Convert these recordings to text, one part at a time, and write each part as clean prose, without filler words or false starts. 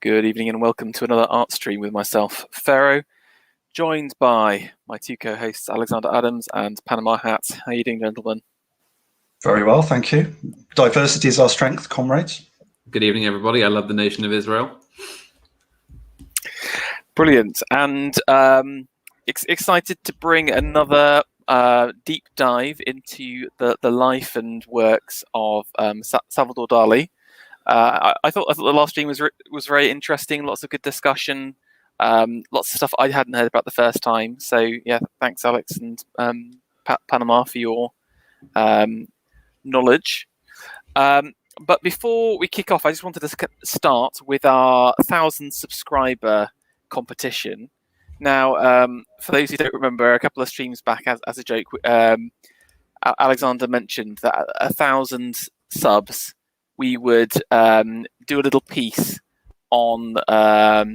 Good evening and welcome to another art stream with myself, Pharaoh, joined by my two co-hosts, Alexander Adams and Panama Hat. How are you doing, gentlemen? Very well, thank you. Diversity is our strength, comrades. Good evening, everybody. I love the nation of Israel. Brilliant. And excited to bring another deep dive into the life and works of Salvador Dali. I thought the last stream was very interesting. Lots of good discussion. Lots of stuff I hadn't heard about the first time. So yeah, thanks Alex and Panama for your knowledge. But before we kick off, I just wanted to start with our 1,000 subscriber competition. Now, for those who don't remember, a couple of streams back, as a joke, Alexander mentioned that 1,000 subs, we would do a little piece on a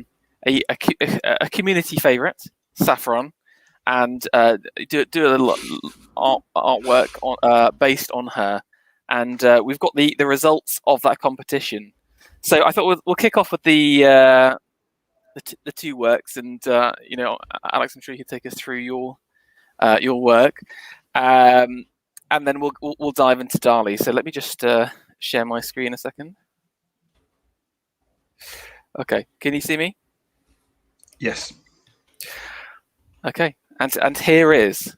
community favorite, Saffron, and do a little artwork on, based on her. And we've got the results of that competition. So I thought we'll kick off with the two works, and Alex, I'm sure you can take us through your work, and then we'll dive into Dali. So let me just share my screen a second. Okay, can you see me? Yes. Okay, and here is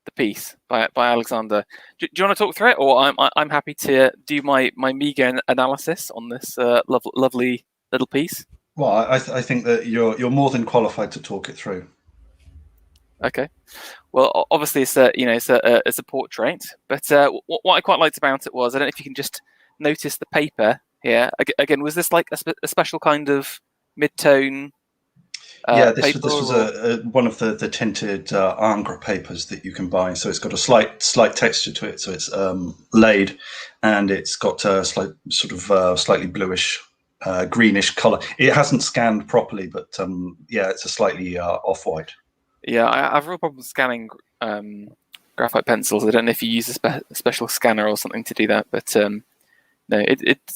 the piece by Alexander. Do you want to talk through it, or I'm happy to do my meager analysis on this lovely little piece? Well, I think that you're more than qualified to talk it through. Okay. Well, obviously it's a portrait, but what I quite liked about it was, I don't know if you can just notice the paper here. Again, was this like a special kind of mid-tone? Yeah, this was one of the tinted Angre papers that you can buy. So it's got a slight texture to it. So it's laid, and it's got a slightly bluish, greenish color. It hasn't scanned properly, but it's a slightly off-white. Yeah, I have a real problem scanning graphite pencils. I don't know if you use a special scanner or something to do that, but no,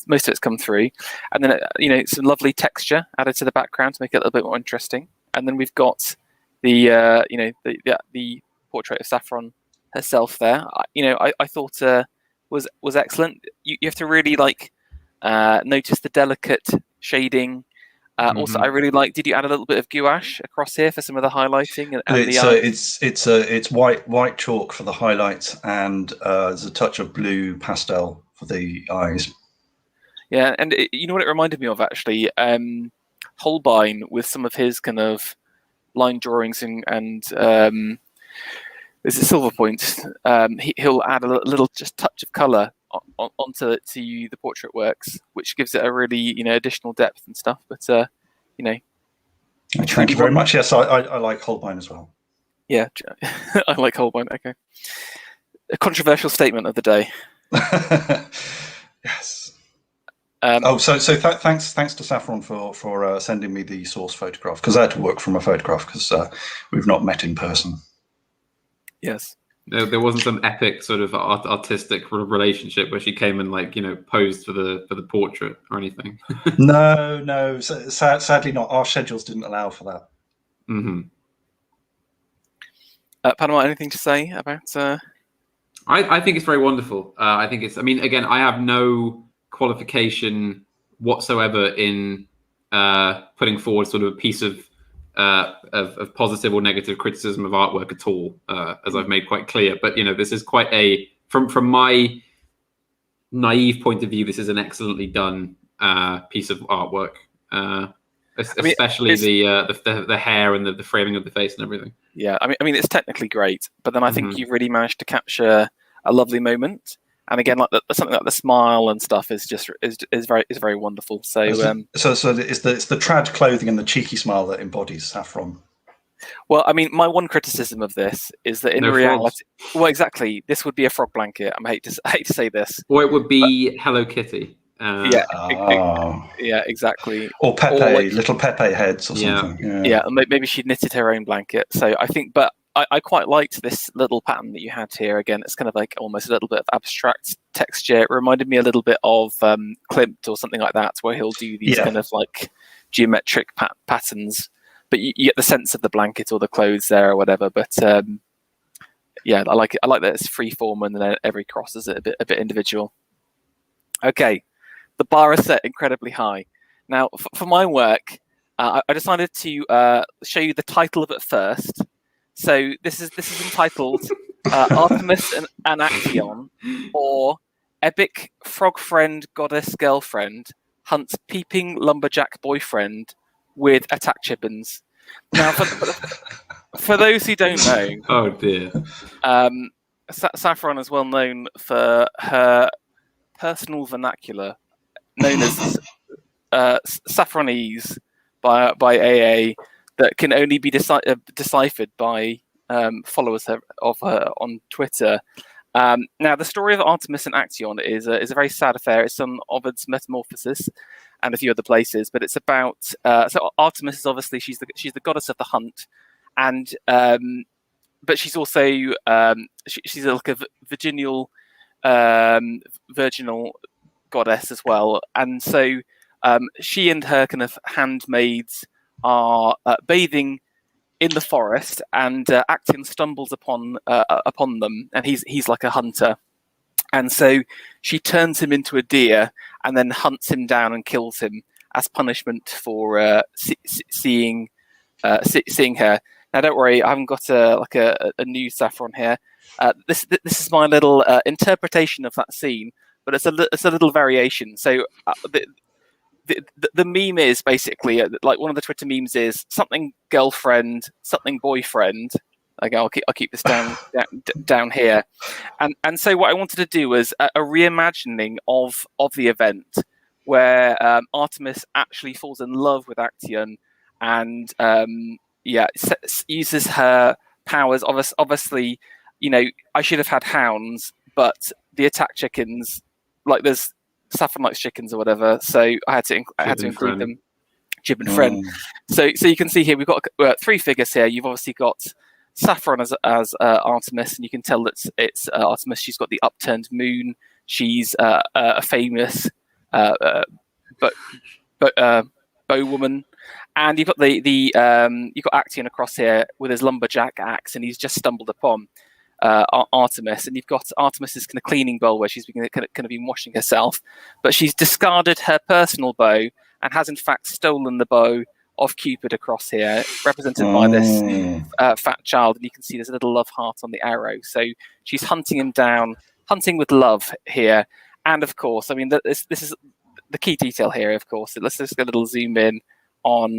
most of it's come through. And then some lovely texture added to the background to make it a little bit more interesting. And then we've got the portrait of Saffron herself there. I thought was excellent. You have to really notice the delicate shading. Also, I really like. Did you add a little bit of gouache across here for some of the highlighting? It's white chalk for the highlights, and there's a touch of blue pastel for the eyes. Yeah, and you know what it reminded me of actually? Holbein with some of his kind of line drawings and there's a silver point. He'll add a little just touch of colour onto the portrait works, which gives it a really additional depth and stuff. But thank you very much. Yes, I like Holbein as well. Yeah, I like Holbein. Okay, a controversial statement of the day. Yes. Thanks to Saffron for sending me the source photograph, because I had to work from a photograph because we've not met in person. Yes. There wasn't some epic sort of artistic relationship where she came and posed for the portrait or anything. No. Sadly not. Our schedules didn't allow for that. Mm-hmm. Panama, anything to say about? I think it's very wonderful. I think it's. I mean, again, I have no qualification whatsoever in putting forward sort of a piece of positive or negative criticism of artwork at all, as I've made quite clear. But this is quite from my naive point of view, this is an excellently done piece of artwork, especially the hair and the framing of the face and everything. Yeah, I mean it's technically great, but then I think you've really managed to capture a lovely moment. And again, something like the smile and stuff is very wonderful. So it's the trad clothing and the cheeky smile that embodies Saffron. Well, I mean, my one criticism of this is that in reality, well, exactly, this would be a frog blanket. I hate to say this, or it would be Hello Kitty. Yeah, exactly. Or Pepe, little Pepe heads or something. Yeah, maybe she knitted her own blanket. So I think, but I quite liked this little pattern that you had here. Again, it's kind of like almost a little bit of abstract texture. It reminded me a little bit of Klimt or something like that, where he'll do these kind of like geometric patterns, but you get the sense of the blanket or the clothes there or whatever. But yeah, I like it. I like that it's free form and then every cross is a bit individual. Okay, the bar is set incredibly high. Now, for my work, I decided to show you the title of it first. So this is entitled Artemis and Action, or Epic Frog Friend Goddess Girlfriend Hunts Peeping Lumberjack Boyfriend with Attack Chibbins. Now, for those who don't know, oh dear, Saffron is well known for her personal vernacular, known as Saffronese by AA, that can only be deciphered by followers of her on Twitter. Now, the story of Artemis and Action is a very sad affair. It's on Ovid's Metamorphosis and a few other places, but it's about so Artemis is obviously she's the goddess of the hunt, and but she's also she's like a virginal goddess as well, and so she and her kind of handmaids are bathing in the forest, and Action stumbles upon them, and he's like a hunter, and so she turns him into a deer and then hunts him down and kills him as punishment for seeing her. Now, don't worry, I haven't got a new Saffron here. This is my little interpretation of that scene, but it's a little variation. So the meme is basically like one of the Twitter memes is something girlfriend, something boyfriend. Okay, I'll keep this down here, and so what I wanted to do was a reimagining of the event where Artemis actually falls in love with Action and uses her powers. Obviously, I should have had hounds, but the attack chickens, like there's Saffron likes chickens or whatever, so I had to include them. Jib and friend. So you can see here we've got three figures here. You've obviously got Saffron as Artemis, and you can tell that it's Artemis. She's got the upturned moon. She's a famous bow woman, and you've got you've got Action across here with his lumberjack axe, and he's just stumbled upon Artemis, and you've got Artemis's kind of cleaning bowl where she's been kind of been washing herself, but she's discarded her personal bow and has in fact stolen the bow of Cupid across here, represented by this fat child, and you can see there's a little love heart on the arrow. So she's hunting him down, hunting with love here, and of course, I mean this is the key detail here. Of course, let's just get a little zoom in on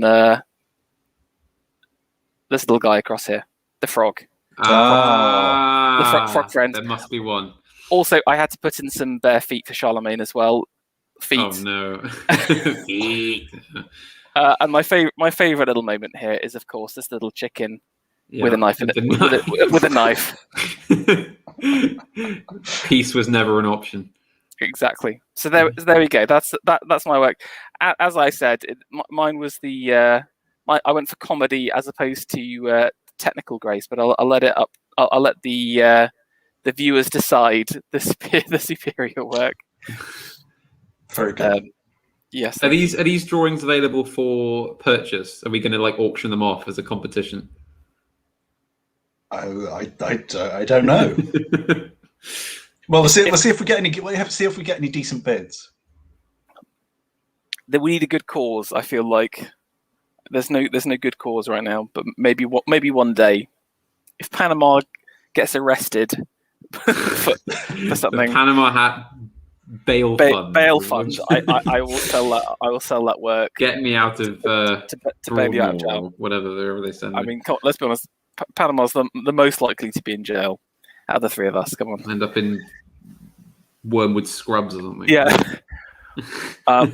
this little guy across here, the frog. The frog friend. There must be one. Also, I had to put in some bare feet for Charlemagne as well. Feet. Oh no. Feet. And my favorite little moment here is, of course, this little chicken with a knife in it. With a knife. Peace was never an option. Exactly. So there we go. That's my work. As I said, mine was I went for comedy as opposed to technical grace, but I'll let it up. I'll let the viewers decide the superior work. Very good. Yes. Are these drawings available for purchase? Are we going to auction them off as a competition? I don't know. Well, let's see if we get any. We have to see if we get any decent bids. We need a good cause. I feel like there's no good cause right now, but maybe one day, if Panama gets arrested for something, the Panama Hat bail fund. I will sell that. I will sell that work. Get me out of to bail you out of jail. Whatever they send. I mean, let's be honest. Panama's the most likely to be in jail out of the three of us. Come on. End up in Wormwood Scrubs or something. Yeah. I'll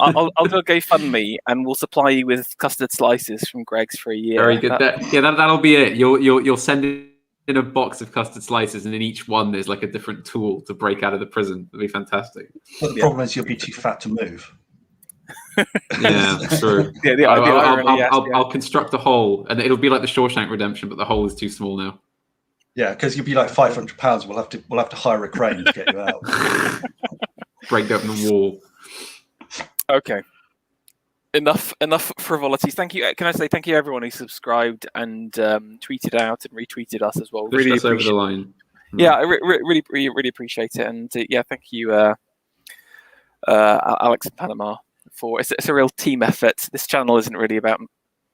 do a GoFundMe and we'll supply you with custard slices from Greg's for a year. Very good. That'll be it. You'll send in a box of custard slices, and in each one there's a different tool to break out of the prison. It'll be fantastic. But the problem is you'll be too fat to move. Yeah, true. Yeah, I'll construct a hole, and it'll be like the Shawshank Redemption, but the hole is too small now. Yeah, because you'd be like £500. We'll have to hire a crane to get you out. Break open the wall. Okay. Enough frivolities. Thank you. Can I say thank you everyone who subscribed and tweeted out and retweeted us as well. Pushed really us over appreciate the line. Yeah, I really appreciate it. And yeah, thank you, Alex and Panama, for it's a real team effort. This channel isn't really about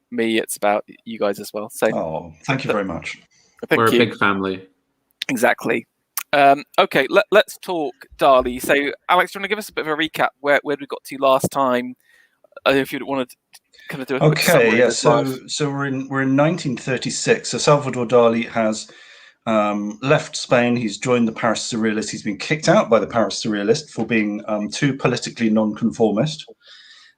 me; it's about you guys as well. So, thank you very much. We're a big family. Exactly. Okay, let's talk Dali. So, Alex, do you want to give us a bit of a recap where we got to last time? If you want to kind of do a quick summary. Yeah. So we're in 1936. So Salvador Dali has left Spain. He's joined the Paris Surrealists. He's been kicked out by the Paris Surrealists for being too politically nonconformist.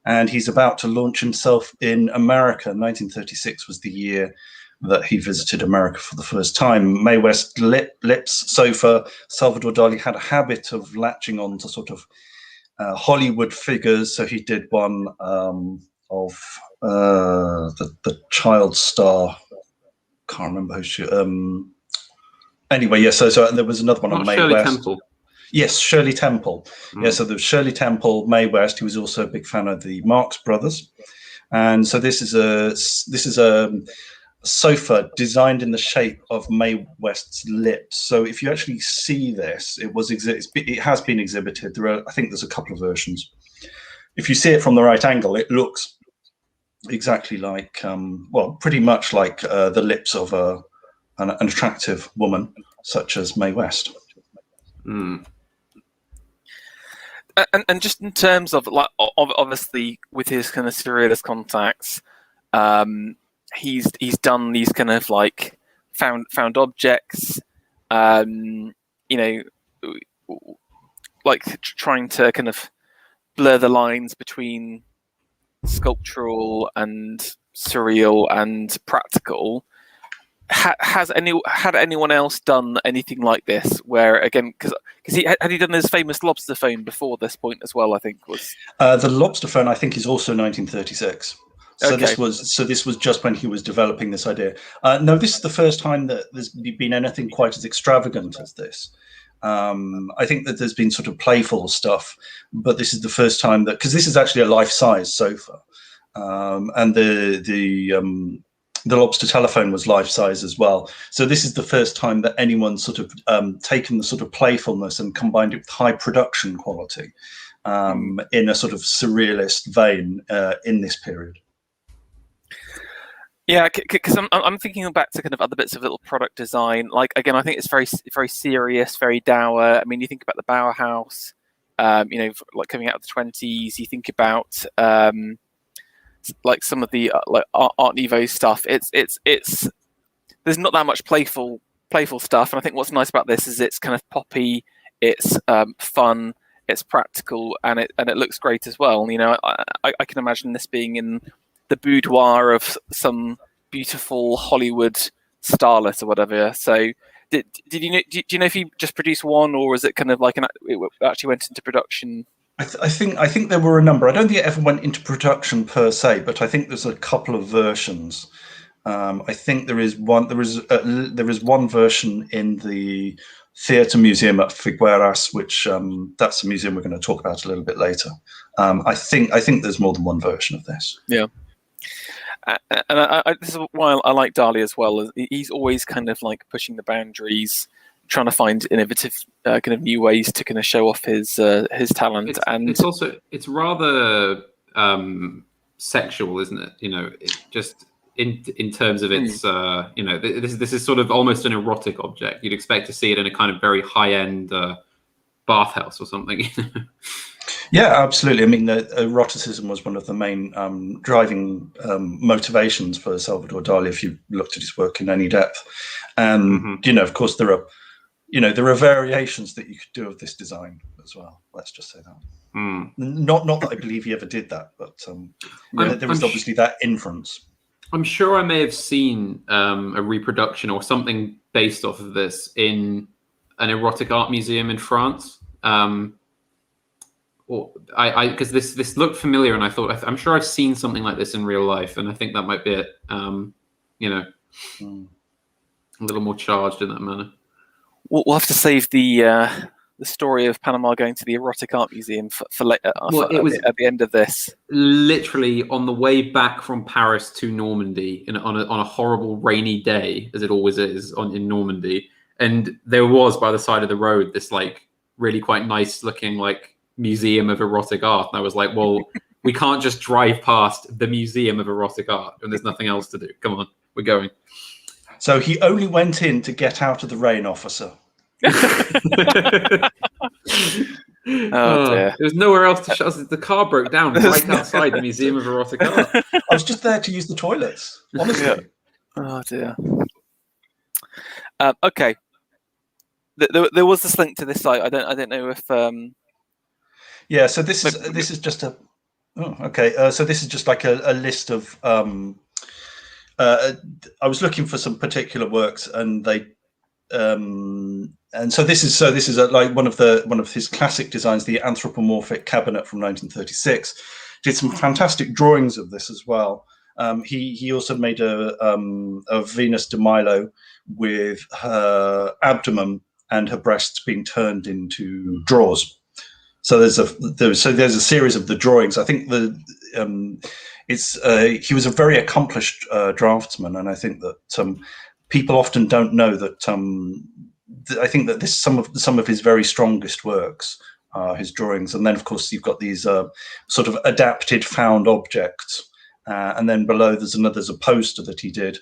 And he's about to launch himself in America. 1936 was the year that he visited America for the first time. Mae West lips sofa. Salvador Dali had a habit of latching on to sort of Hollywood figures. So he did one of the child star. Can't remember who she. Anyway, yeah. So there was another one on Mae Shirley West. Temple. Yes, Shirley Temple. Yeah, so there was Shirley Temple, Mae West. He was also a big fan of the Marx Brothers, and so this is a sofa designed in the shape of Mae West's lips. So if you actually see this, it has been exhibited. I think there's a couple of versions. If you see it from the right angle, it looks exactly like, pretty much like the lips of an attractive woman such as Mae West. Mm. And just in terms of like, obviously with his kind of surrealist contacts, he's done these kind of like found objects, you know, like trying to kind of blur the lines between sculptural and surreal and practical. Had anyone else done anything like this? Where again, because had he done his famous lobster phone before this point as well? I think was the lobster phone. I think is also 1936. So okay. this was just when he was developing this idea. No, this is the first time that there's been anything quite as extravagant as this. I think that there's been sort of playful stuff, but this is the first time that, because this is actually a life-size sofa, and the lobster telephone was life-size as well. So this is the first time that anyone sort of taken the sort of playfulness and combined it with high production quality in a sort of surrealist vein in this period. Yeah, because I'm thinking back to kind of other bits of little product design. Like again, I think it's very serious, very dour. I mean, you think about the Bauhaus, you know, like coming out of the 20s. You think about like some of the like Art Nouveau stuff. It's there's not that much playful stuff, and I think what's nice about this is it's kind of poppy, it's fun, it's practical, and it looks great as well. You know, I can imagine this being in the boudoir of some beautiful Hollywood starlet or whatever. So did you know? Do you know if he just produced one, or was it kind of like it actually went into production? I think there were a number. I don't think it ever went into production per se, but I think there's a couple of versions. I think there is one version in the Theatre Museum at Figueras, which that's a museum we're going to talk about a little bit later. I think there's more than one version of this. Yeah. And this is why I like Dali as well. He's always kind of like pushing the boundaries, trying to find innovative kind of new ways to kind of show off his talent. It's rather sexual, isn't it? You know, just in terms of its you know, this is sort of almost an erotic object. You'd expect to see it in a kind of very high end bathhouse or something. Yeah, absolutely. I mean, eroticism was one of the main driving motivations for Salvador Dali, if you looked at his work in any depth. And, you know, of course, there are variations that you could do of this design as well. Let's just say that. Not that I believe he ever did that, but there is obviously that inference. I'm sure I may have seen a reproduction or something based off of this in an erotic art museum in France. Because this looked familiar, and I thought I'm sure I've seen something like this in real life, and I think that might be it. You know. a little more charged in that manner. We'll have to save the story of Panama going to the erotic art museum for later. It was at the end of this. Literally on the way back from Paris to Normandy on a horrible rainy day, as it always is in Normandy, and there was by the side of the road this like really quite nice looking like museum of erotic art, and I was like, well, we can't just drive past the museum of erotic art and there's nothing else to do. Come on, we're going. So he only went in to get out of the rain, officer. Oh dear. There was nowhere else to shut. The car broke down right outside the Museum of Erotic Art. I was just there to use the toilets, honestly. Yeah. Oh dear. Okay. There was this link to this site. I don't know if. Yeah. So this is just a. Oh, okay. So this is just like a list of. I was looking for some particular works, and they. And so this is like one of his classic designs, the Anthropomorphic Cabinet from 1936. Did some fantastic drawings of this as well. He also made a Venus de Milo with her abdomen and her breasts being turned into drawers. So there's a series of the drawings. I think he was a very accomplished draftsman, and I think that people often don't know that. I think that this some of his very strongest works are his drawings, and then of course you've got these sort of adapted found objects, and then below there's a poster that he did.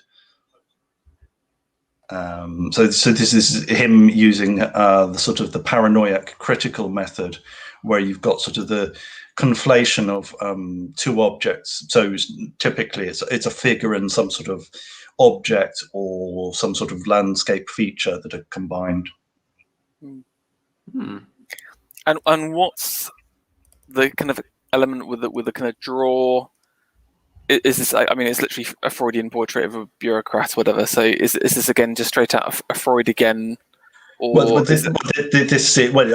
So this is him using the sort of the paranoiac critical method, where you've got sort of the conflation of two objects. So typically it's a figure and some sort of object or some sort of landscape feature that are combined. And what's the kind of element with the kind of draw? Is this? I mean, it's literally a Freudian portrait of a bureaucrat, whatever. So is this again just straight out of Freud again? Or I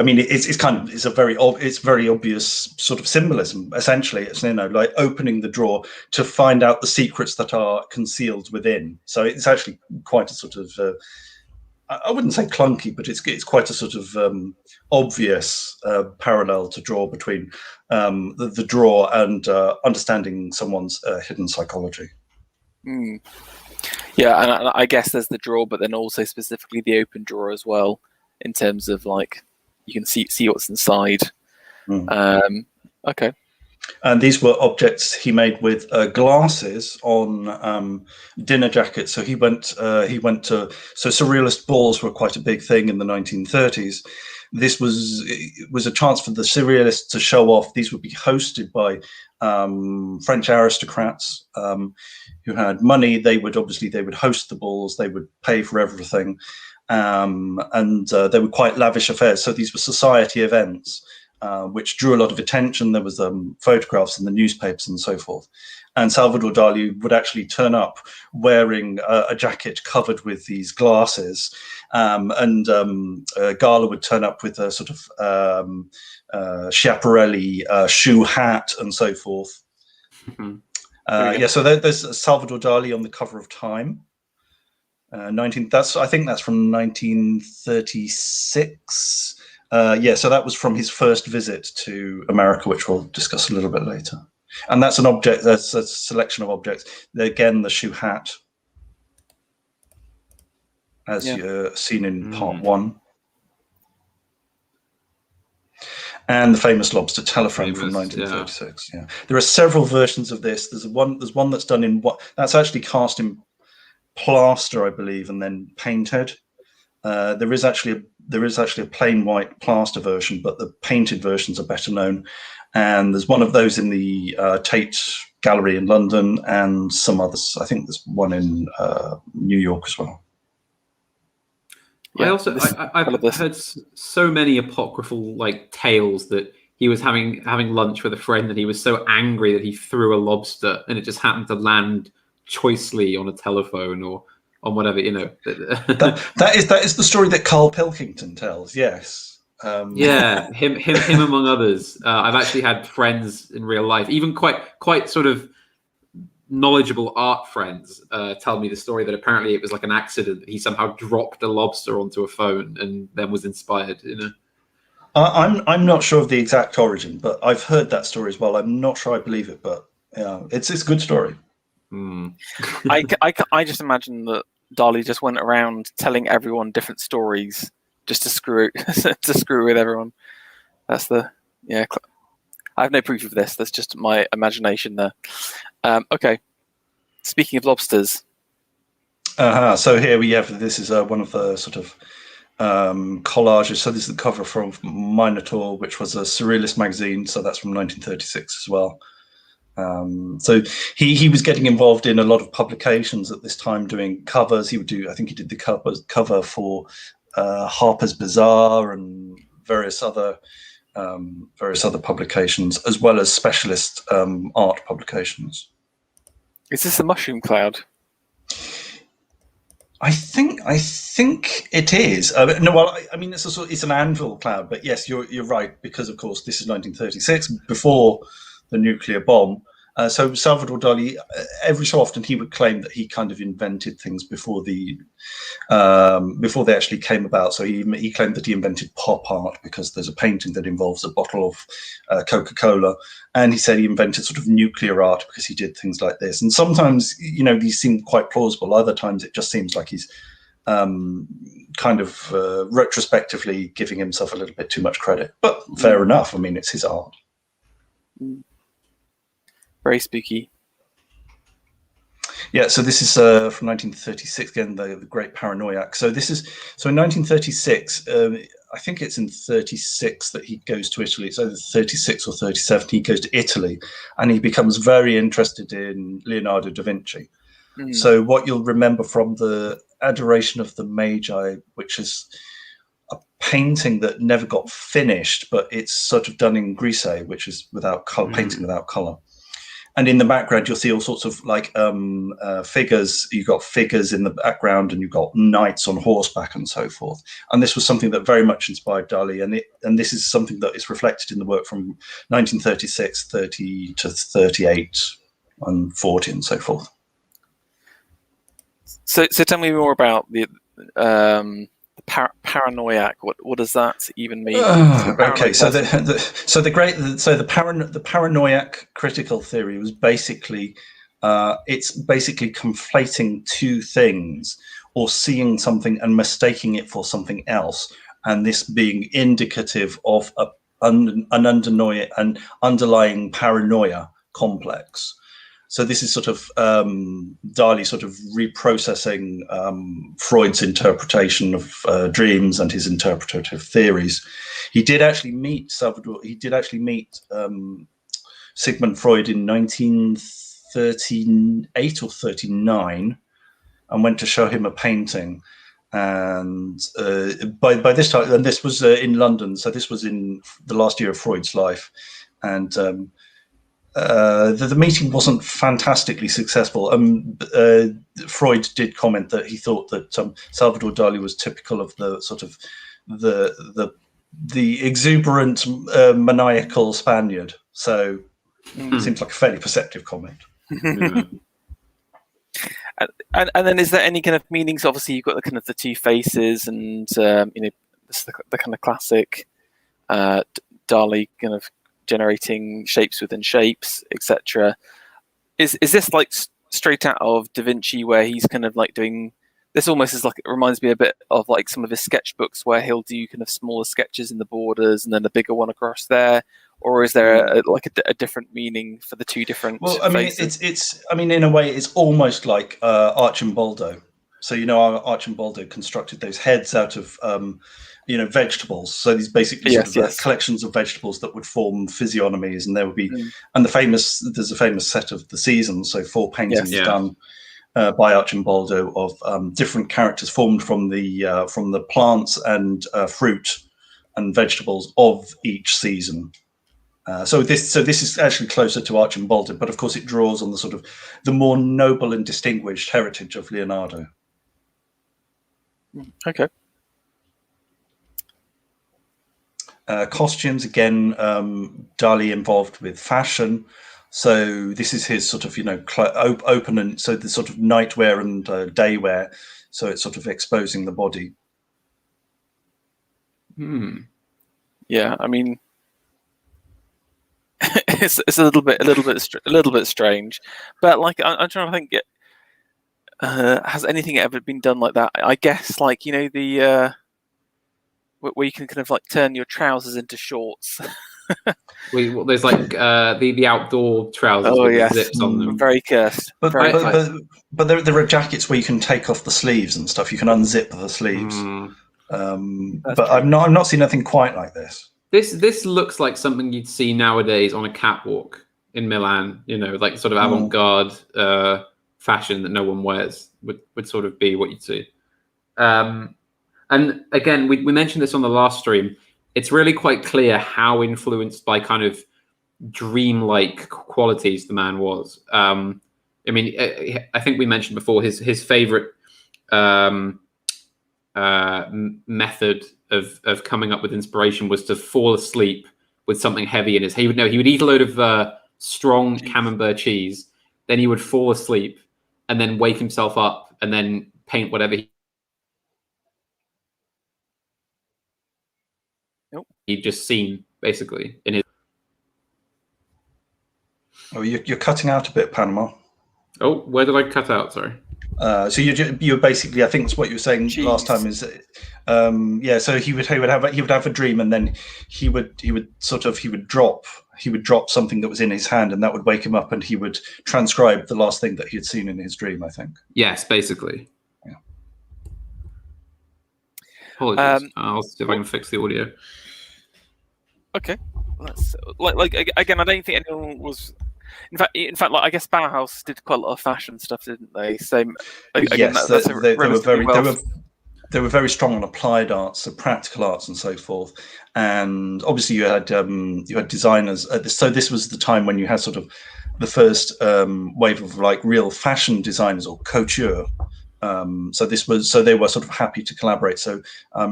mean, it's very obvious sort of symbolism. Essentially, it's like opening the drawer to find out the secrets that are concealed within. So it's actually quite a sort of I wouldn't say clunky, but it's quite a sort of obvious parallel to draw between the drawer and understanding someone's hidden psychology. Mm. Yeah, and I guess there's the drawer, but then also specifically the open drawer as well, in terms of like you can see what's inside. Okay. And these were objects he made with glasses on dinner jackets. So he went to surrealist balls were quite a big thing in the 1930s. This was a chance for the surrealists to show off. These would be hosted by French aristocrats who had money. They would host the balls. They would pay for everything, and they were quite lavish affairs. So these were society events, which drew a lot of attention. There was photographs in the newspapers and so forth. And Salvador Dali would actually turn up wearing a jacket covered with these glasses, and Gala would turn up with a sort of Schiaparelli shoe hat and so forth. Mm-hmm. So there's Salvador Dali on the cover of Time. I think that's from 1936. So that was from his first visit to America, which we'll discuss a little bit later. And that's that's a selection of objects. Again, the shoe hat, as you're seen in part 1. And the famous lobster telephone from 1936. Yeah. There are several versions of this. There's one that's done that's actually cast in plaster, I believe, and then painted. There is actually a plain white plaster version, but the painted versions are better known. And there's one of those in the Tate Gallery in London, and some others. I think there's one in New York as well. Yeah, I've heard so many apocryphal like tales that he was having lunch with a friend, and he was so angry that he threw a lobster, and it just happened to land choicely on a telephone or on whatever, that is the story that Carl Pilkington tells. Yes. Him among others. I've actually had friends in real life, even quite sort of knowledgeable art friends tell me the story that apparently it was like an accident that he somehow dropped a lobster onto a phone and then was inspired. I'm not sure of the exact origin, but I've heard that story as well. I'm not sure I believe it, but it's a good story. I just imagine that Dali just went around telling everyone different stories just to screw with everyone. That's I have no proof of this. That's just my imagination there. Okay. Speaking of lobsters. So here we have, this is one of the sort of collages. So this is the cover from Minotaur, which was a surrealist magazine. So that's from 1936 as well. So he was getting involved in a lot of publications at this time, doing covers. I think he did the cover for Harper's Bazaar and various other publications, as well as specialist art publications. Is this a mushroom cloud? I think it is. No, well, I mean, it's an anvil cloud, but yes, you're right, because of course this is 1936, before the nuclear bomb. So Salvador Dali, every so often, he would claim that he kind of invented things before they actually came about. So he claimed that he invented pop art, because there's a painting that involves a bottle of Coca-Cola, and he said he invented sort of nuclear art because he did things like this. And sometimes, these seem quite plausible. Other times, it just seems like he's kind of retrospectively giving himself a little bit too much credit. But fair enough. I mean, it's his art. Very spooky. Yeah, so this is from 1936, again, the Great Paranoia. So in 1936, I think it's in 36 that he goes to Italy. It's either 36 or 37. He goes to Italy, and he becomes very interested in Leonardo da Vinci. So what you'll remember from the Adoration of the Magi, which is a painting that never got finished, but it's sort of done in grise, which is without color, painting without color. And in the background, you'll see all sorts of figures. You've got figures in the background, and you've got knights on horseback and so forth. And this was something that very much inspired Dali. And this is something that is reflected in the work from 1936, 30 to 38, and 40, and so forth. So tell me more about the paranoiac. What does that even mean? Okay, the paranoiac critical theory was basically it's basically conflating two things, or seeing something and mistaking it for something else, and this being indicative of an underlying paranoia complex. So this is sort of Dali sort of reprocessing Freud's interpretation of dreams and his interpretative theories. He did actually meet Sigmund Freud in 1938 or 39, and went to show him a painting. And by this time, and this was in London, so this was in the last year of Freud's life, and the meeting wasn't fantastically successful. Freud did comment that he thought that Salvador Dali was typical of the sort of the exuberant maniacal Spaniard. So it seems like a fairly perceptive comment. And then, is there any kind of meanings? Obviously, you've got the kind of the two faces, and this the kind of classic Dali kind of generating shapes within shapes, etc. Is this like straight out of Da Vinci, where he's kind of like doing this? Almost is like, it reminds me a bit of like some of his sketchbooks, where he'll do kind of smaller sketches in the borders and then a bigger one across there. Or is there a different meaning for the two different? Well, I mean, it's in a way, it's almost like Archimboldo. So Archimboldo constructed those heads out of vegetables. So these basically collections of vegetables that would form physiognomies, and there would be and there's a famous set of the seasons. So 4 paintings done by Archimboldo of different characters formed from the plants and fruit and vegetables of each season. So this is actually closer to Archimboldo, but of course it draws on the sort of the more noble and distinguished heritage of Leonardo. Okay. Costumes, again, Dali involved with fashion. So this is his sort of, open, and so the sort of nightwear and daywear. So it's sort of exposing the body. Yeah, I mean, it's a little bit strange, but like I'm trying to think. Has anything ever been done like that? I guess, like, the where you can kind of like turn your trousers into shorts. There's like the outdoor trousers with the zips on them. Very cursed. But there are jackets where you can take off the sleeves and stuff. You can unzip the sleeves. But true. I've not seen anything quite like this. This looks like something you'd see nowadays on a catwalk in Milan. Like sort of avant-garde fashion that no one wears would sort of be what you'd see. And again, we mentioned this on the last stream. It's really quite clear how influenced by kind of dreamlike qualities the man was. I mean, I think we mentioned before his favorite method of coming up with inspiration was to fall asleep with something heavy in his. He would eat a load of strong camembert cheese, then he would fall asleep, and then wake himself up, and then paint whatever he'd just seen, basically, in his. Oh, you're cutting out a bit, Panama. Oh, where did I cut out? Sorry. So you're basically, I think it's what you were saying last time is, So he would have a dream, and then he would drop something that was in his hand, and that would wake him up, and he would transcribe the last thing that he had seen in his dream, I think. Yes, basically. Yeah. Apologies. I'll see if I can fix the audio. Okay. That's like again, I don't think anyone was. In fact, like I guess Bauhaus did quite a lot of fashion stuff, didn't they? Same. Again, yes, they were very strong on applied arts, so practical arts and so forth. And obviously, you had designers. So this was the time when you had sort of the first wave of like real fashion designers or couture. So they were sort of happy to collaborate. So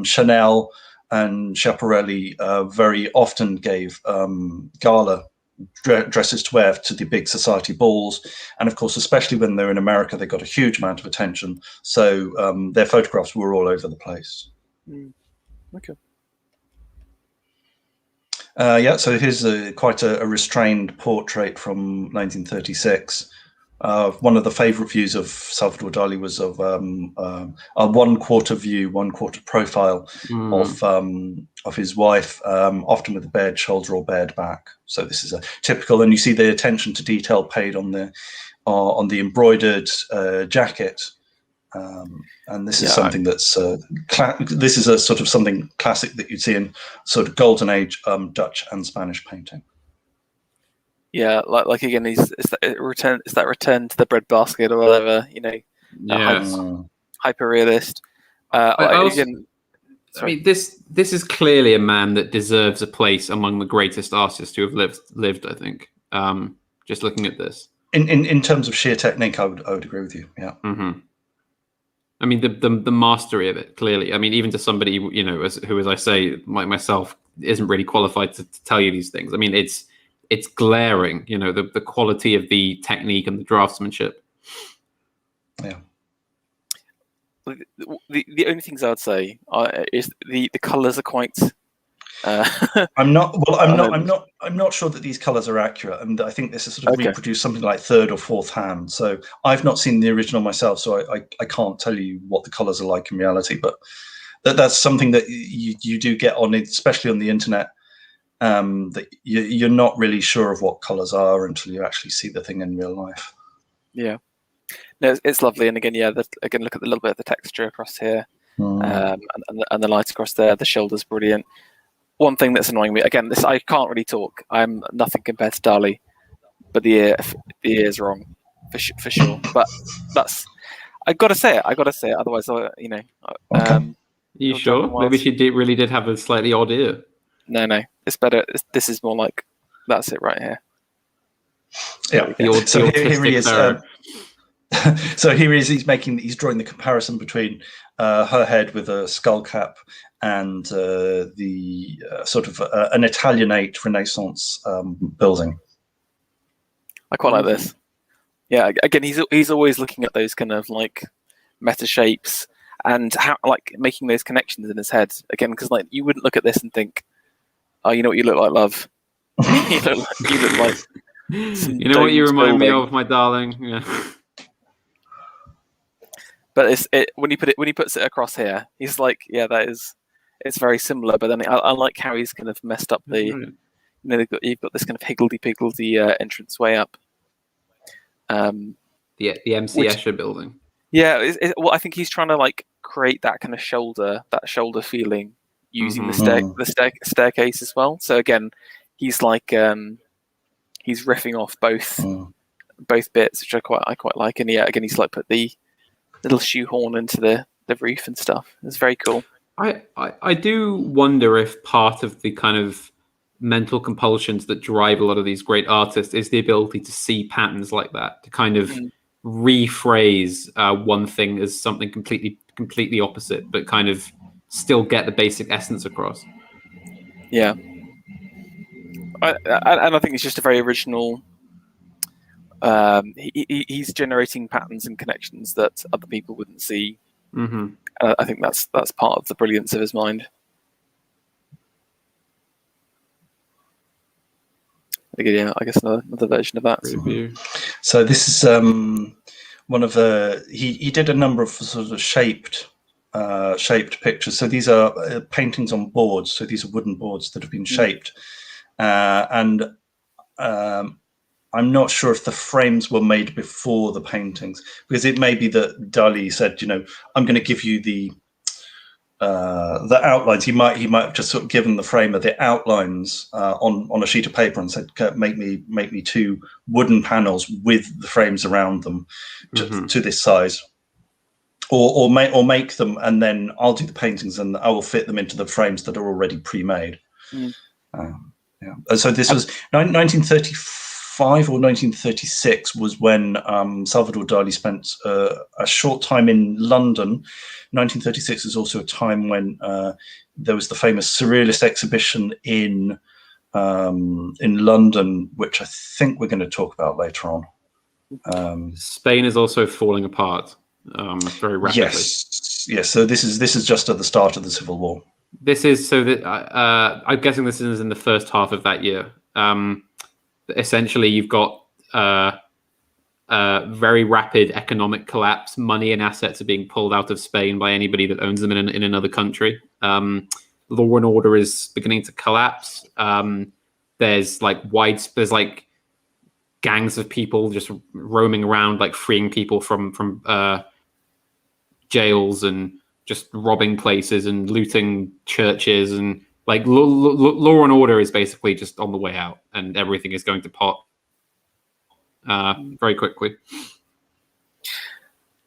Chanel and Schiaparelli very often gave gala dresses to wear to the big society balls, and of course, especially when they're in America, they got a huge amount of attention. So their photographs were all over the place. Okay. So here's quite a restrained portrait from 1936. One of the favorite views of Salvador Dali was of a one-quarter view, one-quarter profile of his wife, often with the bared shoulder or bared back. So this is a typical, and you see the attention to detail paid on the embroidered jacket. And this is something that's this is a sort of something classic that you'd see in sort of golden age Dutch and Spanish painting. Yeah, like again, it's that return to the breadbasket or whatever, hyper realist. I mean, this is clearly a man that deserves a place among the greatest artists who have lived. I think, just looking at this, in terms of sheer technique, I would agree with you. Yeah. Mm-hmm. I mean, the mastery of it, clearly. I mean, even to somebody who, as I say, like myself, isn't really qualified to tell you these things. I mean, it's glaring, the quality of the technique and the draftsmanship. Yeah. The only things I'd say is the colours are quite. I'm not sure that these colours are accurate, and I think this is sort of reproduced something like third or fourth hand. So I've not seen the original myself, so I can't tell you what the colours are like in reality. But that's something that you do get on, especially on the internet. That you're not really sure of what colours are until you actually see the thing in real life. Yeah, no, it's lovely, and again, again, look at the little bit of the texture across here, and the light across there. The shoulder's brilliant. One thing that's annoying me, again, I can't really talk. I'm nothing compared to Dali, but the ear's wrong for sure. But that's I gotta say it. Otherwise, Okay. Are you sure? Maybe she really did have a slightly odd ear. No, it's better. This is more like that's it right here. Yeah. So here he is. So here he is. He's drawing the comparison between her head with a skull cap and the sort of an Italianate Renaissance building. I quite like this. Yeah, again, he's always looking at those kind of like meta shapes and how like making those connections in his head again, because like you wouldn't look at this and think, oh, you know what you look like, love. you look like you know what you remind me of, my darling. Yeah. But when he puts it across here, he's like, yeah, it's very similar. But then I like how he's kind of messed up the, you know, you've got this kind of higgledy-piggledy entrance way up. The MC Escher building. Yeah, well, I think he's trying to like create that kind of shoulder feeling using the staircase as well. So again, he's like he's riffing off both bits, which I quite like. And yeah, again, he's like put the little shoehorn into the roof and stuff. It's very cool. I do wonder if part of the kind of mental compulsions that drive a lot of these great artists is the ability to see patterns like that, to kind of rephrase one thing as something completely opposite, but kind of still get the basic essence across. Yeah. And I think it's just a very original. He's generating patterns and connections that other people wouldn't see. I think that's part of the brilliance of his mind. Yeah, I guess another version of that. So this is one of he did a number of sort of shaped pictures. So these are paintings on boards. So these are wooden boards that have been shaped, and I'm not sure if the frames were made before the paintings, because it may be that Dali said, you know, I'm going to give you the outlines. He might have just sort of given the framer the outlines on a sheet of paper and said, make me 2 wooden panels with the frames around them to this size, or make them, and then I'll do the paintings and I will fit them into the frames that are already pre-made. So this was 1935 or 1936 was when Salvador Dali spent a short time in London. 1936 is also a time when there was the famous Surrealist exhibition in London, which I think we're going to talk about later on. Spain is also falling apart very rapidly. Yes. So this is just at the start of the Civil War. This is so that I'm guessing this is in the first half of that year. Essentially, you've got very rapid economic collapse. Money and assets are being pulled out of Spain by anybody that owns them in another country. Law and order is beginning to collapse. There's like gangs of people just roaming around, like freeing people from jails and just robbing places and looting churches, and like law and order is basically just on the way out, and everything is going to pot very quickly.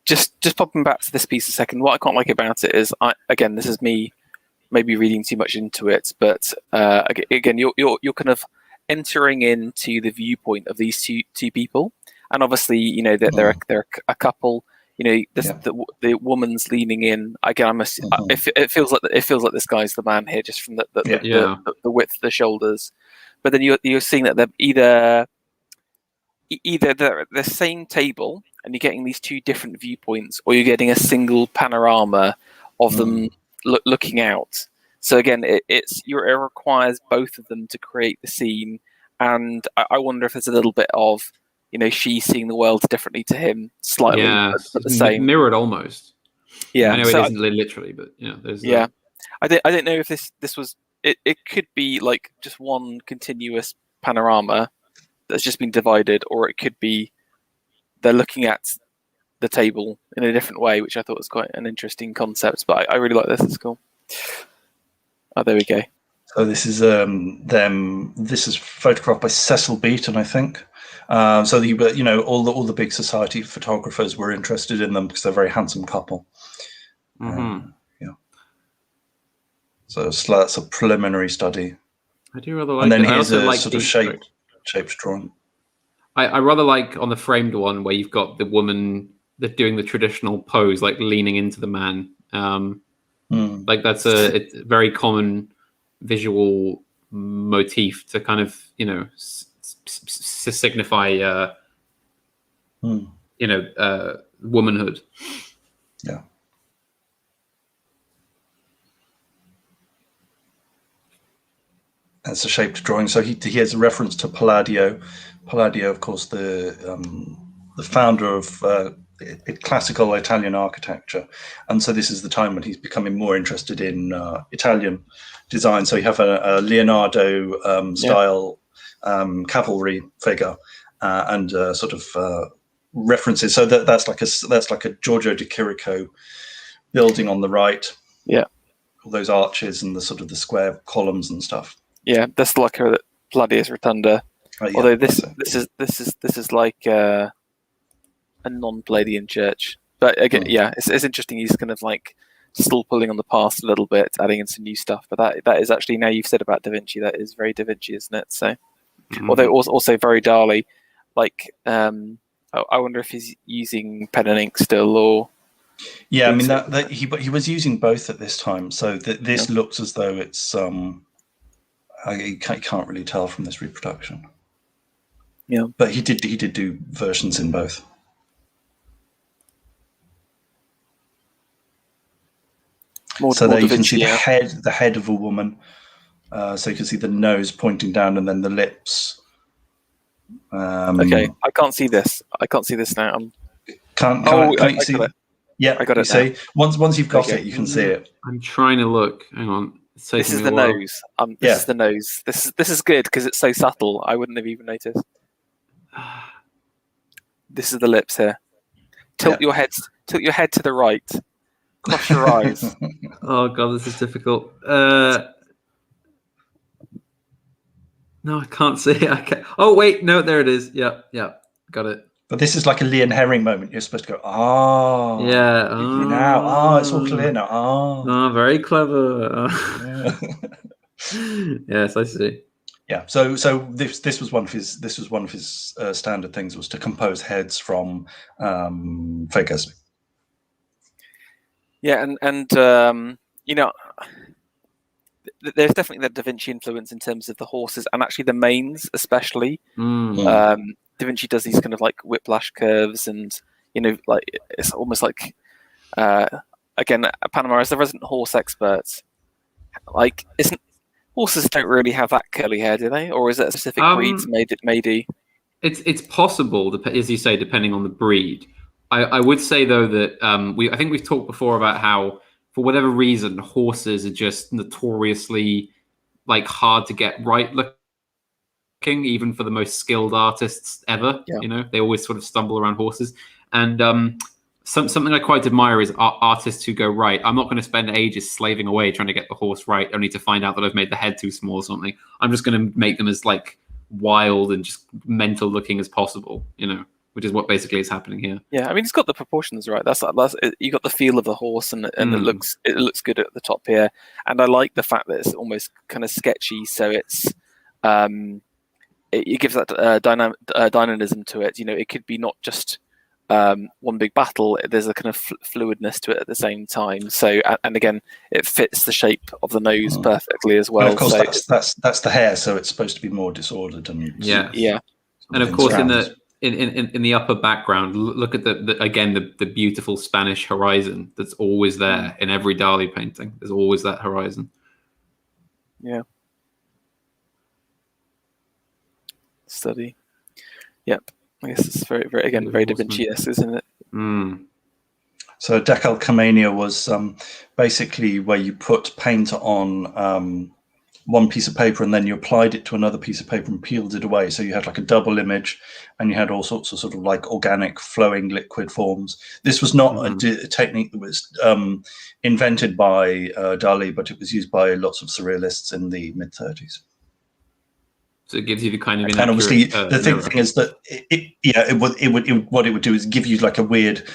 Just popping back to this piece a second. What I quite like about it is, again, this is me maybe reading too much into it, but again, you're kind of entering into the viewpoint of these two people, and obviously, you know that they're a couple. You know, the woman's leaning in. Again, it feels like this guy's the man here, just from the width of the shoulders. But then you're seeing that they're either they're at the same table, and you're getting these two different viewpoints, or you're getting a single panorama of them looking out. So again, it requires both of them to create the scene, and I wonder if there's a little bit of, you know, she's seeing the world differently to him, slightly, but the same. Mirrored almost. Yeah, I know it isn't literally, but there's. Yeah, I don't know if this was. It could be like just one continuous panorama that's just been divided, or it could be they're looking at the table in a different way, which I thought was quite an interesting concept. But I really like this. It's cool. Oh, there we go. So this is them. This is photographed by Cecil Beaton, I think. So all the big society photographers were interested in them because they're a very handsome couple. So that's a preliminary study. I do rather like. And then it. here's a like sort of shaped drawing. I rather like on the framed one where you've got the woman that doing the traditional pose, like leaning into the man. Like that's it's a very common visual motif to kind of signify womanhood. Yeah. That's a shaped drawing. So he has a reference to Palladio. Palladio, of course, the founder of classical Italian architecture, and so this is the time when he's becoming more interested in Italian design. So you have a Leonardo style cavalry figure and sort of references. So that's like a Giorgio de Chirico building on the right. Yeah, all those arches and the sort of the square columns and stuff. Yeah, that's like a Gladius Rotunda. Although this is like a non-Palladian church. But again, it's interesting. He's kind of like still pulling on the past a little bit, adding in some new stuff. But that is actually, now you've said about Da Vinci, that is very Da Vinci, isn't it? So, although also very Dali. Like, I wonder if he's using pen and ink still, or I mean that he was using both at this time. So this looks as though it's I can't really tell from this reproduction. Yeah, but he did do versions in both. So there you can see the head of a woman. So you can see the nose pointing down and then the lips. Okay, I can't see this. I can't see this now. Can't you see it? Yeah, I got it. See, once you've got it, you can see it. I'm trying to look. Hang on. This is the nose. This is the nose. This is good because it's so subtle. I wouldn't have even noticed. This is the lips here. Tilt your head to the right. Cross your eyes. Oh god, this is difficult. No, I can't see it. Oh wait, no, there it is. Yeah, got it. But this is like a Leon Herring moment. You're supposed to go, yeah, now, it's all clear now. Very clever. Yes, I see. Yeah, so this was one of his standard things, was to compose heads from figures. Yeah, and there's definitely that Da Vinci influence in terms of the horses and actually the manes, especially. Da Vinci does these kind of like whiplash curves, and like it's almost like again, Panama, as the resident horse expert, like horses don't really have that curly hair, do they? Or is it specific breeds maybe? It's possible, as you say, depending on the breed. I would say though that I think we've talked before about how, for whatever reason, horses are just notoriously like hard to get right looking, even for the most skilled artists ever. They always sort of stumble around horses. And something I quite admire is artists who go, right, I'm not going to spend ages slaving away trying to get the horse right, only to find out that I've made the head too small or something. I'm just going to make them as like wild and just mental looking as possible, which is what basically is happening here. Yeah, I mean, it's got the proportions right. That's you got the feel of the horse, and it looks good at the top here. And I like the fact that it's almost kind of sketchy, so it's it gives that dynamism to it. It could be not just one big battle. There's a kind of fluidness to it at the same time. So, and again, it fits the shape of the nose perfectly as well. And of course, that's the hair, so it's supposed to be more disordered and yeah. And of course, in the upper background, look at the beautiful Spanish horizon that's always there in every Dali painting. There's always that horizon. Yeah. Study. Yep. I guess it's very, very, again, very Da Vinci-esque, isn't it? So Decalcamania was basically where you put paint on one piece of paper and then you applied it to another piece of paper and peeled it away. So you had like a double image, and you had all sorts of sort of like organic flowing liquid forms. This was not a technique that was invented by Dali, but it was used by lots of surrealists in the mid-30s. So it gives you the kind of and obviously the thing is that what it would do is give you like a weird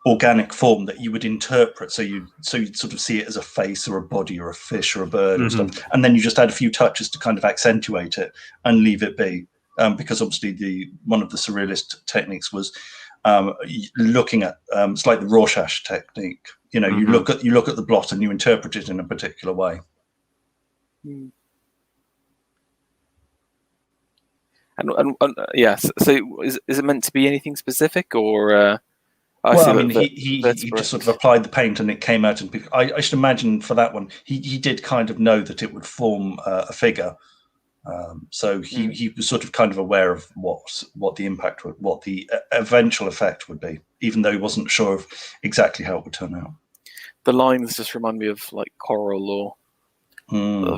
organic form that you would interpret. So you'd sort of see it as a face or a body or a fish or a bird or stuff, and then you just add a few touches to kind of accentuate it and leave it be. Because obviously one of the surrealist techniques was looking at it's like the Rorschach technique. You look at the blot and you interpret it in a particular way. And yes. So is it meant to be anything specific, or? Well, I mean, he just sort of applied the paint and it came out. And I should imagine for that one, he did kind of know that it would form a figure. So he was sort of kind of aware of what the impact would, what the eventual effect would be, even though he wasn't sure of exactly how it would turn out. The lines just remind me of like coral, or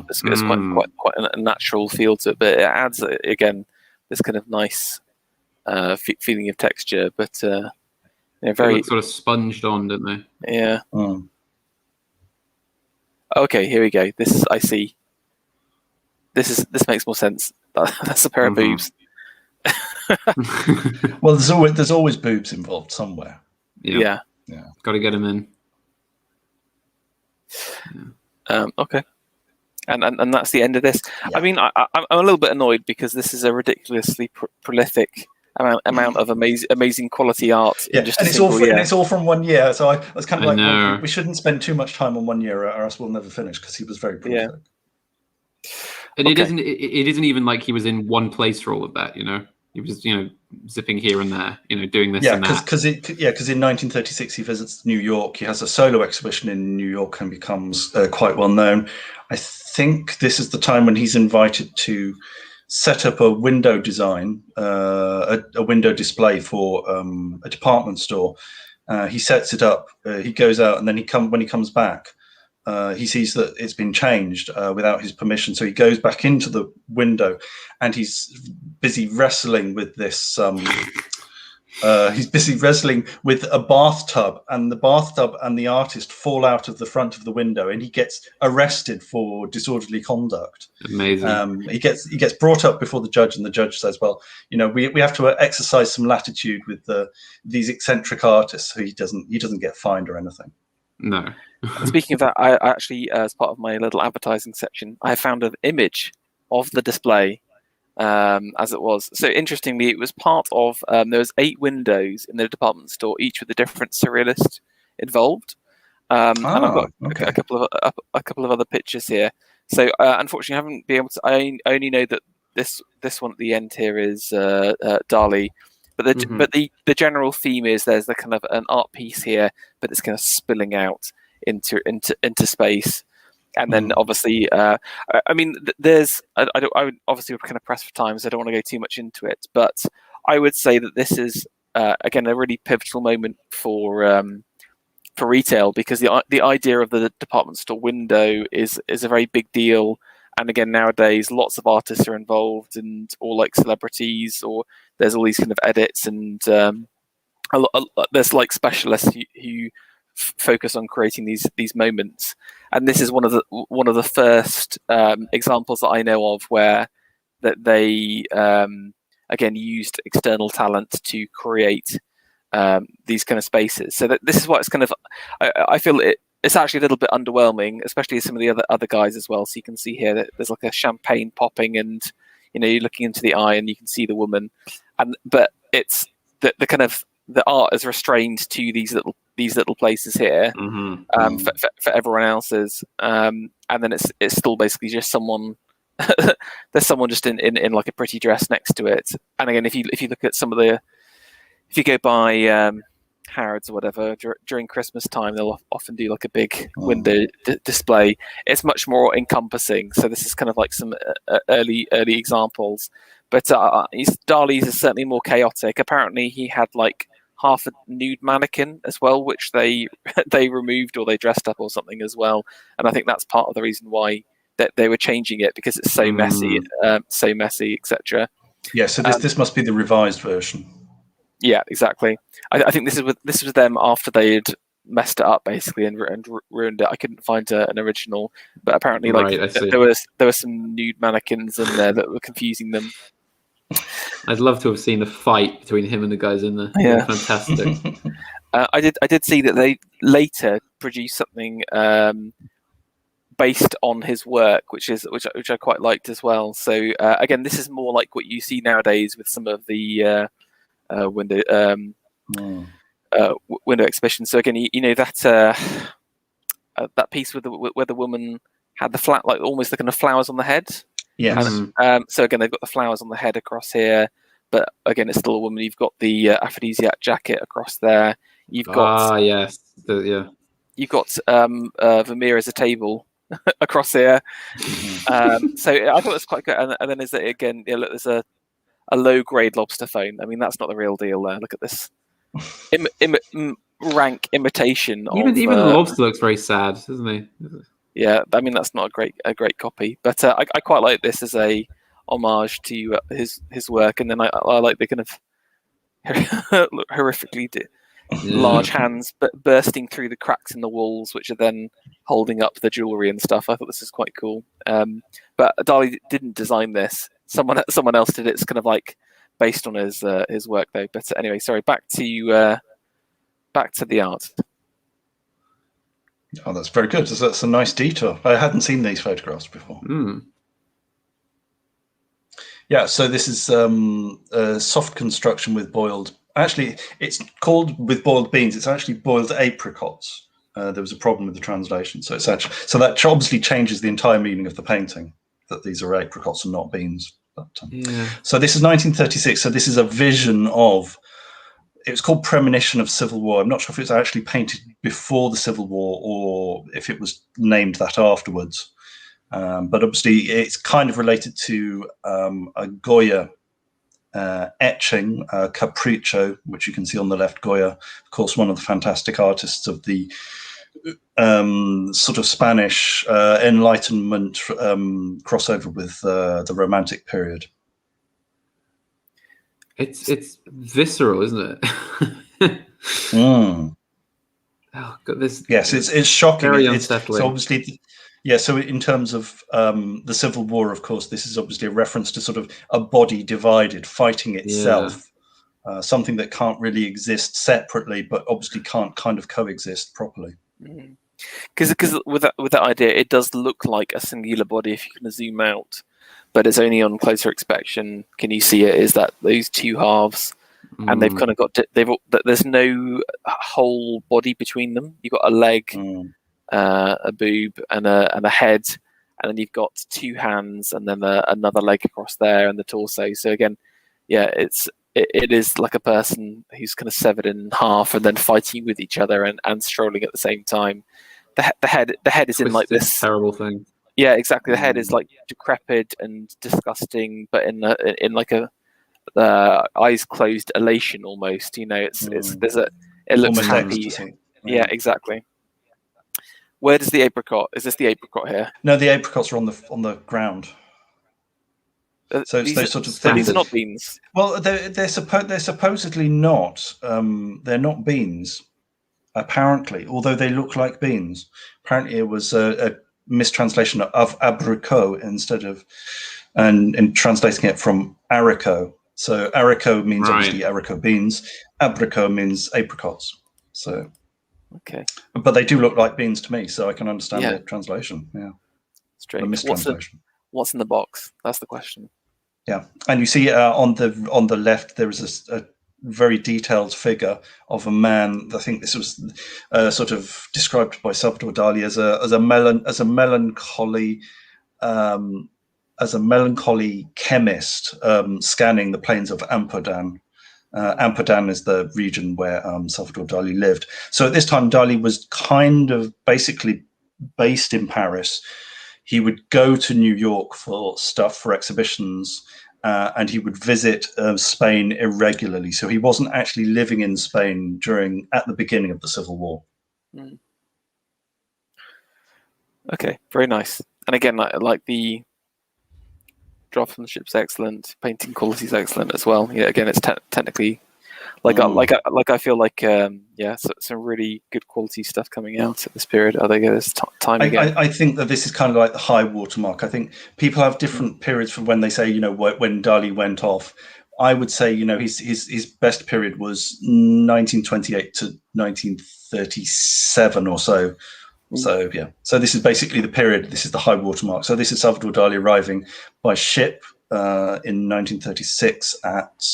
it's quite a natural feel to it, but it adds again this kind of nice feeling of texture, but. Very sort of sponged on, don't they? Yeah. Okay, here we go. I see. This makes more sense. That's a pair of boobs. Well, there's always boobs involved somewhere. Yeah. Got to get them in. Yeah. Okay. And that's the end of this. Yeah. I mean, I'm a little bit annoyed because this is a ridiculously prolific amount of amazing quality art. Yeah, and it's all from 1 year. So I was kind of well, we shouldn't spend too much time on 1 year, or else we'll never finish, because he was very prolific. Yeah. And it isn't even like he was in one place for all of that. He was zipping here and there. Doing this and that. Because in 1936 he visits New York. He has a solo exhibition in New York and becomes quite well known. I think this is the time when he's invited to set up a window design, a window display for a department store. He sets it up. He goes out, and then when he comes back, he sees that it's been changed without his permission. So he goes back into the window, and he's busy wrestling with this. He's busy wrestling with a bathtub, and the bathtub and the artist fall out of the front of the window, and he gets arrested for disorderly conduct. Amazing. He gets brought up before the judge, and the judge says, "Well, we have to exercise some latitude with these eccentric artists, so he doesn't get fined or anything." No. Speaking of that, I actually, as part of my little advertising section, I found an image of the display. As it was. So interestingly, it was part of there was 8 windows in the department store, each with a different surrealist involved. And I've got a couple of other pictures here. So unfortunately, I haven't been able to. I only know that this one at the end here is Dali, but the general theme is there's the kind of an art piece here, but it's kind of spilling out into space. And then obviously, I mean, there's. I obviously we're kind of pressed for time, so I don't want to go too much into it. But I would say that this is again a really pivotal moment for retail, because the idea of the department store window is a very big deal. And again, nowadays, lots of artists are involved, and all like celebrities, or there's all these kind of edits, and there's like specialists who focus on creating these moments. And this is one of the first examples that I know of where that they again used external talent to create these kind of spaces. So that this is what it's kind of. I feel it's actually a little bit underwhelming, especially some of the other guys as well. So you can see here that there's like a champagne popping, and you're looking into the eye and you can see the woman, but it's the kind of the art is restrained to these little places here for everyone else's, and then it's still basically just someone. There's someone just in like a pretty dress next to it. And again, if you look at some of if you go by Harrods or whatever during Christmas time, they'll often do like a big window display. It's much more encompassing. So this is kind of like some early examples. But Dali's is certainly more chaotic. Apparently, he had like half a nude mannequin as well, which they removed or they dressed up or something as well. And I think that's part of the reason why that they were changing it, because it's so messy, etc. Yeah, so this must be the revised version. Yeah, exactly. I think this was them after they had messed it up basically and ruined it. I couldn't find an original, but apparently there were some nude mannequins in there that were confusing them. I'd love to have seen a fight between him and the guys in there. Yeah, fantastic. I did see that they later produced something based on his work, which I quite liked as well. So again, this is more like what you see nowadays with some of the window exhibitions. So again, that piece where the woman had the flat, like almost the kind of flowers on the head. Yes. And, so again, they've got the flowers on the head across here, but again, it's still a woman. You've got the aphrodisiac jacket across there. You've got yes, yeah. You've got Vermeer as a table across here. So I thought it was quite good. And then is it again? Look, there's a low grade lobster phone. I mean, that's not the real deal there. Look at this rank imitation. Even the lobster looks very sad, doesn't he? Yeah, I mean that's not a great copy, but I quite like this as a homage to his work, and then I like the kind of horrifically large hands but bursting through the cracks in the walls, which are then holding up the jewelry and stuff. I thought this is quite cool. But Dali didn't design this. Someone else did it. It's kind of like based on his work though. But anyway, sorry. Back to the art. Oh, that's very good. That's a nice detail. I hadn't seen these photographs before. Yeah, so this is a soft construction with boiled. Actually, it's called with boiled beans. It's actually boiled apricots. There was a problem with the translation, so it's actually that obviously changes the entire meaning of the painting. That these are apricots and not beans. But, so this is 1936. So this is a vision of. It was called Premonition of Civil War. I'm not sure if it was actually painted before the Civil War or if it was named that afterwards. But obviously, it's kind of related to a Goya etching, Capriccio, which you can see on the left. Goya, of course, one of the fantastic artists of the sort of Spanish Enlightenment crossover with the Romantic period. It's visceral, isn't it? Oh God, this. Yes, it's shocking. Very unsettling. So obviously, yeah. So in terms of the Civil War, of course, this is obviously a reference to sort of a body divided, fighting itself, something that can't really exist separately, but obviously can't kind of coexist properly. Because with that idea, it does look like a singular body if you can zoom out. But it's only on closer inspection can you see it. Is that those two halves, and they've kind of got there's no whole body between them. You've got a leg, a boob, and a head, and then you've got two hands, and then another leg across there, and the torso. So again, yeah, it is like a person who's kind of severed in half, and then fighting with each other and strolling at the same time. The head is in like this terrible thing. Yeah, exactly. The head is like decrepit and disgusting, but in like a eyes closed elation almost. You know, it looks almost happy. Yeah, exactly. Where does the apricot? Is this the apricot here? No, the apricots are on the ground. So it's those sort of things. These are not beans. Well, they're supposedly not. They're not beans, apparently. Although they look like beans. Apparently, it was a mistranslation of abricot instead of, and translating it from haricot. So haricot means obviously haricot beans. Abricot means apricots. So, okay, but they do look like beans to me, so I can understand the translation. Yeah, strange. The mistranslation. What's in the box? That's the question. Yeah, and you see on the left there is a very detailed figure of a man. I think this was sort of described by Salvador Dali as a melancholy chemist scanning the plains of Ampodan. Ampodan is the region where Salvador Dali lived. So at this time, Dali was kind of basically based in Paris. He would go to New York for stuff, for exhibitions, and he would visit Spain irregularly. So he wasn't actually living in Spain at the beginning of the Civil War. Okay, very nice. And again, like the draftsmanship's excellent, painting quality is excellent as well. Yeah, again, it's technically I feel like some really good quality stuff coming out at this period. I think it's time again. I think that this is kind of like the high watermark. I think people have different periods for when they say, when Dali went off. I would say, his best period was 1928 to 1937 or so. So yeah, so this is basically the period. This is the high watermark. So this is Salvador Dali arriving by ship in 1936 at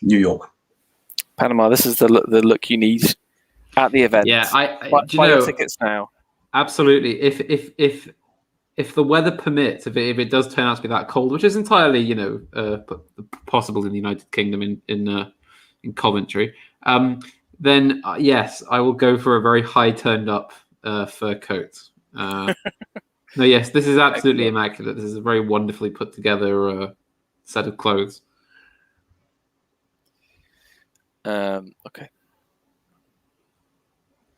New York. Panama. This is the look you need at the event. Yeah, buy your tickets now. Absolutely. If if the weather permits, if it does turn out to be that cold, which is entirely possible in the United Kingdom in Coventry, then yes, I will go for a very high turned up fur coat. No, yes, this is absolutely immaculate. This is a very wonderfully put together set of clothes. Okay.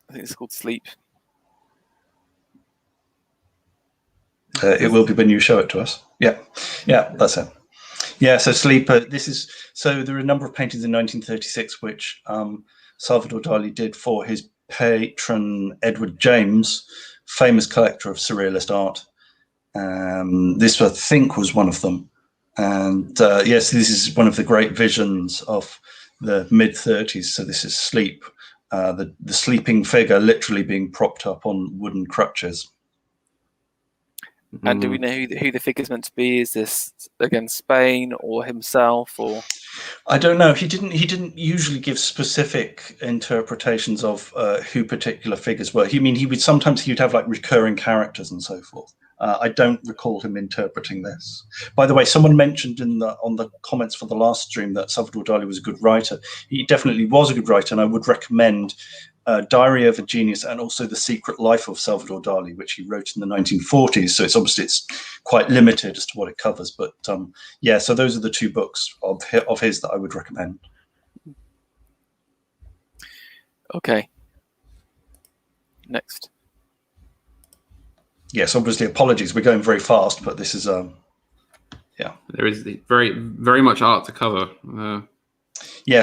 I think it's called Sleep. It will be when you show it to us. Yeah, that's it. Yeah, so Sleep. There are a number of paintings in 1936 which Salvador Dali did for his patron Edward James, famous collector of surrealist art. This, I think, was one of them. And yes, this is one of the great visions of the mid-30s. So this is Sleep, the sleeping figure literally being propped up on wooden crutches. And do we know who the figure's meant to be? Is this again Spain or himself, or? I don't know. He didn't usually give specific interpretations of who particular figures were. He would have like recurring characters and so forth. I don't recall him interpreting this. By the way, someone mentioned on the comments for the last stream that Salvador Dali was a good writer. He definitely was a good writer, and I would recommend Diary of a Genius and also The Secret Life of Salvador Dali, which he wrote in the 1940s. So it's quite limited as to what it covers. But so those are the two books of his that I would recommend. Okay. Next. Yes, obviously, apologies. We're going very fast, but this is There is very, very much art to cover.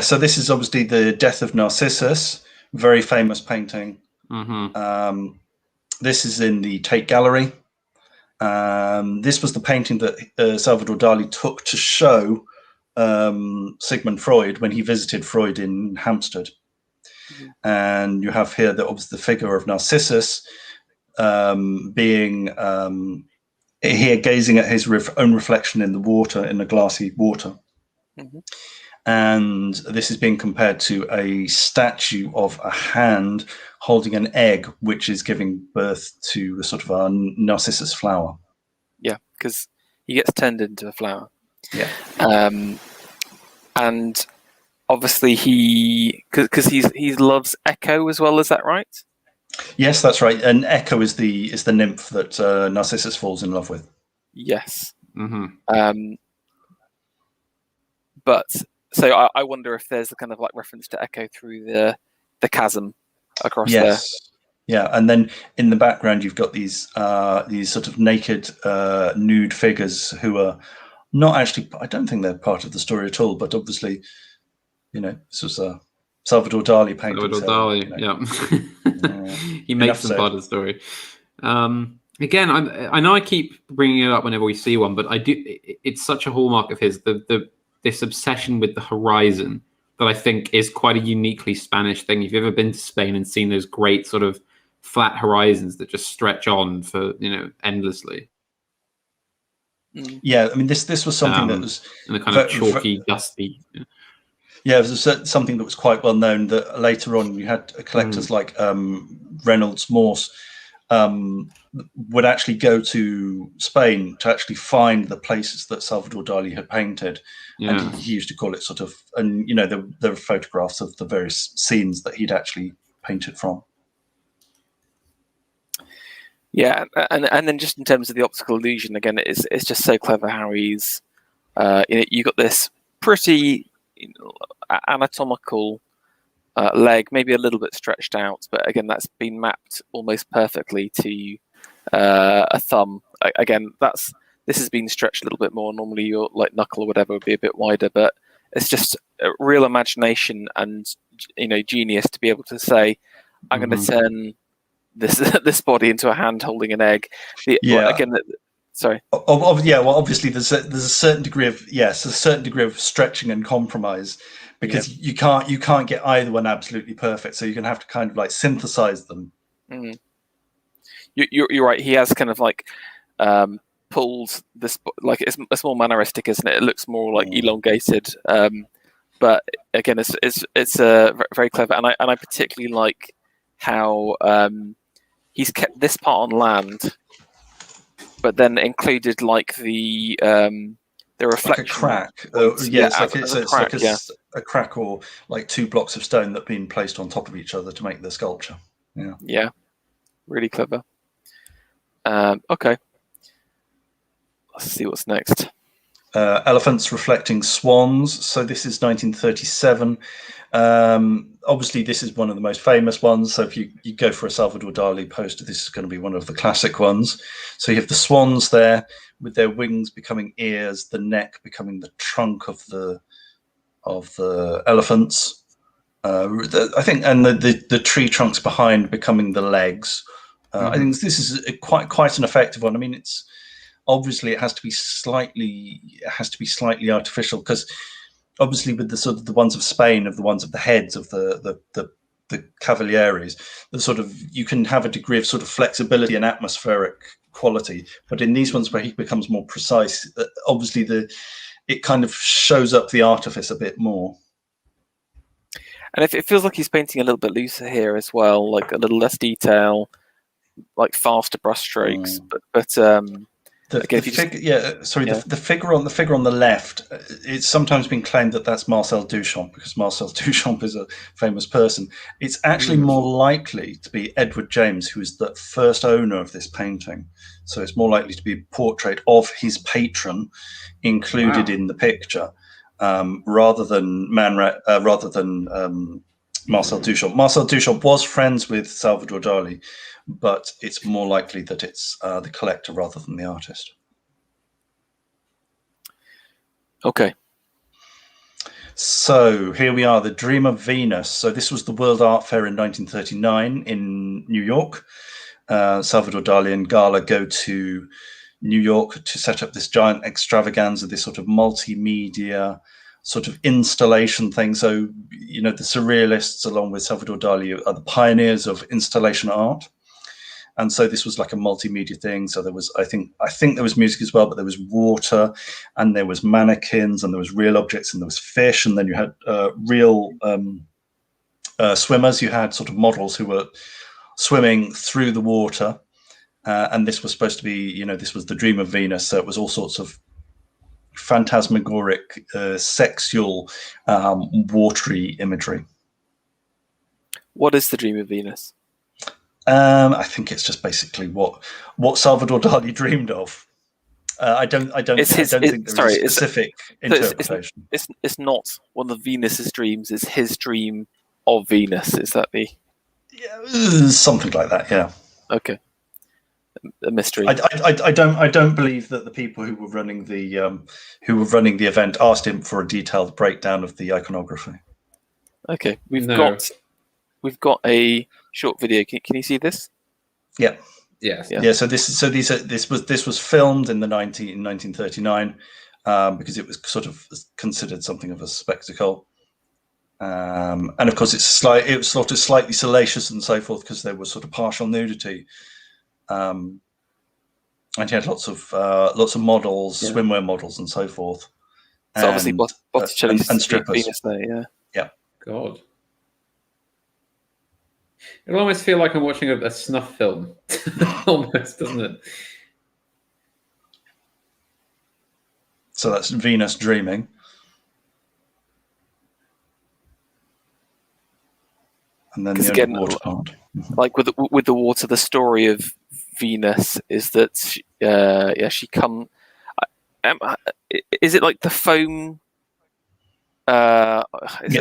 So this is obviously the Death of Narcissus, very famous painting. Mm-hmm. This is in the Tate Gallery. This was the painting that Salvador Dali took to show Sigmund Freud when he visited Freud in Hampstead. Mm-hmm. And you have here the figure of Narcissus being here gazing at his own reflection in the water, in the glassy water. Mm-hmm. And this is being compared to a statue of a hand holding an egg, which is giving birth to a sort of a narcissus flower. Yeah, because he gets turned into a flower. Yeah. And obviously because he loves Echo as well. Is that right? Yes, that's right. And Echo is the nymph that Narcissus falls in love with. Yes. Mm-hmm. But so I wonder if there's a kind of like reference to Echo through the chasm across there. Yeah, and then in the background you've got these sort of naked, nude figures who are not actually. I don't think they're part of the story at all. But obviously, this was a Salvador Dali painting. Salvador Dali, he makes them part of the story. Again, I know I keep bringing it up whenever we see one, but I do. It's such a hallmark of his this obsession with the horizon that I think is quite a uniquely Spanish thing. If you've ever been to Spain and seen those great sort of flat horizons that just stretch on for endlessly. Yeah, I mean this was something that was and the kind of chalky, dusty. Yeah, it was something that was quite well known. That later on you had collectors like Reynolds Morse would actually go to Spain to actually find the places that Salvador Dali had painted. Yeah. And he used to call it sort of, and there were photographs of the various scenes that he'd actually painted from. Yeah, and then just in terms of the optical illusion, again, it's just so clever how he's, you got this pretty anatomical leg, maybe a little bit stretched out, but again, that's been mapped almost perfectly to a thumb. Again, this has been stretched a little bit more. Normally, your like knuckle or whatever would be a bit wider, but it's just a real imagination and genius to be able to say, I'm going to turn this body into a hand holding an egg. Sorry. Well, obviously there's a certain degree of stretching and compromise because you can't get either one absolutely perfect. So you're going to have to kind of like synthesize them. Mm. You're right. He has kind of like pulled this, like it's more manneristic, isn't it? It looks more like elongated. But again, it's very clever, and I particularly like how he's kept this part on land. but then included like the reflection, like a crack. A crack, or like 2 blocks of stone that have been placed on top of each other to make the sculpture. Yeah, really clever. Okay, let's see what's next. Elephants reflecting swans. So this is 1937. Obviously, this is one of the most famous ones. So if you go for a Salvador Dali poster, this is going to be one of the classic ones. So you have the swans there with their wings becoming ears, the neck becoming the trunk of the elephants. I think, and the tree trunks behind becoming the legs. I think this is quite an effective one. I mean, it's obviously it has to be slightly artificial, because obviously with the sort of the ones of Spain, of the ones of the heads of the Cavalieres, the sort of, you can have a degree of sort of flexibility and atmospheric quality, but in these ones where he becomes more precise, obviously it kind of shows up the artifice a bit more. And it feels like he's painting a little bit looser here as well, like a little less detail, like faster brushstrokes. The figure on the left, it's sometimes been claimed that that's Marcel Duchamp, because Marcel Duchamp is a famous person. It's actually more likely to be Edward James, who is the first owner of this painting. So it's more likely to be a portrait of his patron included in the picture, rather than Marcel Duchamp. Marcel Duchamp was friends with Salvador Dali, but it's more likely that it's the collector rather than the artist. Okay. So here we are, the Dream of Venus. So this was the World Art Fair in 1939 in New York. Salvador Dali and Gala go to New York to set up this giant extravaganza, this sort of multimedia sort of installation thing. So, the surrealists, along with Salvador Dali, are the pioneers of installation art. And so this was like a multimedia thing. So there was, I think there was music as well, but there was water, and there was mannequins, and there was real objects, and there was fish, and then you had real swimmers. You had sort of models who were swimming through the water, and this was supposed to be, this was the Dream of Venus. So it was all sorts of phantasmagoric, sexual, watery imagery. What is the Dream of Venus? I think it's just basically what Salvador Dali dreamed of. I don't think there is a specific interpretation. It's not one of Venus's dreams. It's his dream of Venus. Is that the? Yeah, something like that. Yeah. Okay. A mystery. I don't believe that the people who were running the event asked him for a detailed breakdown of the iconography. Okay, we've got a short video. Can you see this? Yeah. Yes. Yeah. So this was filmed in 1939 because it was sort of considered something of a spectacle, and of course it was sort of slightly salacious and so forth, because there was sort of partial nudity, and you had lots of models, swimwear models, and so forth. So obviously, Botticelli's and strippers. Venus there, yeah. Yeah. God. It'll almost feel like I'm watching a snuff film, almost, doesn't it? So that's Venus dreaming. And then the water part. Like with the water, the story of Venus is that she come. Is it like the foam?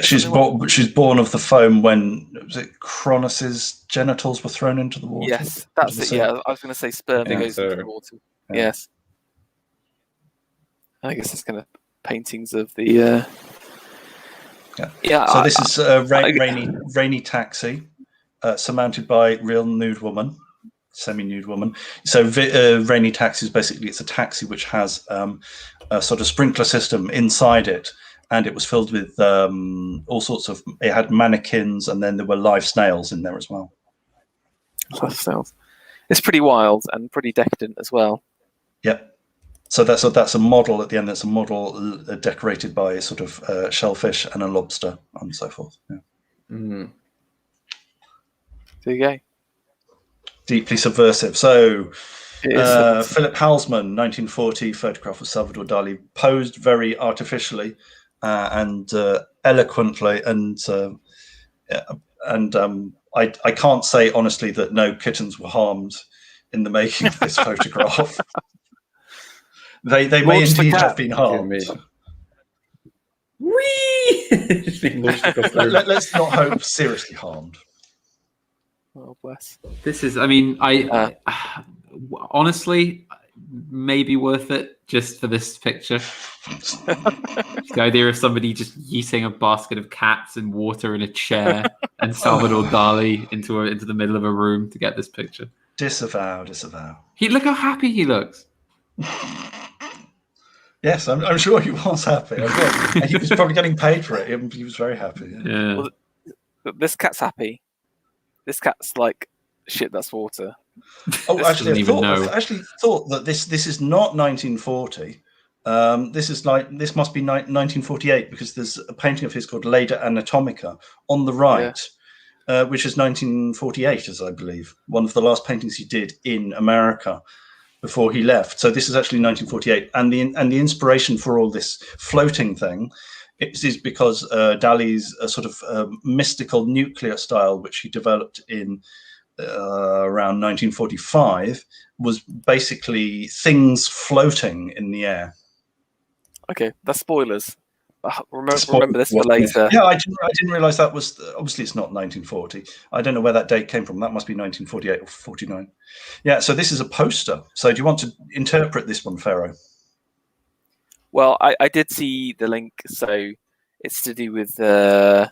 She's born of the foam when Cronus's genitals were thrown into the water. Yes, that's it. Yeah, I was going to say sperm goes into the water. Yeah. Yes, I guess it's kind of paintings of the. So this is a rainy taxi, surmounted by real nude woman, semi-nude woman. So rainy taxi is basically, it's a taxi which has a sort of sprinkler system inside it. And it was filled with all sorts of. It had mannequins, and then there were live snails in there as well. Live snails. It's pretty wild and pretty decadent as well. Yep. So that's a model at the end. That's a model decorated by a sort of shellfish and a lobster and so forth. Yeah. Mm. There you go. Deeply subversive. So Philip Halsman, 1940, photograph of Salvador Dali, posed very artificially and eloquently, and I can't say honestly that no kittens were harmed in the making of this photograph. They may indeed have been harmed. Whee! Let's not hope seriously harmed. Oh, bless. This is, I mean, honestly, maybe worth it just for this picture. The idea of somebody just yeeting a basket of cats and water in a chair and Salvador Dali into the middle of a room to get this picture. Disavow. Look how happy he looks. Yes, I'm sure he was happy. And he was probably getting paid for it. He was very happy. Yeah. Well, this cat's happy. This cat's like, shit, that's water. Oh, actually, I actually thought that this is not 1940. This must be 1948 because there's a painting of his called Leda Anatomica on the right, which is 1948, as I believe, one of the last paintings he did in America before he left. So this is actually 1948, and the inspiration for all this floating thing is because Dali's sort of mystical nuclear style, which he developed in around 1945, was basically things floating in the air. Okay, that's spoilers. Remember this for later. Yeah, I didn't realize that was obviously it's not 1940. I don't know where that date came from. That must be 1948 or 49. Yeah, so this is a poster. So do you want to interpret this one, Pharaoh? Well, I did see the link. So it's to do with the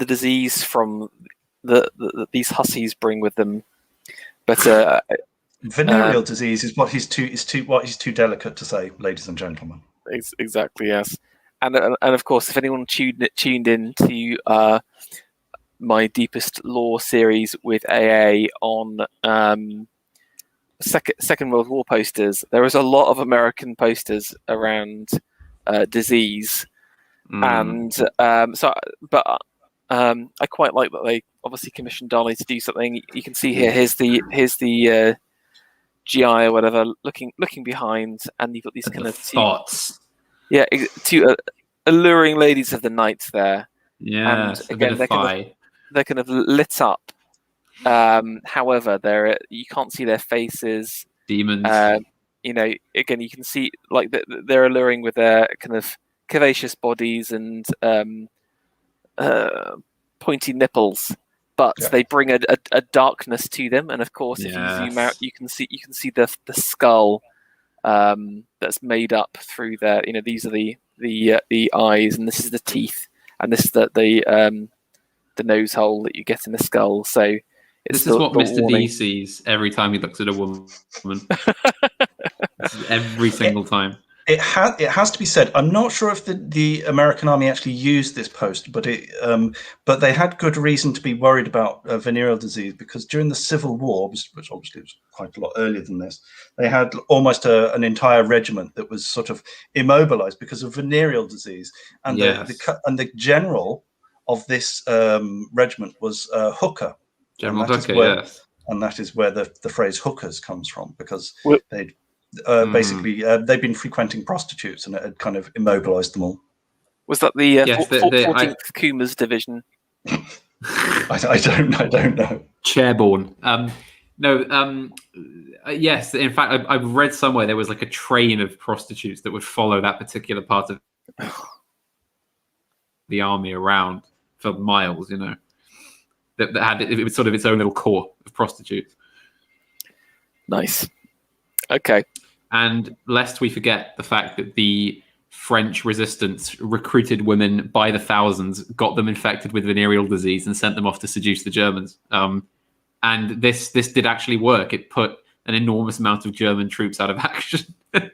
disease from these hussies bring with them. But venereal disease is what he's too delicate to say, ladies and gentlemen. Exactly, yes. And of course, if anyone tuned in to my Deepest Lore series with AA on Second World War posters, there was a lot of American posters around disease, and I quite like that they obviously commissioned Dali to do something. You can see here, here's the GI or whatever looking behind, and you've got these kind of thoughts. Two alluring ladies of the night there. Yeah, and again they're kind of lit up. However, you can't see their faces. Demons. Again, you can see like they're alluring with their kind of curvaceous bodies and pointy nipples, but they bring a darkness to them. And of course, if you zoom out, you can see the skull that's made up through their. These are the eyes, and this is the teeth, and this is the nose hole that you get in the skull. So this is what Mr. D sees every time he looks at a woman. Every single time. It has to be said. I'm not sure if the American army actually used this post, but they had good reason to be worried about venereal disease, because during the Civil War, which obviously was quite a lot earlier than this, they had almost an entire regiment that was sort of immobilized because of venereal disease, and the general of this regiment was Hooker. General Hooker, yes. And that is where the phrase hookers comes from, because they'd basically they've been frequenting prostitutes, and it had kind of immobilized them all. Was that the 14th Kuma's division? I don't know. Chairborne. Yes, in fact, I've read somewhere there was like a train of prostitutes that would follow that particular part of the army around for miles, that had it was sort of its own little corps of prostitutes. Nice. Okay. And lest we forget the fact that the French resistance recruited women by the thousands, got them infected with venereal disease, and sent them off to seduce the Germans. And this did actually work. It put an enormous amount of German troops out of action. And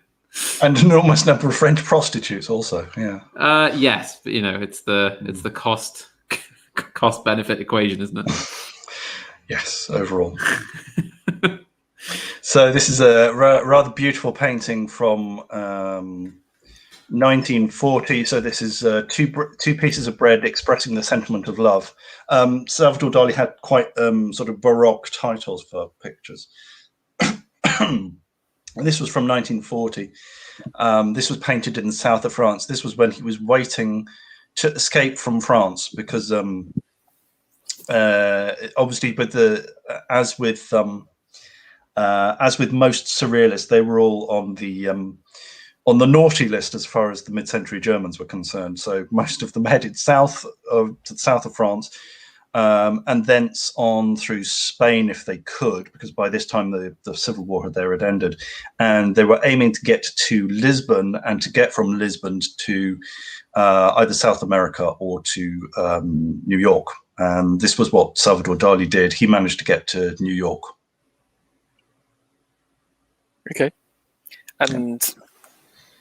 an enormous number of French prostitutes also, yeah. Yes, but it's the cost benefit equation, isn't it? Yes, overall. So this is a rather beautiful painting from 1940. So this is two pieces of bread expressing the sentiment of love. Salvador Dali had quite sort of Baroque titles for pictures. and this was from 1940. This was painted in the south of France. This was when he was waiting to escape from France because, obviously, but as with most surrealists, they were all on the naughty list as far as the mid-century Germans were concerned. So most of them headed south to the south of France, and thence on through Spain if they could, because by this time the civil war there had ended, and they were aiming to get to Lisbon and to get from Lisbon to either South America or to New York. And this was what Salvador Dali did. He managed to get to New York. Okay. And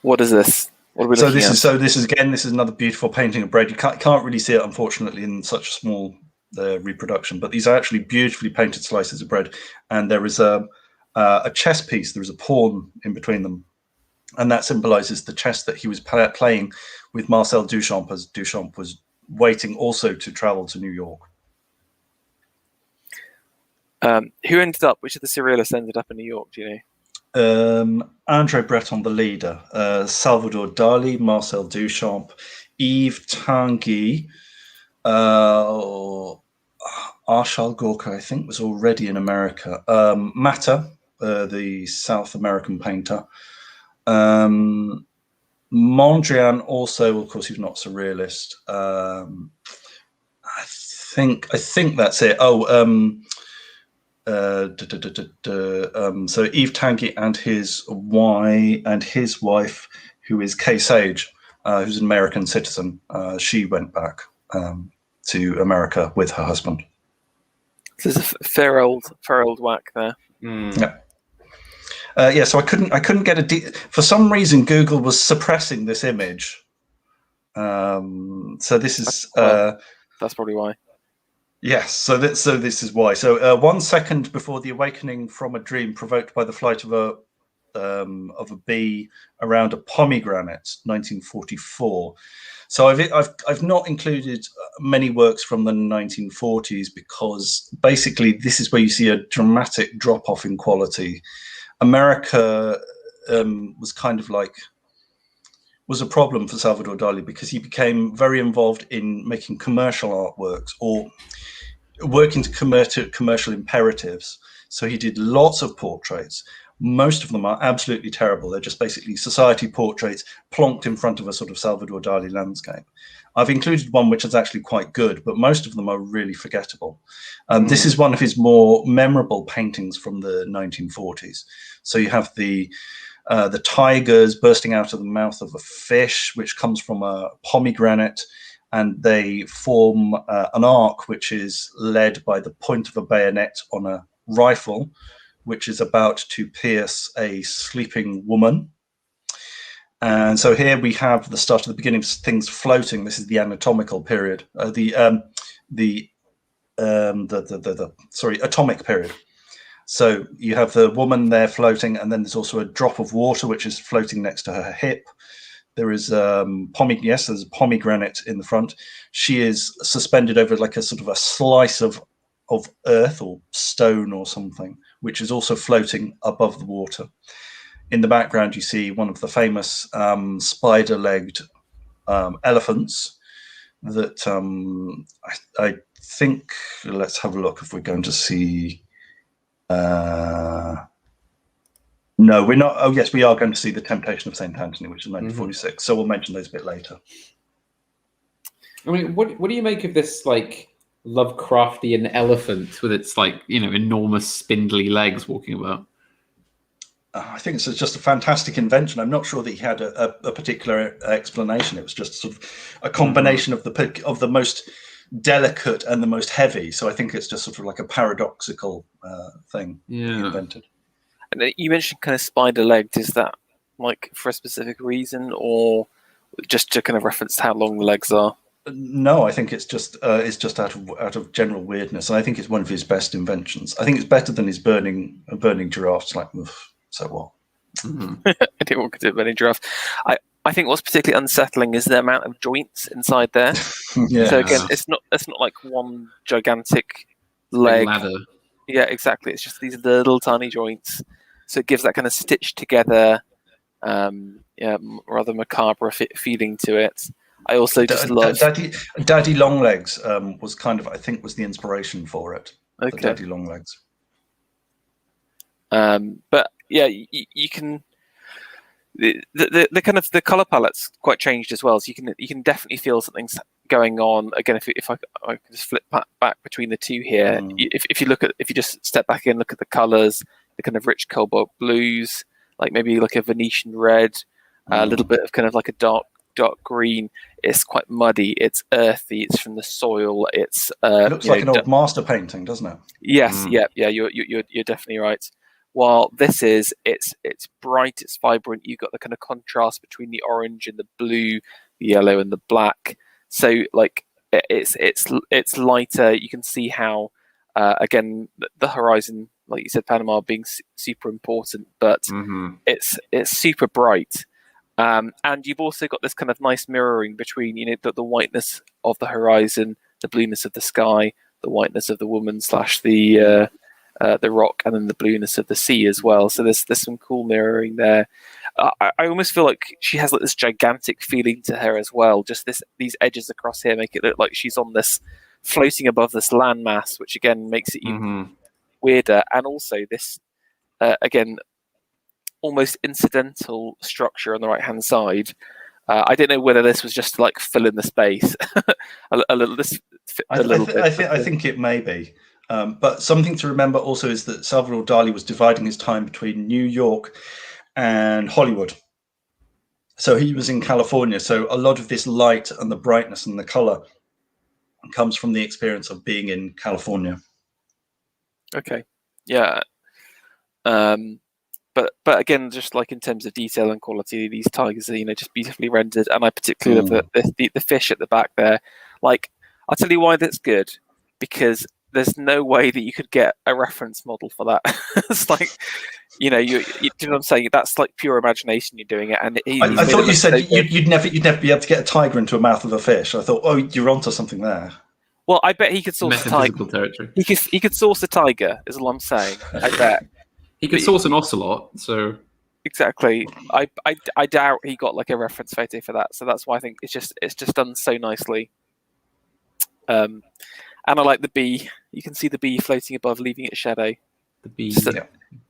what is this? What are we looking at? This is another beautiful painting of bread. You can't really see it, unfortunately, in such a small reproduction, but these are actually beautifully painted slices of bread, and there is a chess piece. There is a pawn in between them, and that symbolizes the chess that he was playing with Marcel Duchamp, as Duchamp was waiting also to travel to New York. Which of the surrealists ended up in New York, do you know? André Breton, the leader, Salvador Dali, Marcel Duchamp, Yves Tanguy, Arshal Gorka, I think, was already in America. Mata, the South American painter. Mondrian also, of course, he's not surrealist. I think that's it. So Yves Tanguy and his wife, who is Kay Sage, who's an American citizen, she went back to America with her husband. So there's a fair old whack there. Yeah. So I couldn't get for some reason Google was suppressing this image. So this is that's probably why. Yes, so this is why. So 1 second before the awakening from a dream provoked by the flight of a bee around a pomegranate, 1944. So I've not included many works from the 1940s because basically this is where you see a dramatic drop off in quality. America was a problem for Salvador Dali because he became very involved in making commercial artworks or working to commercial imperatives. So he did lots of portraits. Most of them are absolutely terrible. They're just basically society portraits plonked in front of a sort of Salvador Dali landscape. I've included one which is actually quite good, but most of them are really forgettable. This is one of his more memorable paintings from the 1940s. So you have the tigers bursting out of the mouth of a fish, which comes from a pomegranate, and they form an arc which is led by the point of a bayonet on a rifle, which is about to pierce a sleeping woman. And so here we have the start of the beginning of things floating. This is the anatomical period, atomic period. So you have the woman there floating, and then there's also a drop of water which is floating next to her hip. There is there's a pomegranate in the front. She is suspended over like a sort of a slice of earth or stone or something, which is also floating above the water. In the background, you see one of the famous spider-legged elephants that I think, let's have a look if we're going to see. No, we're not. Oh, yes, we are going to see The Temptation of St. Anthony, which is 1946. So we'll mention those a bit later. I mean, what do you make of this, like, Lovecraftian elephant with its, like, enormous spindly legs walking about? I think it's just a fantastic invention. I'm not sure that he had a particular explanation. It was just sort of a combination of the most delicate and the most heavy. So I think it's just sort of like a paradoxical thing he invented. And you mentioned kind of spider-legged. Is that like for a specific reason, or just to kind of reference how long the legs are? No, I think it's just out of general weirdness, and I think it's one of his best inventions. I think it's better than his burning giraffes. Like, so what? I didn't want to do a burning giraffe. I think what's particularly unsettling is the amount of joints inside there. Yeah. So again, it's not like one gigantic leg. Ladder. Yeah, exactly. It's just these little tiny joints. So it gives that kind of stitched together, rather macabre feeling to it. I also just love Daddy Longlegs was kind of, I think, was the inspiration for it. Okay. The Daddy Longlegs. But yeah, you can. The kind of the color palette's quite changed as well, so you can definitely feel something's going on. Again, if I can just flip back between the two here, if you just step back and look at the colors, the kind of rich cobalt blues, like maybe like a Venetian red, a little bit of kind of like a dark green. It's quite muddy. It's earthy. It's from the soil. It's it looks like an old master painting, doesn't it? Yes, yeah. You're definitely right. While this is, it's bright, it's vibrant. You've got the kind of contrast between the orange and the blue, the yellow and the black. So like it's lighter. You can see how again the horizon, like you said, Panama being super important, but it's super bright. And you've also got this kind of nice mirroring between, the whiteness of the horizon, the blueness of the sky, the whiteness of the woman / the rock, and then the blueness of the sea as well. So there's some cool mirroring there. I almost feel like she has like this gigantic feeling to her as well. Just these edges across here make it look like she's on this floating above this landmass, which again makes it even weirder. And also this again, almost incidental structure on the right hand side. I don't know whether this was just to like fill in the space a little bit. I think it may be. But something to remember also is that Salvador Dali was dividing his time between New York and Hollywood. So he was in California. So a lot of this light and the brightness and the color comes from the experience of being in California. Okay. Yeah. But again, just like in terms of detail and quality, these tigers are, just beautifully rendered. And I particularly love the fish at the back there. Like, I'll tell you why that's good. Because there's no way that you could get a reference model for that. It's like, you know what I'm saying? That's like pure imagination you're doing it. And I thought you said you'd never be able to get a tiger into a mouth of a fish. I thought, oh, you're onto something there. Well, I bet he could source a tiger. Territory. He could source a tiger, is all I'm saying. I bet. He could source an ocelot, so exactly. I doubt he got like a reference photo for that. So that's why I think it's just done so nicely. And I like the bee. You can see the bee floating above, leaving it shadow. The bee.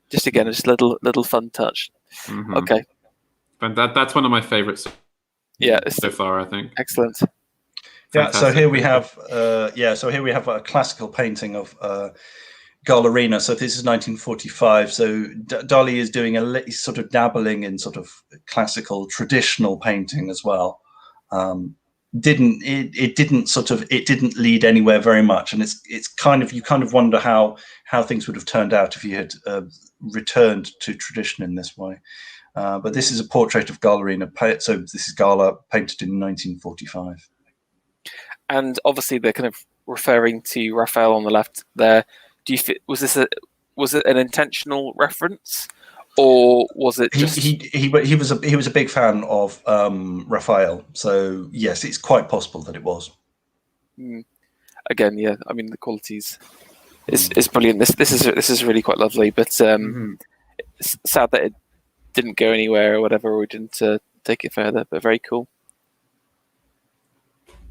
Just again, just a little fun touch. Okay. And that's one of my favorites. Yeah, so far, I think. Excellent. Yeah. So here we have a classical painting of Gallerina. So this is 1945. So Dali is doing he's sort of dabbling in sort of classical traditional painting as well. It didn't lead anywhere very much, and it's kind of wonder how things would have turned out if you had returned to tradition in this way. But this is a portrait of Gallerina. So this is Gala painted in 1945. And obviously they're kind of referring to Raphael on the left there. Was it an intentional reference, or was it just he was a big fan of Raphael? So yes, it's quite possible that it was. Again, yeah. I mean, the qualities is brilliant. This is really quite lovely, but it's sad that it didn't go anywhere or whatever, or didn't take it further. But very cool.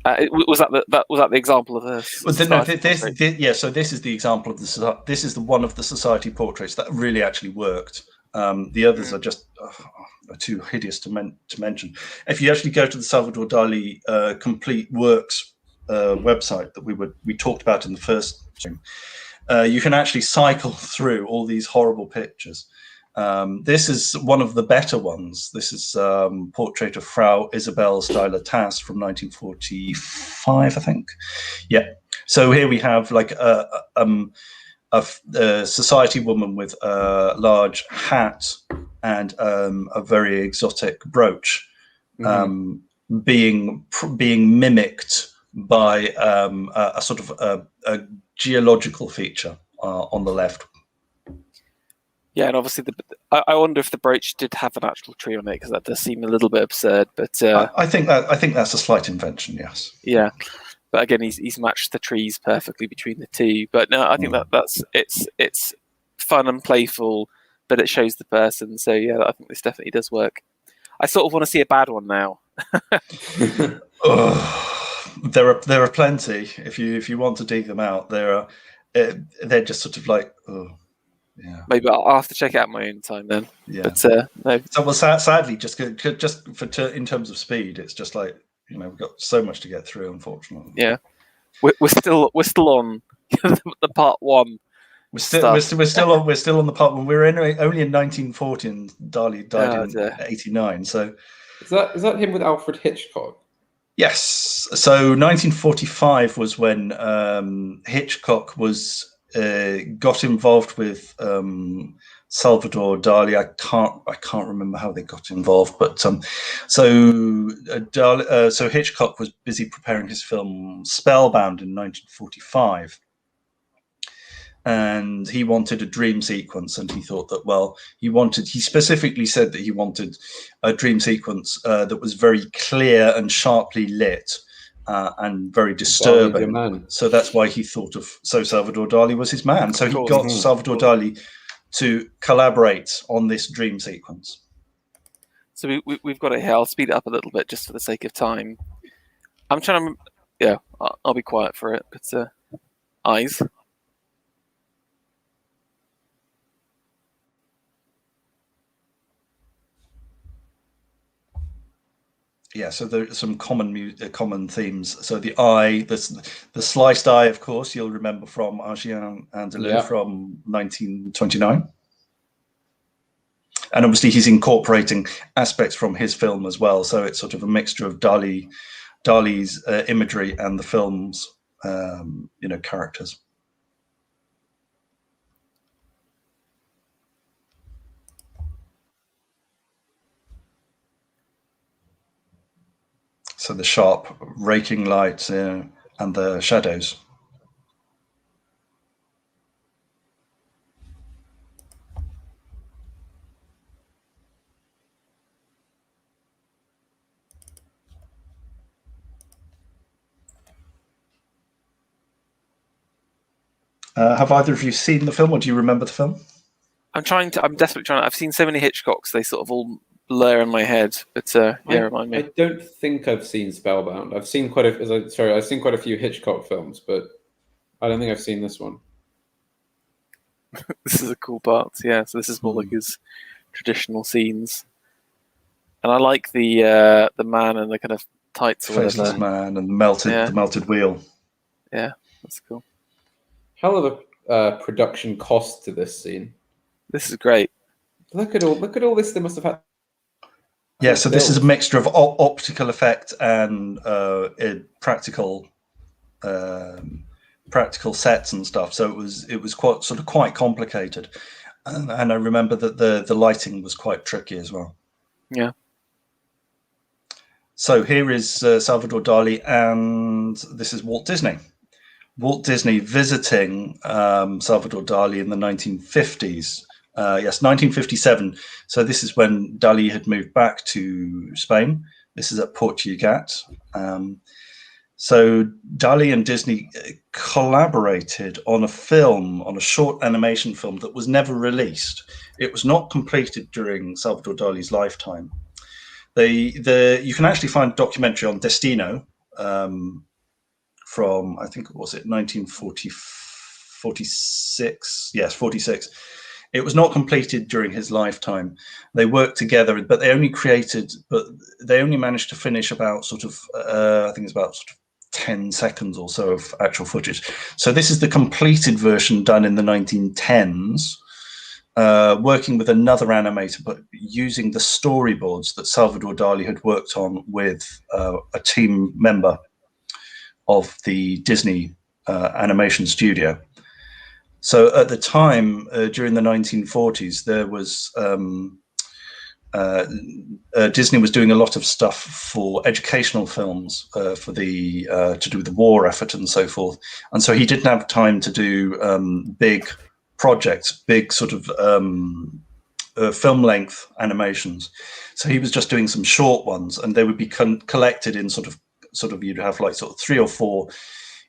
Was that the example of a yeah. So this is the example of this is the one of the society portraits that really actually worked. The others are just are too hideous to mention. If you actually go to the Salvador Dali complete works website that we talked about in the first stream, you can actually cycle through all these horrible pictures. This is one of the better ones. This is portrait of Frau Isabel Steyler-Tass from 1945, I think. Yeah. So here we have like a society woman with a large hat and a very exotic brooch, being mimicked by a sort of a geological feature on the left. Yeah, and obviously, I wonder if the brooch did have an actual tree on it, because that does seem a little bit absurd. But I think that's a slight invention. Yes. Yeah, but again, he's matched the trees perfectly between the two. But no, I think that's it's fun and playful, but it shows the person. So yeah, I think this definitely does work. I sort of want to see a bad one now. There are plenty. If you want to dig them out, they're just sort of like, oh, yeah. Maybe I'll have to check it out my own time then. Yeah. But no. So, well, sadly, just in terms of speed, it's just like, we've got so much to get through, unfortunately. Yeah, we're still on the part one. We're still on the part one. We're only in 1940, and Dali died in 89. So is that him with Alfred Hitchcock? Yes. So 1945 was when Hitchcock got involved with Salvador Dali. I can't remember how they got involved, but so Hitchcock was busy preparing his film Spellbound in 1945. And he wanted a dream sequence, and he thought that, he specifically said that he wanted a dream sequence that was very clear and sharply lit and very disturbing. So that's why he thought Salvador Dali was his man. So he got Salvador Dali to collaborate on this dream sequence. So we've got it here. I'll speed it up a little bit just for the sake of time. I'm trying to, yeah, I'll be quiet for it, but eyes. Yeah, so there are some common themes. So the eye, the sliced eye, of course, you'll remember from Artemis and Action from 1929. And obviously he's incorporating aspects from his film as well. So it's sort of a mixture of Dali's imagery and the film's, characters. So the sharp raking lights and the shadows. Have either of you seen the film, or do you remember the film? I'm desperately trying. I've seen so many Hitchcocks; they sort of all blur in my head. But remind me. I don't think I've seen Spellbound. I've seen quite a few Hitchcock films, but I don't think I've seen this one. This is a cool part. Yeah, so this is more like his traditional scenes, and I like the man and the kind of tights or faceless whatever. Man and the melted wheel. Yeah, that's cool. Hell of a production cost to this scene. This is great. Look at all this they must have had. Yeah, so this is a mixture of optical effect and practical sets and stuff. So it was quite complicated, and I remember that the lighting was quite tricky as well. Yeah. So here is Salvador Dali, and this is Walt Disney. Walt Disney visiting Salvador Dali in the 1950s. 1957. So this is when Dali had moved back to Spain. This is at Portugat. So Dali and Disney collaborated on a short animation film that was never released. It was not completed during Salvador Dali's lifetime. You can actually find a documentary on Destino from, I think, was it 1946? Yes, 46. It was not completed during his lifetime. They worked together, but they only managed to finish about I think it's about 10 seconds or so of actual footage. So this is the completed version done in the 1910s, working with another animator, but using the storyboards that Salvador Dali had worked on with a team member of the Disney animation studio. So at the time, during the 1940s, there was Disney was doing a lot of stuff for educational films to do with the war effort and so forth. And so he didn't have time to do big projects, big sort of film length animations. So he was just doing some short ones, and they would be collected in sort of you'd have like sort of 3 or 4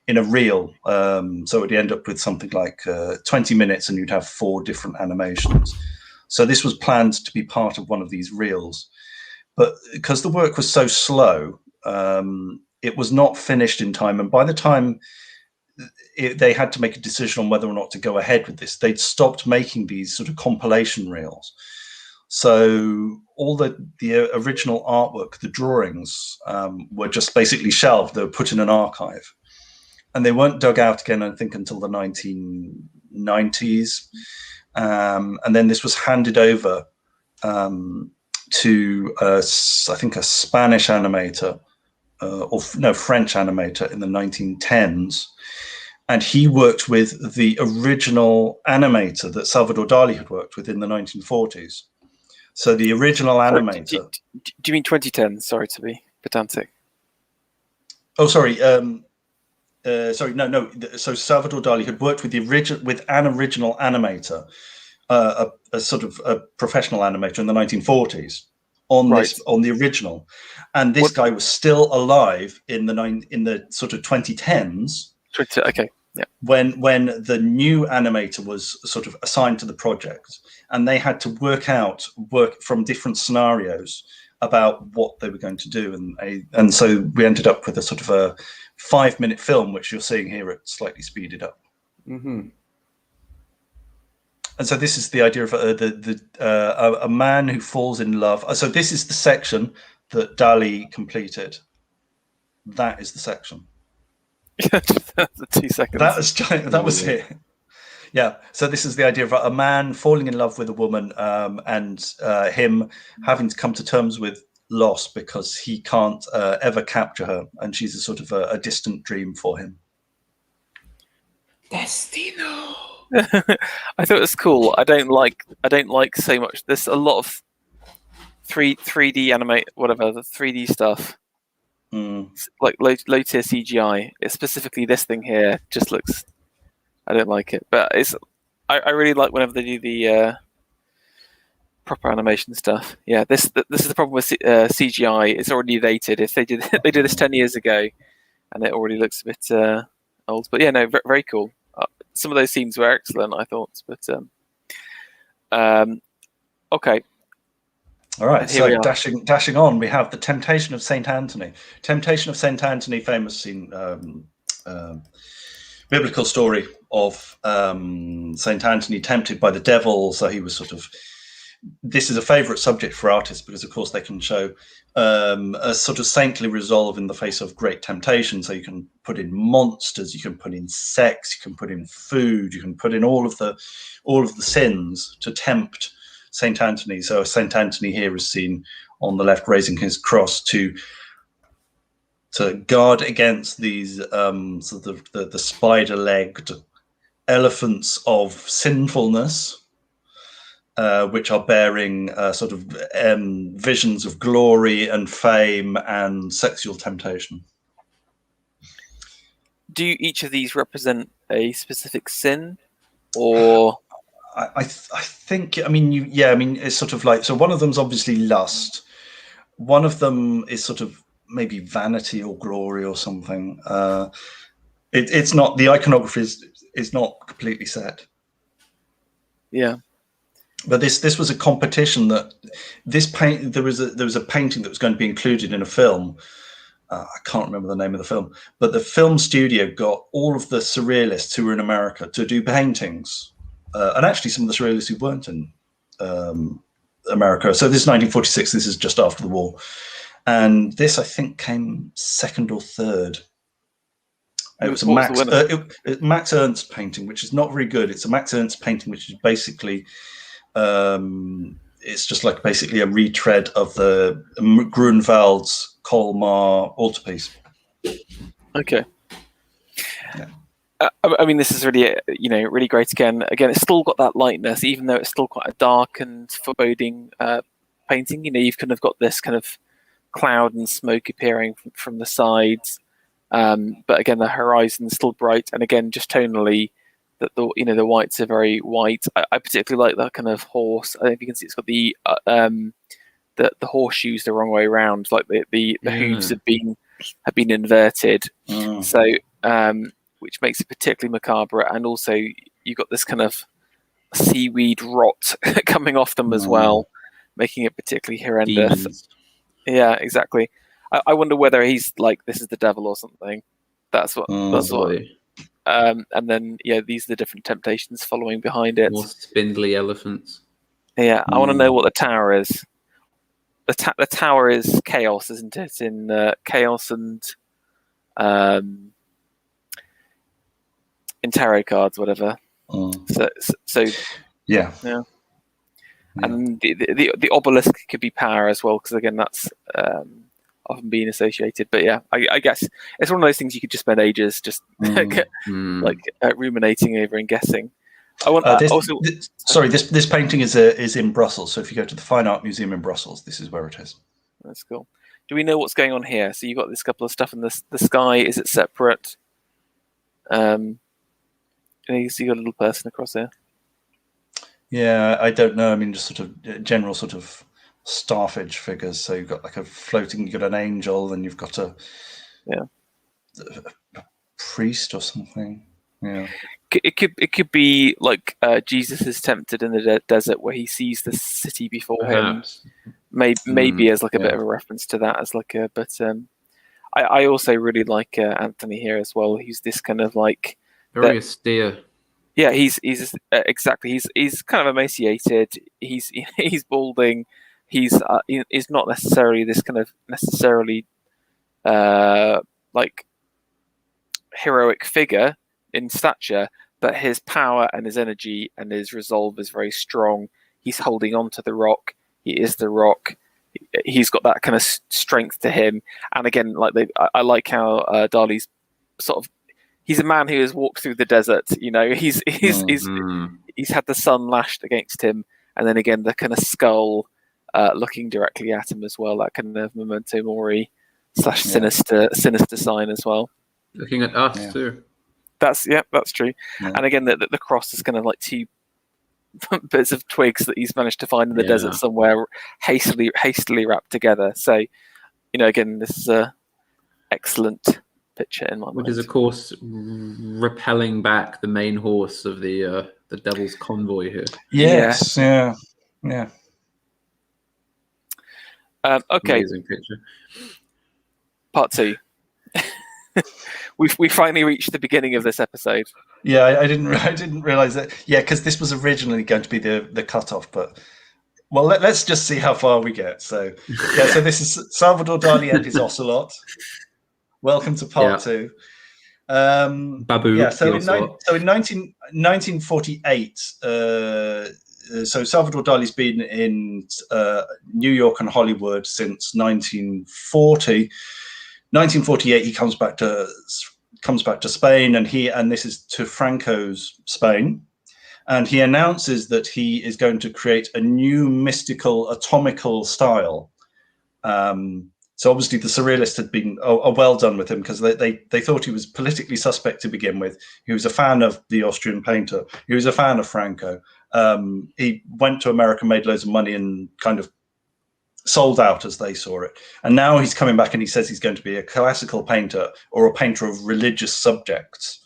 in a reel. So it'd end up with something like 20 minutes, and you'd have 4 different animations. So this was planned to be part of one of these reels, but because the work was so slow, it was not finished in time. And by the time they had to make a decision on whether or not to go ahead with this, they'd stopped making these sort of compilation reels. So all the original artwork, the drawings, were just basically shelved. They were put in an archive, and they weren't dug out again, I think, until the 1990s. And then this was handed over to, I think, a Spanish animator, French animator in the 1910s. And he worked with the original animator that Salvador Dali had worked with in the 1940s. So the original animator. Do you mean 2010? Sorry to be pedantic. Oh, sorry. No. So Salvador Dali had worked with an original animator, a sort of a professional animator in the 1940s on the original, and this guy was still alive in the sort of 2010s. Okay. Yeah. When the new animator was sort of assigned to the project, and they had to work from different scenarios about what they were going to do, and so we ended up with a sort of a 5-minute film, which you're seeing here, it's slightly speeded up. Mm-hmm. And so this is the idea of a man who falls in love. So this is the section that Dali completed. That is the section. The 2 seconds. That was it. Yeah. So this is the idea of a man falling in love with a woman, and him having to come to terms with loss because he can't ever capture her, and she's a sort of a distant dream for him. Destino. I thought it was cool. I don't like so much. There's a lot of 3D animate, whatever, the 3D stuff. Like low tier CGI. It's specifically this thing here just looks. I don't like it, but I really like whenever they do the proper animation stuff. Yeah, this is the problem with CGI. It's already dated. If they did this 10 years ago, and it already looks a bit old. But yeah, no, very, very cool. Some of those scenes were excellent, I thought. But okay. All right, so dashing on, we have the Temptation of Saint Anthony. Temptation of Saint Anthony, famous scene, biblical story of Saint Anthony tempted by the devil. So he was sort of. This is a favorite subject for artists because, of course, they can show a sort of saintly resolve in the face of great temptation. So you can put in monsters, you can put in sex, you can put in food, you can put in all of the sins to tempt Saint Anthony. So Saint Anthony here is seen on the left raising his cross to guard against these sort of the spider-legged elephants of sinfulness. Which are bearing sort of visions of glory and fame and sexual temptation. Do each of these represent a specific sin, or? I think. I mean, it's sort of like, so. One of them's obviously lust. One of them is sort of maybe vanity or glory or something. It's not, the iconography is not completely set. Yeah. But this was a competition that there was a painting that was going to be included in a film. I can't remember the name of the film, but the film studio got all of the surrealists who were in America to do paintings, and actually some of the surrealists who weren't in America. So this is 1946. This is just after the war, and this, I think, came second or third. It was a Max Ernst painting, which is not very good. It's a Max Ernst painting, which is basically. It's just like basically a retread of the Grunwald's Colmar altarpiece. Okay. Yeah. I mean, this is really, really great. Again, it's still got that lightness, even though it's still quite a dark and foreboding painting. You've kind of got this kind of cloud and smoke appearing from the sides, but again, the horizon's still bright, and again, just tonally. That the whites are very white. I particularly like that kind of horse. I don't know if you can see, it's got the horseshoes the wrong way around, like the hooves have been inverted. So which makes it particularly macabre, and also you've got this kind of seaweed rot coming off them as well, making it particularly horrendous. Demons. Yeah, exactly. I wonder whether he's like, this is the devil or something. That's what. And then these are the different temptations following behind it. More spindly elephants. Yeah, I want to know what the tower is. The tower is chaos, isn't it? In chaos and in tarot cards, whatever. So yeah. And the obelisk could be power as well, because again, that's often being associated. But yeah, I guess it's one of those things you could just spend ages just ruminating over and guessing. This painting is in Brussels. So if you go to the Fine Art Museum in Brussels, this is where it is. That's cool. Do we know what's going on here? So you've got this couple of stuff in the sky. Is it separate? You see a little person across there. Yeah, I don't know. I mean, just sort of general sort of starfish figures. So you've got like you've got an angel, and you've got a priest or something. Yeah. It could be like Jesus is tempted in the desert, where he sees the city before him. Maybe as like a bit of a reference to that, as like a. But I also really like Anthony here as well. He's this kind of like very austere. Yeah, he's exactly. He's kind of emaciated. He's balding. He's not necessarily this kind of like heroic figure in stature, but his power and his energy and his resolve is very strong. He's holding on to the rock. He is the rock. He's got that kind of strength to him. And again, I like how Dali's sort of. He's a man who has walked through the desert. He's had the sun lashed against him, and then again the kind of skull looking directly at him as well. That kind of memento mori / sinister sign as well. Looking at us too. That's true. Yeah. And again, the cross is kind of like two bits of twigs that he's managed to find in the desert somewhere, hastily wrapped together. So, again, this is a excellent picture in my mind. Which is, of course, repelling back the main horse of the devil's convoy here. Yes, yeah. Okay. Amazing picture. Part 2. We finally reached the beginning of this episode. Yeah, I didn't realize that. Yeah, because this was originally going to be the cutoff, but let's just see how far we get. So so this is Salvador Dali and his ocelot. Welcome to part 2. Babu. Yeah, so in 1948, so Salvador Dali's been in New York and Hollywood since 1940. 1948, he comes back to Spain, and this is to Franco's Spain, and he announces that he is going to create a new mystical atomical style. So obviously the surrealists had been well done with him, because they thought he was politically suspect to begin with. He was a fan of the Austrian painter. He was a fan of Franco. He went to America, made loads of money, and kind of sold out as they saw it. And now he's coming back and he says he's going to be a classical painter, or a painter of religious subjects.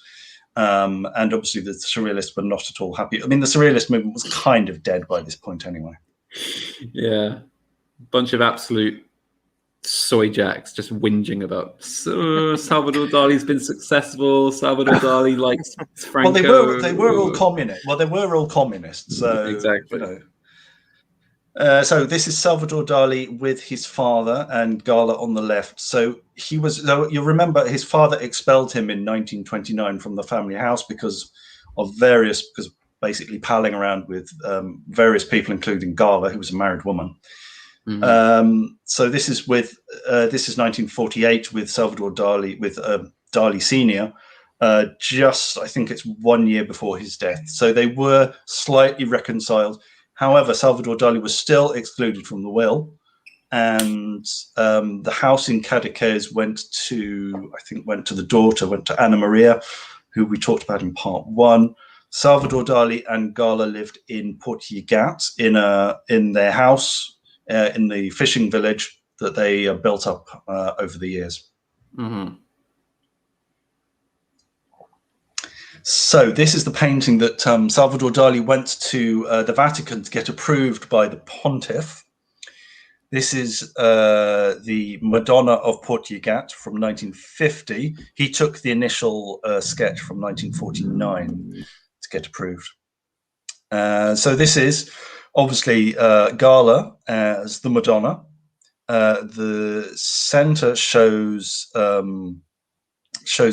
And obviously the surrealists were not at all happy. I mean, the surrealist movement was kind of dead by this point anyway. Yeah. Bunch of absolute soy jacks just whinging about Salvador Dali's been successful. Salvador Dali likes Franco. Well, they were all communists. Well, they were all communists. So exactly. So this is Salvador Dali with his father and Gala on the left. So you'll remember his father expelled him in 1929 from the family house because basically palling around with various people, including Gala, who was a married woman. Mm-hmm. So this is 1948 with Salvador Dali, with Dali Senior, just I think it's 1 year before his death. So they were slightly reconciled. However, Salvador Dali was still excluded from the will, and the house in Cadaqués went to the daughter, went to Ana Maria, who we talked about in part 1. Salvador Dali and Gala lived in Port Lligat in their house in the fishing village that they built up over the years. Mm-hmm. So this is the painting that Salvador Dali went to the Vatican to get approved by the pontiff. This is the Madonna of Port Lligat from 1950. He took the initial sketch from 1949 to get approved. So this is obviously Gala as the Madonna. The center shows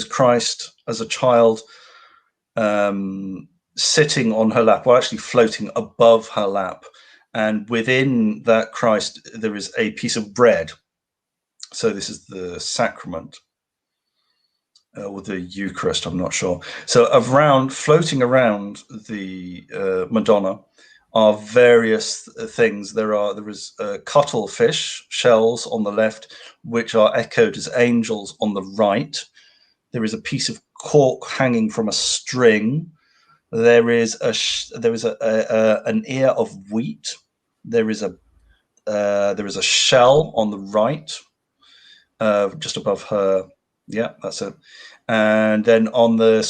Christ as a child sitting on her lap, well, actually floating above her lap. And within that Christ, there is a piece of bread. So this is the sacrament or the Eucharist, I'm not sure. So floating around the Madonna are various things. There is cuttlefish shells on the left, which are echoed as angels on the right. There is a piece of cork hanging from a string. There is an ear of wheat. There is a shell on the right, just above her. Yeah, that's it. And then on the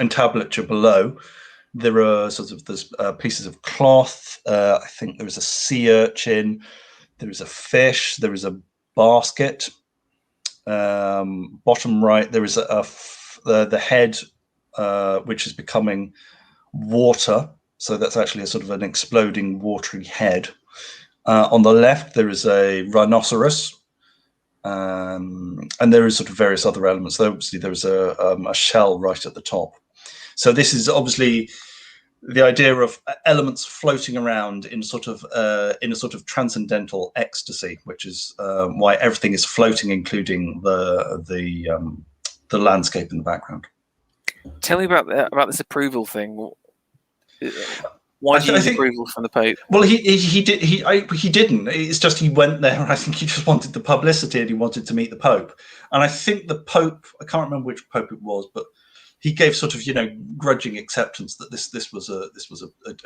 entablature below, there are pieces of cloth. I think there is a sea urchin. There is a fish. There is a basket. Bottom right, there is the head, which is becoming water. So that's actually a sort of an exploding watery head. On the left, there is a rhinoceros, and there is sort of various other elements. So obviously, there is a shell right at the top. So this is obviously the idea of elements floating around in a sort of transcendental ecstasy, which is why everything is floating, including the landscape in the background. Tell me about this approval thing. Why do you need approval from the Pope? Well, he didn't. It's just he went there. I think he just wanted the publicity and he wanted to meet the Pope. And I think the Pope, I can't remember which Pope it was, but he gave sort of grudging acceptance that this was a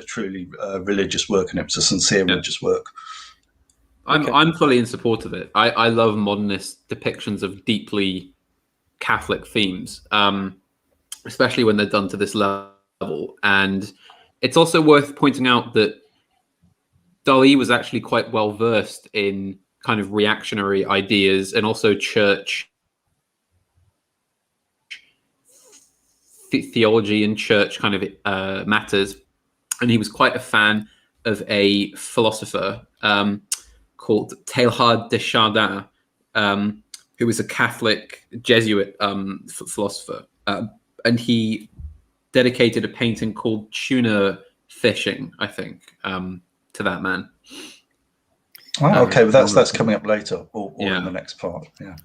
truly religious work, and it was a sincere religious work. I'm fully in support of it. I love modernist depictions of deeply Catholic themes, especially when they're done to this level. And it's also worth pointing out that Dali was actually quite well versed in kind of reactionary ideas and also church theology and church kind of matters. And he was quite a fan of a philosopher called Teilhard de Chardin, who was a Catholic Jesuit philosopher. And he dedicated a painting called Tuna Fishing, I think, to that man. Oh, okay, well, that's coming up later or in the next part. Yeah.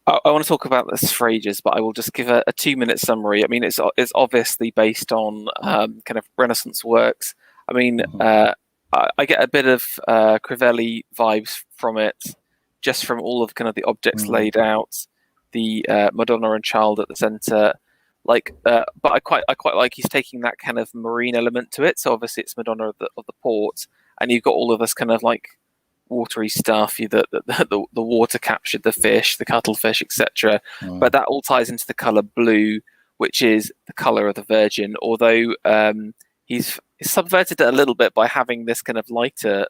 I want to talk about this for ages, but I will just give a 2-minute summary. I mean, it's obviously based on kind of Renaissance works. I mean, I get a bit of Crivelli vibes from it, just from all of kind of the objects laid out, the Madonna and Child at the center. But I quite like he's taking that kind of marine element to it. So obviously it's Madonna of the port, and you've got all of this kind of like watery stuff. The water captured the fish, the cuttlefish, etc. But that all ties into the color blue, which is the color of the Virgin. Although he's subverted it a little bit by having this kind of lighter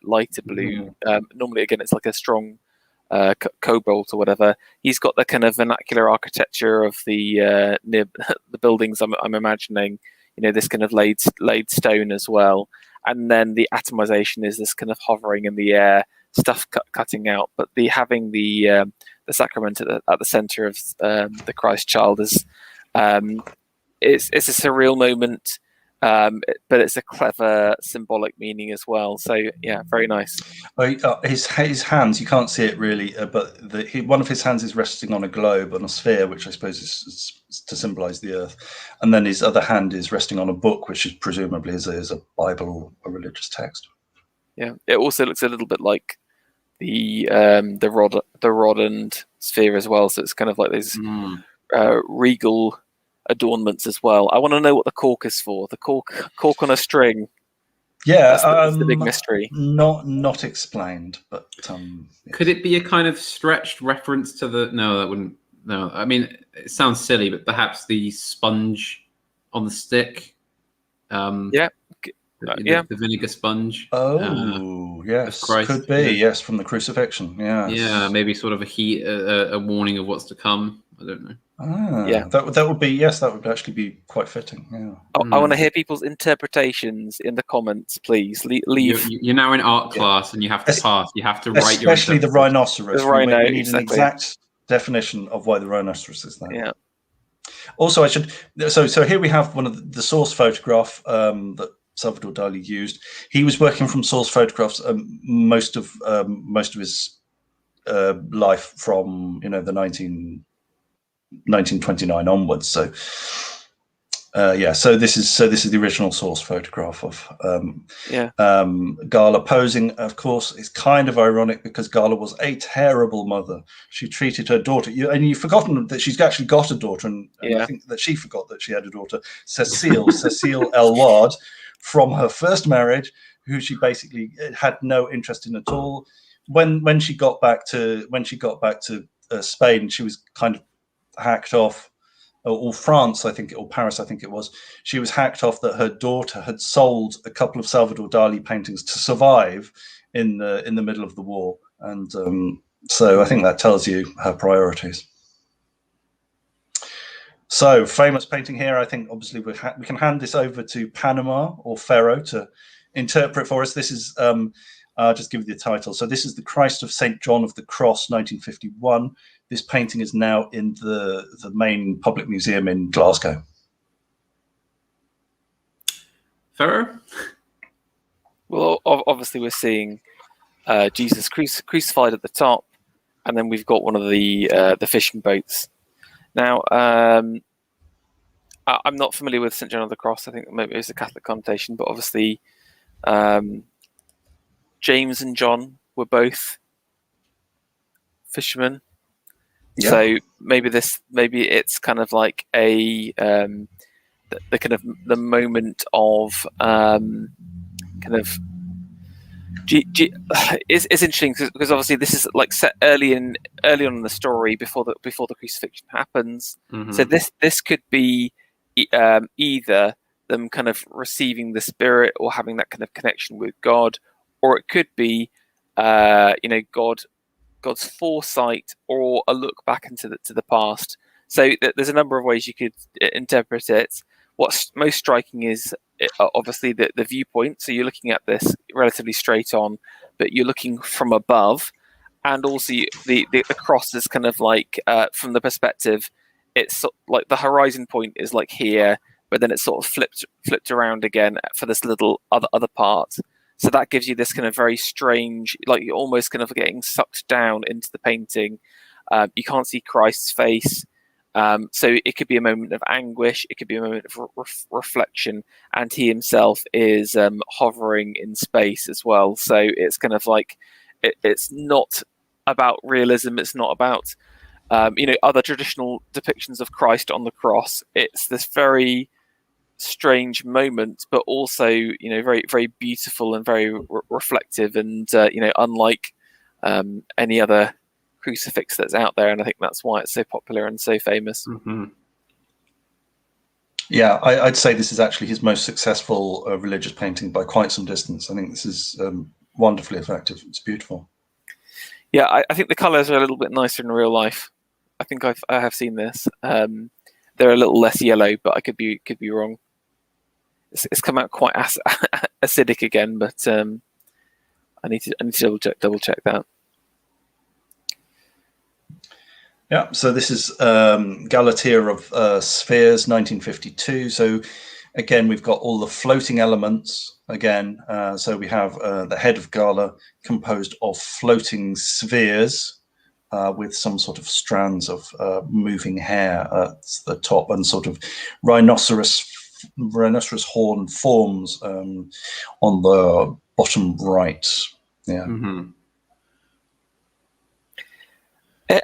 blue. Normally, again, it's like a strong cobalt or whatever. He's got the kind of vernacular architecture of the near the buildings. I'm imagining, this kind of laid stone as well. And then the atomization is this kind of hovering in the air, stuff cutting out. But having the sacrament at the center of the Christ Child is it's a surreal moment, but it's a clever symbolic meaning as well. So yeah, very nice. His hands, you can't see it really, but one of his hands is resting on a globe, on a sphere, which I suppose is to symbolize the earth, and then his other hand is resting on a book, which is presumably is a Bible or a religious text. Yeah, it also looks a little bit like the rod and sphere as well. So it's kind of like these regal adornments as well. I want to know what the cork is for. The cork on a string. Yeah, that's the big mystery. Not explained, but yes. Could it be a kind of stretched reference to the? No, that wouldn't. No, I mean it sounds silly, but perhaps the sponge on the stick. Yeah. The vinegar sponge. Yes, Christ, could be. Yes, from the crucifixion. Yes. Yeah, maybe sort of a warning of what's to come. I don't know. That would be, yes, that would actually be quite fitting. Yeah. I want to hear people's interpretations in the comments, please. Leave. You're now in art class, and you have to pass. You have to write your especially the rhinoceros. The rhino, we need exactly. an exact definition of why the rhinoceros is there. Yeah. Also, I should. So here we have one of the source photograph that Salvador Dali used. He was working from source photographs most of his life from the 1929 onwards. So so this is the original source photograph of Gala posing. Of course, it's kind of ironic because Gala was a terrible mother. She treated her daughter, and you've forgotten that she's actually got a daughter, and I think that she forgot that she had a daughter, Cecile Elward, from her first marriage, who she basically had no interest in at all. When she got back to Spain, she was kind of hacked off, or France, I think, or Paris, I think it was. She was hacked off that her daughter had sold a couple of Salvador Dali paintings to survive in the middle of the war, and so I think that tells you her priorities. So, famous painting here. I think obviously we can hand this over to Panama or Pharaoh to interpret for us. This is I'll just give you the title. So this is the Christ of St. John of the Cross, 1951. This painting is now in the main public museum in Glasgow. Pharaoh? Well, obviously we're seeing Jesus crucified at the top, and then we've got one of the fishing boats. Now, I'm not familiar with St. John of the Cross. I think maybe it's a Catholic connotation, but obviously James and John were both fishermen. Yeah. So maybe it's kind of like a the kind of the moment of kind of it's interesting because obviously this is like set early on in the story before the crucifixion happens. Mm-hmm. So this could be either them kind of receiving the Spirit or having that kind of connection with God, or it could be God's foresight or a look back into the past. So there's a number of ways you could interpret it. What's most striking is obviously the viewpoint. So you're looking at this relatively straight on, but you're looking from above, and also the cross is kind of like from the perspective. It's like the horizon point is like here, but then it's sort of flipped around again for this little other part. So that gives you this kind of very strange, like you're almost kind of getting sucked down into the painting. You can't see Christ's face. So it could be a moment of anguish. It could be a moment of reflection. And he himself is hovering in space as well. So it's kind of like, it's not about realism. It's not about, other traditional depictions of Christ on the cross. It's this very strange moment, but also very, very beautiful and very reflective, and unlike any other crucifix that's out there. And I think that's why it's so popular and so famous. Mm-hmm. Yeah, I'd say this is actually his most successful religious painting by quite some distance. I think this is wonderfully effective. It's beautiful. Yeah, I think the colors are a little bit nicer in real life. I think I have seen this. They're a little less yellow, but I could be wrong. It's come out quite acidic again, but I need to double check that. Yeah, so this is Galatea of Spheres, 1952. So again, we've got all the floating elements again. So we have the head of Gala composed of floating spheres with some sort of strands of moving hair at the top, and sort of rhinoceros horn forms on the bottom right. Yeah. Mm-hmm.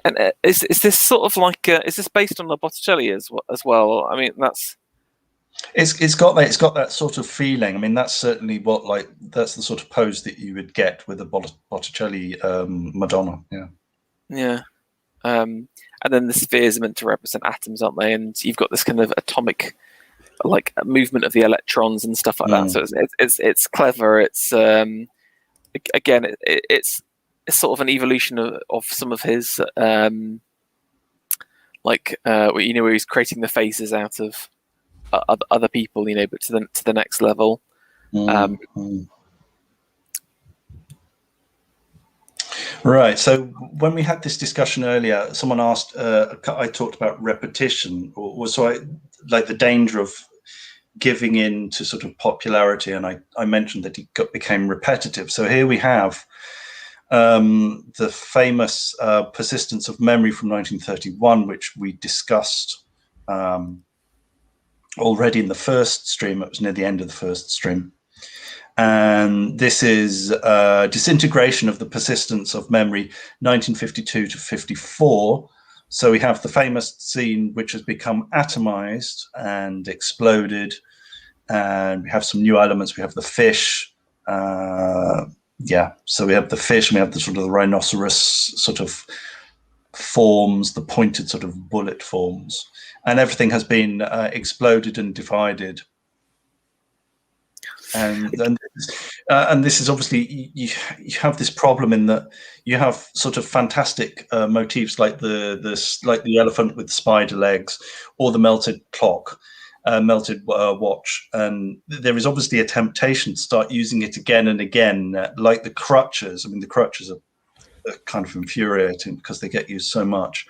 And is this sort of like is this based on the Botticelli as well? I mean, that's It's got that sort of feeling. I mean, that's certainly that's the sort of pose that you would get with a Botticelli Madonna. Yeah. Yeah. And then the spheres are meant to represent atoms, aren't they? And you've got this kind of atomic, like, movement of the electrons and stuff like that. So it's clever. It's again, it's sort of an evolution of some of his where he's creating the faces out of other people, but to the next level. Right. So when we had this discussion earlier, someone asked. I talked about repetition, like the danger of giving in to sort of popularity, and I mentioned that he became repetitive. So here we have the famous Persistence of Memory from 1931, which we discussed already in the first stream. It was near the end of the first stream. And this is Disintegration of the Persistence of Memory, 1952 to 54. So we have the famous scene which has become atomized and exploded. And we have some new elements. We have the fish. So we have the fish, and we have the sort of the rhinoceros sort of forms, the pointed sort of bullet forms. And everything has been exploded and divided. And this is obviously, you have this problem in that you have sort of fantastic motifs like the elephant with spider legs, or the melted clock, melted watch, and there is obviously a temptation to start using it again and again, like the crutches. I mean, the crutches are kind of infuriating because they get used so much,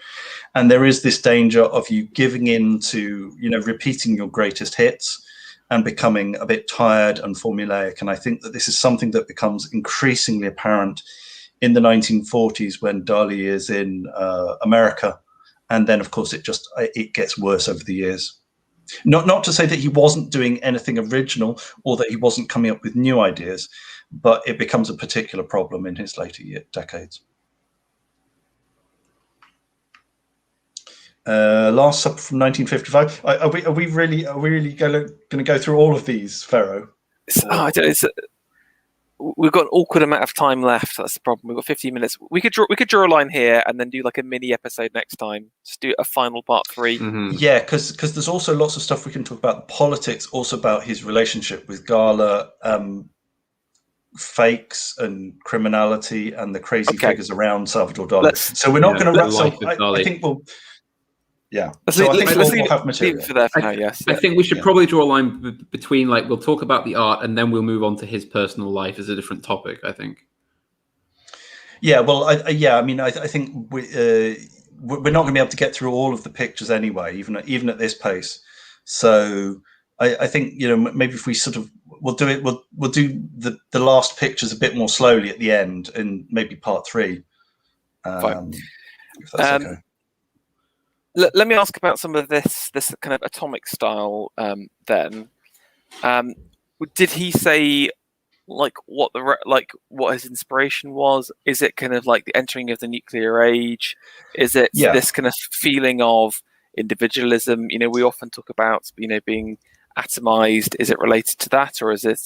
and there is this danger of you giving in to repeating your greatest hits and becoming a bit tired and formulaic. And I think that this is something that becomes increasingly apparent in the 1940s when Dali is in America. And then, of course, it gets worse over the years. Not to say that he wasn't doing anything original or that he wasn't coming up with new ideas, but it becomes a particular problem in his later decades. Last Supper from 1955. Are we really going to go through all of these, Pharaoh? We've got an awkward amount of time left. That's the problem. We've got 15 minutes. We could draw a line here and then do like a mini episode next time. Just do a final part 3. Mm-hmm. Yeah, because there's also lots of stuff we can talk about. Politics, also about his relationship with Gala, fakes and criminality, and the crazy figures around Salvador Dali. So we're not going to wrap up. I think we'll. Yeah, so I think we'll have material for there for now. Yes, I think we should probably draw a line between, like, we'll talk about the art and then we'll move on to his personal life as a different topic, I think. Yeah, well, I mean, I think we're not going to be able to get through all of the pictures anyway, even at this pace. So I think maybe if we sort of we'll do the last pictures a bit more slowly at the end, in maybe part 3. If that's okay. Let me ask about some of this kind of atomic style. Then, did he say what his inspiration was? Is it kind of like the entering of the nuclear age? Is it this kind of feeling of individualism? We often talk about being atomized. Is it related to that, or is it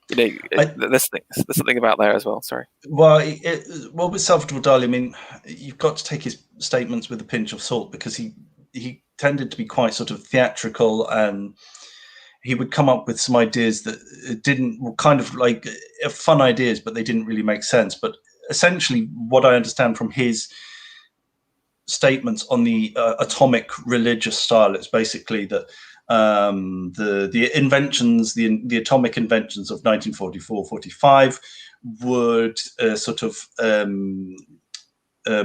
there's something about there as well. Sorry. Well, with Salvador Dali, I mean, you've got to take his statements with a pinch of salt, because he tended to be quite sort of theatrical, and he would come up with some ideas that kind of like fun ideas, but they didn't really make sense. But essentially, what I understand from his statements on the atomic religious style, it's basically that the inventions, the atomic inventions of 1944-45 would sort of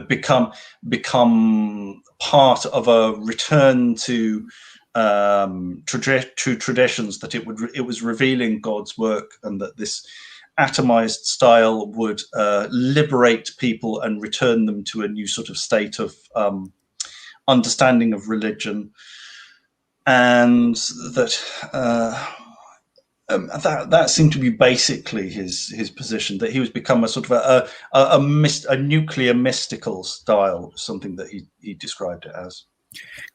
become part of a return to traditions, that it was revealing God's work, and that this atomized style would liberate people and return them to a new sort of state of understanding of religion. And that seemed to be basically his position, that he was become a sort of a nuclear mystical style, something that he described it as.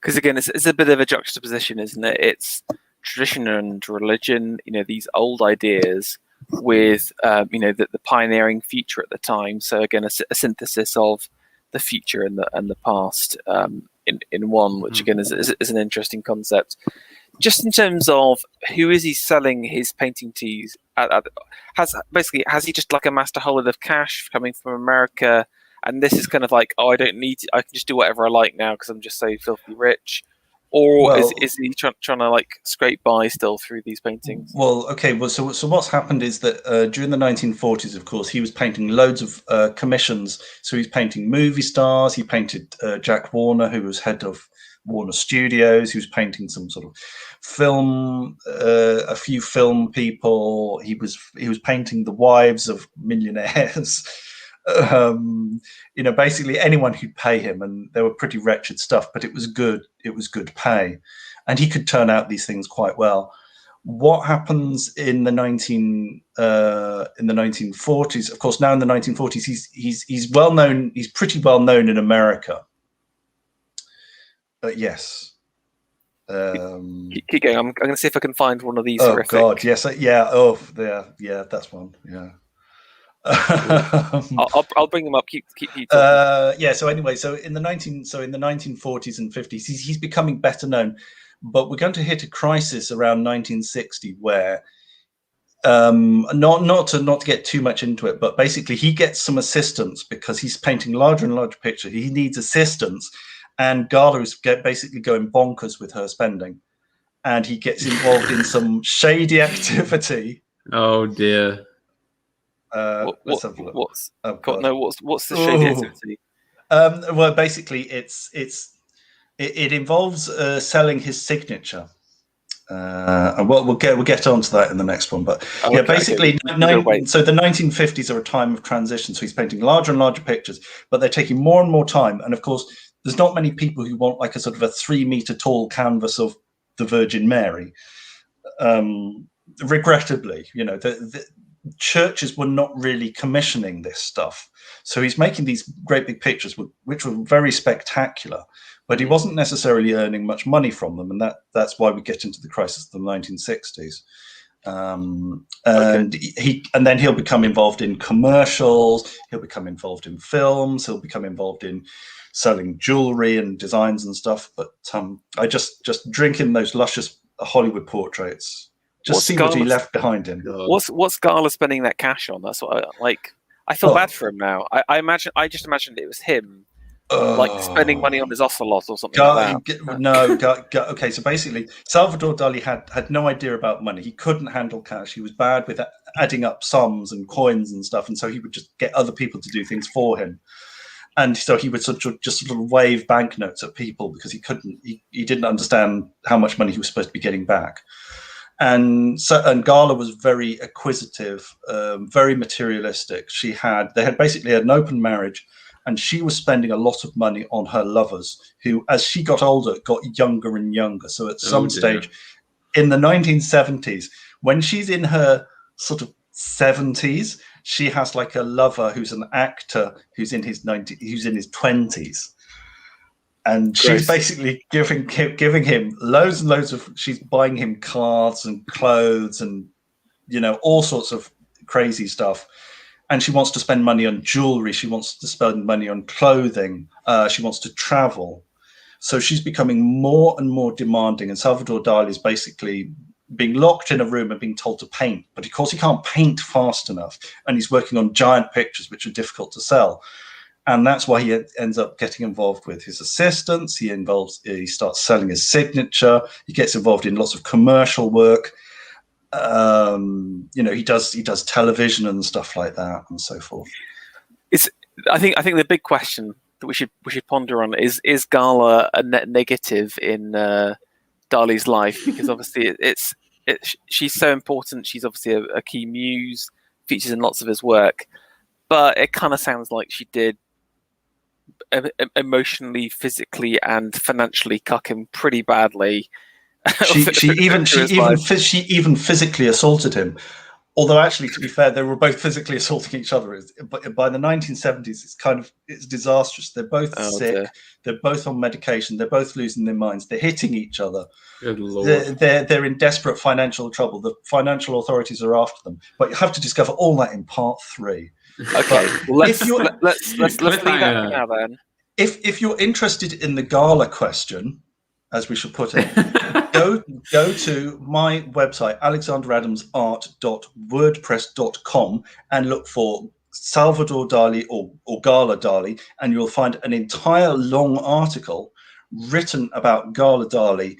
Because again, it's a bit of a juxtaposition, isn't it? It's tradition and religion, these old ideas with, the pioneering future at the time. So again, a synthesis of the future and the past in one, which again is an interesting concept. Just in terms of who is he selling his painting to? Has he just like amassed a whole lot of cash coming from America, and this is kind of like, I don't need I can just do whatever I like now because I'm just so filthy rich, or is he trying to like scrape by still through these paintings? Well, okay. Well, so what's happened is that during the 1940s, of course, he was painting loads of commissions. So he's painting movie stars. He painted Jack Warner, who was head of Warner Studios. He was painting some sort of film, a few film people. He was painting the wives of millionaires. Basically anyone who'd pay him, and they were pretty wretched stuff, but it was good pay, and he could turn out these things quite well. What happens in the 1940s? Of course, now in the 1940s, he's well known. He's pretty well known in America. Yes. Keep going. I'm going to see if I can find one of these. Oh horrific... God, yes, yeah. Oh, yeah, that's one. Yeah. I'll bring them up. Keep talking. Yeah. So anyway, in the 1940s and 50s, he's becoming better known, but we're going to hit a crisis around 1960 where, not to get too much into it, but basically he gets some assistance because he's painting larger and larger pictures. He needs assistance, and Gala is basically going bonkers with her spending, and he gets involved in some shady activity. Oh dear. Let's have a look. What's the shady activity? Well, basically, it involves selling his signature, and we'll get onto that in the next one. But basically, so the 1950s are a time of transition. So he's painting larger and larger pictures, but they're taking more and more time. And of course, there's not many people who want like a sort of a 3-meter tall canvas of the Virgin Mary. Regrettably, the churches were not really commissioning this stuff. So he's making these great big pictures, which were very spectacular, but he wasn't necessarily earning much money from them. And that's why we get into the crisis of the 1960s. And then he'll become involved in commercials. He'll become involved in films. He'll become involved in selling jewelry and designs and stuff. But I just drink in those luscious Hollywood portraits. Just see what he left behind him. What's Gala spending that cash on? That's what I feel bad for him now. I just imagined it was him, like spending money on his ocelot or something like that. Okay, so basically, Salvador Dali had no idea about money. He couldn't handle cash. He was bad with adding up sums and coins and stuff, and so he would just get other people to do things for him. And so he would sort of wave banknotes at people because he didn't understand how much money he was supposed to be getting back. And Gala was very acquisitive, very materialistic. They had basically an open marriage, and she was spending a lot of money on her lovers, who, as she got older, got younger and younger. So at some stage in the 1970s, when she's in her sort of 70s, she has like a lover who's an actor who's in his 20s. And she's basically giving him loads and loads of. She's buying him cars and clothes and all sorts of crazy stuff. And she wants to spend money on jewelry. She wants to spend money on clothing. She wants to travel. So she's becoming more and more demanding. And Salvador Dali is basically being locked in a room and being told to paint. But of course, he can't paint fast enough. And he's working on giant pictures, which are difficult to sell. And that's why he ends up getting involved with his assistants. He starts selling his signature. He gets involved in lots of commercial work. He does television and stuff like that and so forth. I think the big question that we should ponder on is Gala a net negative in Dali's life? Because obviously she's so important. She's obviously a key muse, features in lots of his work, but it kind of sounds like she did emotionally, physically, and financially cuck him pretty badly. She even physically assaulted him. Although actually, to be fair, they were both physically assaulting each other. But by the 1970s, it's disastrous. They're both sick. Dear. They're both on medication. They're both losing their minds. They're hitting each other. Good Lord. They're in desperate financial trouble. The financial authorities are after them. But you have to discover all that in part 3. Okay, well, let's leave that for now then. If you're interested in the gala question, as we should put it, go to my website, alexanderadamsart.wordpress.com, and look for Salvador Dali or Gala Dali, and you'll find an entire long article written about Gala Dali,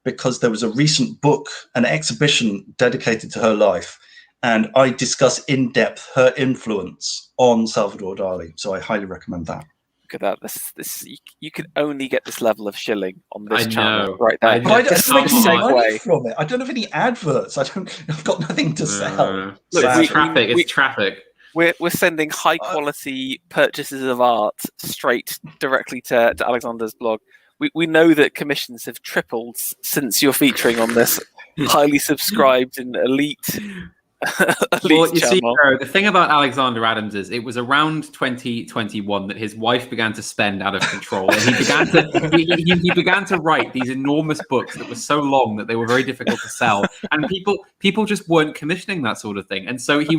because there was a recent book, an exhibition dedicated to her life, and I discuss in depth her influence on Salvador Dali. So I highly recommend that. Look at that! This you can only get this level of shilling on this I channel, know. right there. I know. I don't Just make some any money segue. from it. I don't have any adverts. I've got nothing to sell. Look, It's traffic. It's traffic. We're sending high quality purchases of art straight directly to Alexander's blog. We know that commissions have tripled since you're featuring on this highly subscribed and elite Well, you see, channel. the thing about Alexander Adams is it was around 2021 that his wife began to spend out of control, and he began to write these enormous books that were so long that they were very difficult to sell, and people just weren't commissioning that sort of thing. And so he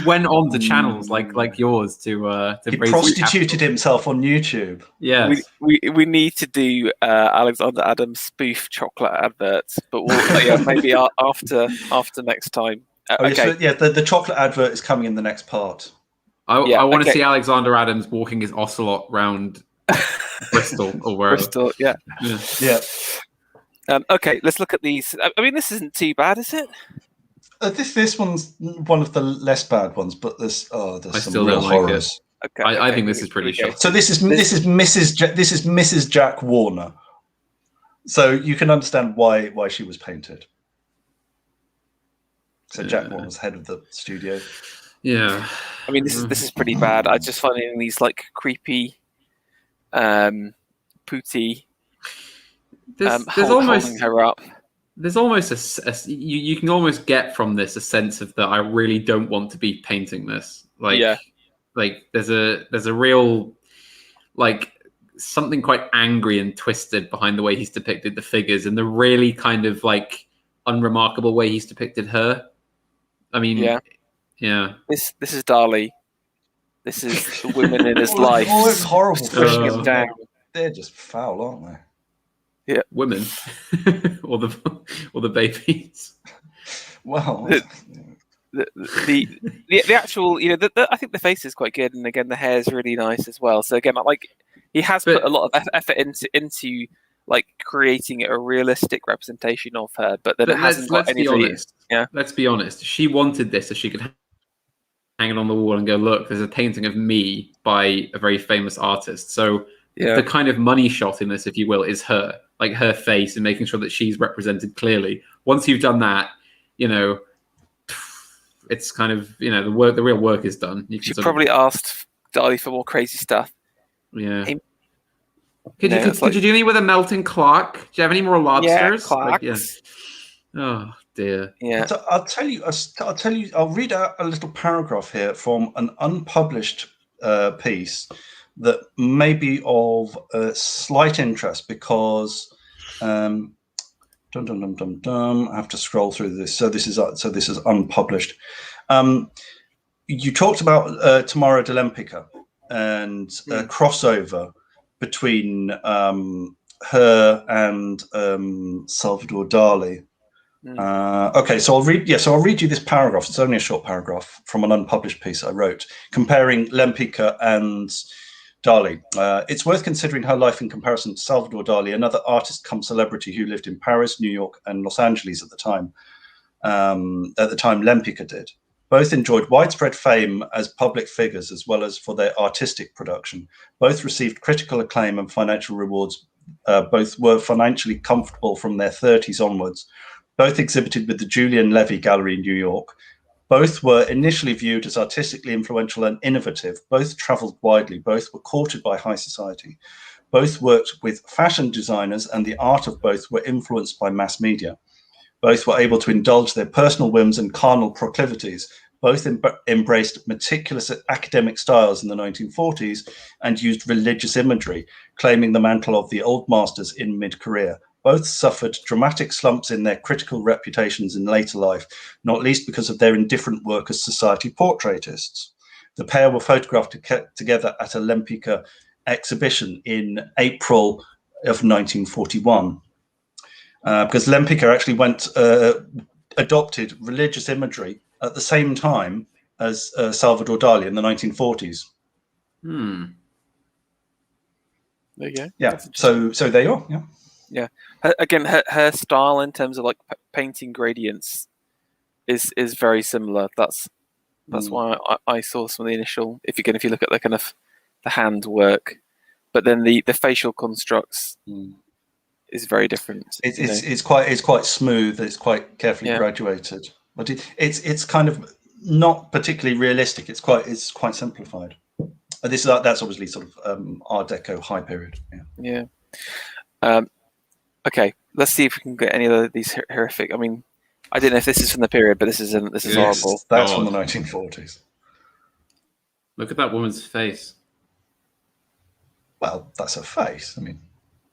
went on to channels like yours to He raise prostituted himself on YouTube. Yeah, We need to do Alexander Adams spoof chocolate adverts, but maybe after next time. Okay. The chocolate advert is coming in the next part. I want to see Alexander Adams walking his ocelot round Bristol or wherever. Bristol, yeah. Okay, let's look at these. I mean, this isn't too bad, is it? This one's one of the less bad ones, but there's some real horrors. Okay, I think this is pretty shocking. So this is Mrs. Jack Warner. So you can understand why she was painted. So Jack Warner was head of the studio. Yeah, I mean, this is pretty bad. I just find these like creepy, pooty. there's almost holding her up. There's almost you can almost get from this a sense of that I really don't want to be painting this. Like there's a real like something quite angry and twisted behind the way he's depicted the figures and the really kind of like unremarkable way he's depicted her. I mean, yeah. This is Dali. This is the women in his life. Oh, it's horrible. Pushing him down. They're just foul, aren't they? Yeah, women or the babies. Well, the actual, I think the face is quite good, and again the hair is really nice as well. So again, like he has put a lot of effort into like creating a realistic representation of her, but then it hasn't got any. Let's be honest. She wanted this so she could hang it on the wall and go, look, there's a painting of me by a very famous artist. So the kind of money shot in this, if you will, is her, like her face and making sure that she's represented clearly. Once you've done that, it's kind of, the real work is done. She probably asked Dali for more crazy stuff. Yeah. Could you do me with a melting clock? Do you have any more lobsters? Clocks. Oh dear. Yeah. So I'll tell you. I'll read out a little paragraph here from an unpublished piece that may be of slight interest because I have to scroll through this. So this is unpublished. You talked about Tamara Delempica and a crossover between her and Salvador Dali. Okay, so I'll read you this paragraph. It's only a short paragraph from an unpublished piece I wrote comparing Lempicka and Dali. It's worth considering her life in comparison to Salvador Dali, another artist come celebrity who lived in Paris, New York, and Los Angeles at the time. At the time Lempicka did. Both enjoyed widespread fame as public figures as well as for their artistic production. Both received critical acclaim and financial rewards. Both were financially comfortable from their 30s onwards. Both exhibited with the Julian Levy Gallery in New York. Both were initially viewed as artistically influential and innovative. Both traveled widely. Both were courted by high society. Both worked with fashion designers, and the art of both were influenced by mass media. Both were able to indulge their personal whims and carnal proclivities. Both embraced meticulous academic styles in the 1940s and used religious imagery, claiming the mantle of the old masters in mid-career. Both suffered dramatic slumps in their critical reputations in later life, not least because of their indifferent work as society portraitists. The pair were photographed together at a Lempicka exhibition in April of 1941. Because Lempicka actually adopted religious imagery at the same time as Salvador Dali in the 1940s. Hmm. There you go. Yeah. So there you are. Yeah. Yeah. Again, her style in terms of like painting gradients is very similar. That's why I saw some of the initial. If you look at the kind of the hand work, but then the facial constructs is very different. It's quite smooth. It's quite carefully graduated, but it's kind of not particularly realistic. It's quite simplified. That's obviously sort of Art Deco high period. Yeah. Okay, let's see if we can get any of these horrific. I mean, I don't know if this is from the period, but this is horrible. That's from the 1940s. Look at that woman's face. Well, that's her face. I mean,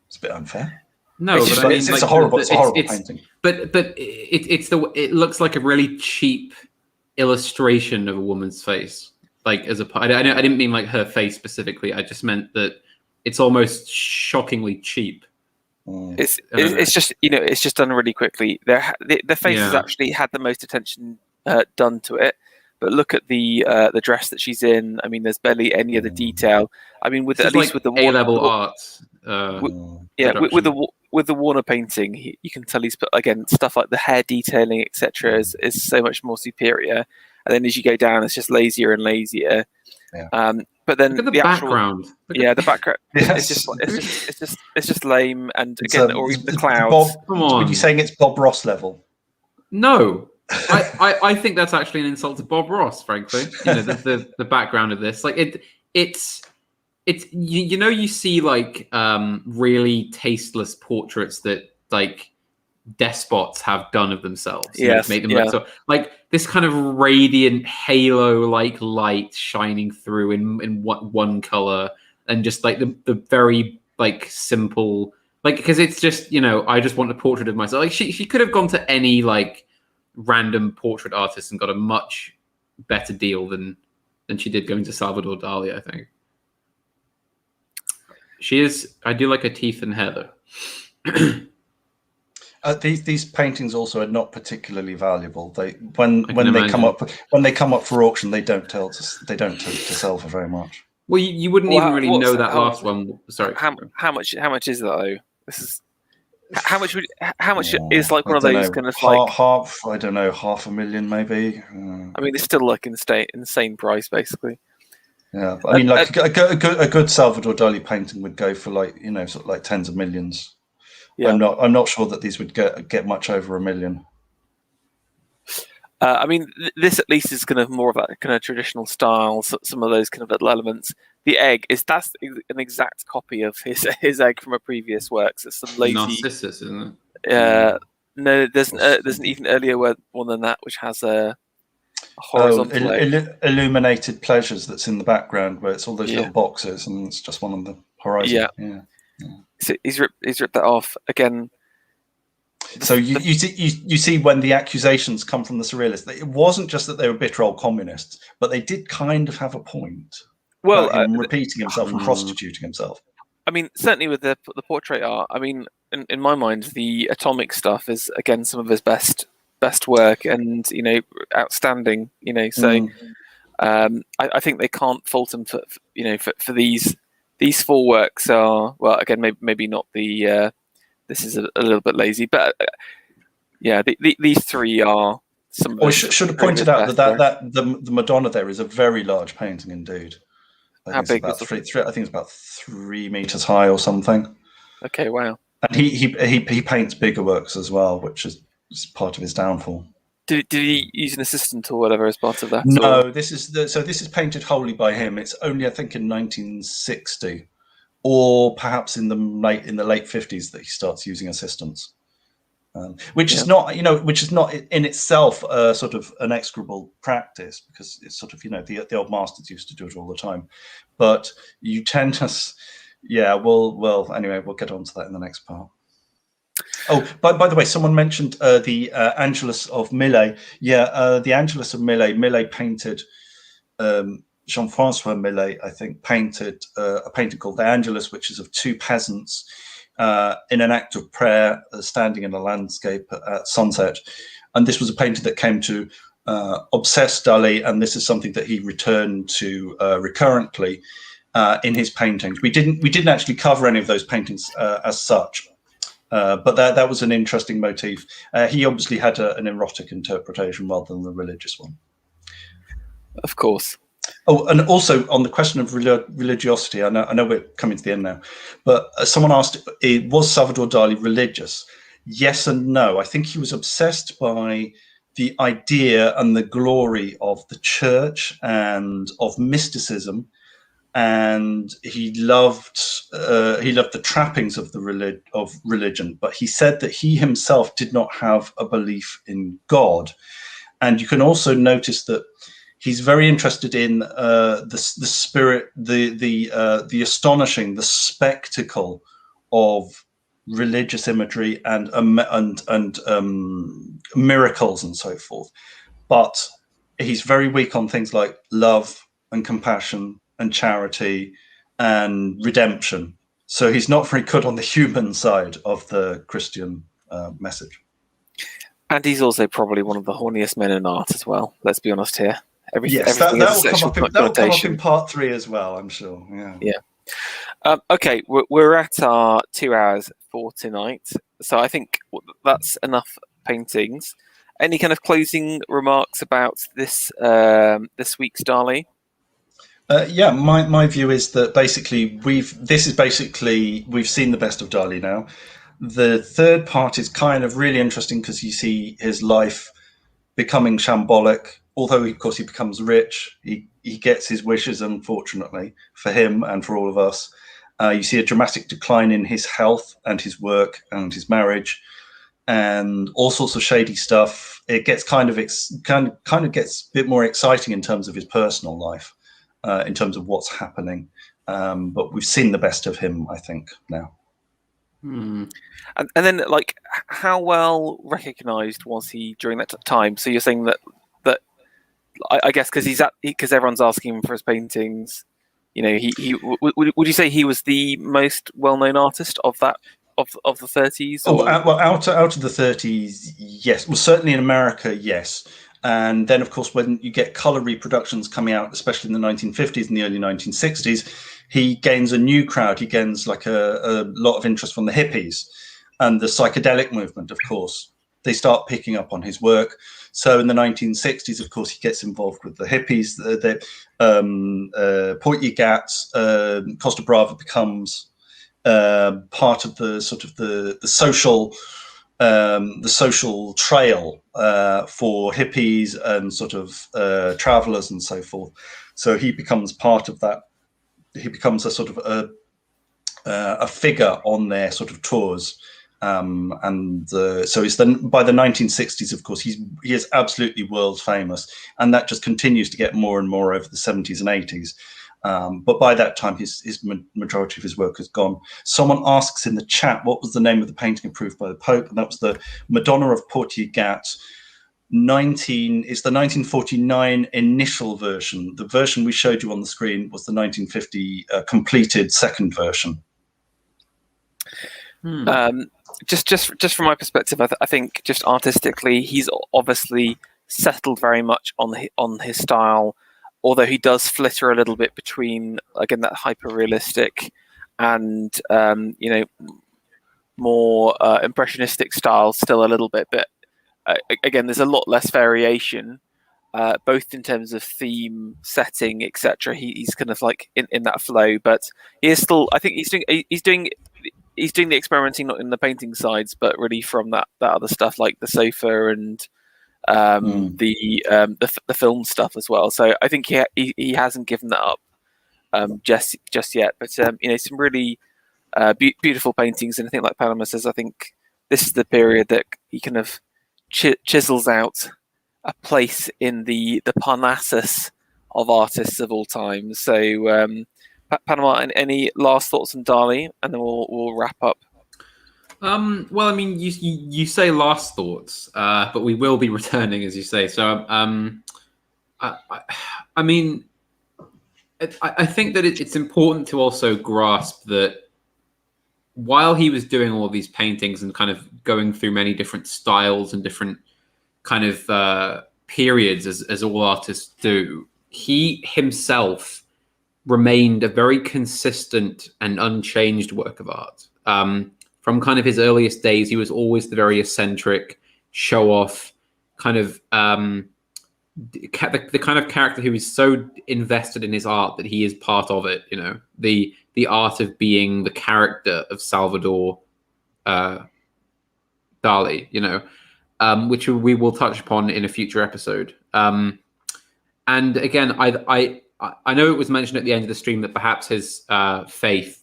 it's a bit unfair. No, it's but I mean, it's a horrible painting. But it looks like a really cheap illustration of a woman's face. Like I didn't mean like her face specifically. I just meant that it's almost shockingly cheap. It's just it's just done really quickly. The face has actually had the most attention done to it. But look at the dress that she's in. I mean, there's barely any other detail. I mean, with the A-level art. With the Warner painting, you can tell he's put again stuff like the hair detailing, etc. is so much more superior. And then as you go down, it's just lazier and lazier. Yeah. But then look at the background. The background. Yes. It's just lame. And again, or even the clouds. Come on. Are you saying it's Bob Ross level? No. I think that's actually an insult to Bob Ross, frankly. The background of this, like it's you see like really tasteless portraits that like despots have done of themselves. Yes, make them look so like this kind of radiant halo like light shining through in one color, and just like the very like simple like, because it's just I just want a portrait of myself. Like she could have gone to any like random portrait artist and got a much better deal than she did going to Salvador Dali. I think she is. I do like her teeth and hair though. These paintings also are not particularly valuable. When they come up for auction, they don't tend to sell for very much. Well, you wouldn't even really know that last one. Sorry, how much is that though? This is how much is like one of those kind of like half? I don't know, $500,000 maybe. I mean, it's still like insane price basically. Yeah, I mean, like a good Salvador Dali painting would go for like sort of like tens of millions. Yeah. I'm not sure that these would get much over $1 million. I mean, this at least is kind of more of that kind of traditional style. Some of those kind of little elements. The egg that's an exact copy of his egg from a previous work. So some lazy Narcissus, isn't it? No, there's an even earlier one than that, which has a horizontal illuminated pleasures that's in the background, where it's all those little boxes, and it's just one on the horizon. Yeah. So he's ripped that off again. So you see when the accusations come from the surrealists, it wasn't just that they were bitter old communists, but they did kind of have a point. Well, repeating himself and prostituting himself. I mean, certainly with the portrait art. I mean, in my mind, the atomic stuff is again some of his best work, and outstanding. So I think they can't fault him for these four works are, well, again, maybe not the. This is a little bit lazy, but these three are some. We should have pointed out that the Madonna there is a very large painting indeed. How big? I think it's about 3 meters high or something. Okay, wow. And he paints bigger works as well, which is part of his downfall. Did he use an assistant or whatever as part of that? No, this is painted wholly by him. It's only, I think, in 1960, or perhaps in the late 50s that he starts using assistants. which is not in itself sort of an execrable practice, because it's sort of, the old masters used to do it all the time, but you tend to, anyway, we'll get on to that in the next part. Oh, by the way, someone mentioned the Angelus of Millet. Yeah, the Angelus of Millet. Millet painted, Jean-Francois Millet, I think, painted a painting called the Angelus, which is of two peasants in an act of prayer, standing in a landscape at sunset. And this was a painting that came to obsess Dali, and this is something that he returned to recurrently in his paintings. We didn't actually cover any of those paintings as such. But that was an interesting motif. He obviously had an erotic interpretation rather than the religious one. Of course. Oh, and also on the question of religiosity, I know we're coming to the end now, but someone asked, was Salvador Dali religious? Yes and no. I think he was obsessed by the idea and the glory of the church and of mysticism, and he loved the trappings of religion, but he said that he himself did not have a belief in God. And you can also notice that he's very interested in the spirit, the astonishing, the spectacle of religious imagery and miracles and so forth. But he's very weak on things like love and compassion and charity and redemption. So he's not very good on the human side of the Christian message. And he's also probably one of the horniest men in art as well. Let's be honest here. Yes, that will come up in part 3 as well, I'm sure. Yeah. Okay, we're at our 2 hours for tonight. So I think that's enough paintings. Any kind of closing remarks about this week's Dali? My view is that basically we've seen the best of Dali now. The third part is kind of really interesting because you see his life becoming shambolic. Although, of course, he becomes rich, he gets his wishes, unfortunately, for him and for all of us. You see a dramatic decline in his health and his work and his marriage, and all sorts of shady stuff. It gets kind of gets a bit more exciting in terms of his personal life, in terms of what's happening. But we've seen the best of him, I think, now. And then, like, how well recognized was he during that time? So you're saying that I guess because everyone's asking him for his paintings, would you say he was the most well-known artist of that of the 30s? Well, out of the 30s, yes. Well, certainly in America, yes. And then, of course, when you get color reproductions coming out, especially in the 1950s and the early 1960s, he gains a new crowd. He gains like a lot of interest from the hippies and the psychedelic movement, of course. They start picking up on his work. So in the 1960s, of course, he gets involved with the hippies. Port-Ugat, Costa Brava becomes part of the sort of the social trail for hippies and sort of travelers and so forth. So he becomes part of that. He becomes a sort of a figure on their sort of tours. So it's by the 1960s, of course, he is absolutely world famous, and that just continues to get more and more over the 70s and 80s. But by that time, his majority of his work has gone. Someone asks in the chat, what was the name of the painting approved by the Pope? And that was the Madonna of Port-Ugat. It's the 1949 initial version. The version we showed you on the screen was the 1950 completed second version. Just from my perspective, I think just artistically, he's obviously settled very much on his style, although he does flitter a little bit between, again, that hyper realistic and more impressionistic style still a little bit, but again, there's a lot less variation, both in terms of theme, setting, etc. He's kind of like in that flow, but he is still, I think he's doing the experimenting, not in the painting sides, but really from that other stuff like the sofa and the film stuff as well. So I think he hasn't given that up just yet. But some really beautiful paintings, and I think, like Panama says, I think this is the period that he kind of chisels out a place in the Parnassus of artists of all time. So, Panama, any last thoughts on Dali, and then we'll wrap up. Well, I mean, you say last thoughts, but we will be returning, as you say. So, I mean, I think that it's important to also grasp that while he was doing all of these paintings and kind of going through many different styles and different kind of periods, as all artists do, he himself remained a very consistent and unchanged work of art. From kind of his earliest days, he was always the very eccentric, show-off, kind of the kind of character who is so invested in his art that he is part of it. You know, the art of being the character of Salvador Dali. You know, which we will touch upon in a future episode. And again, I know it was mentioned at the end of the stream that perhaps his faith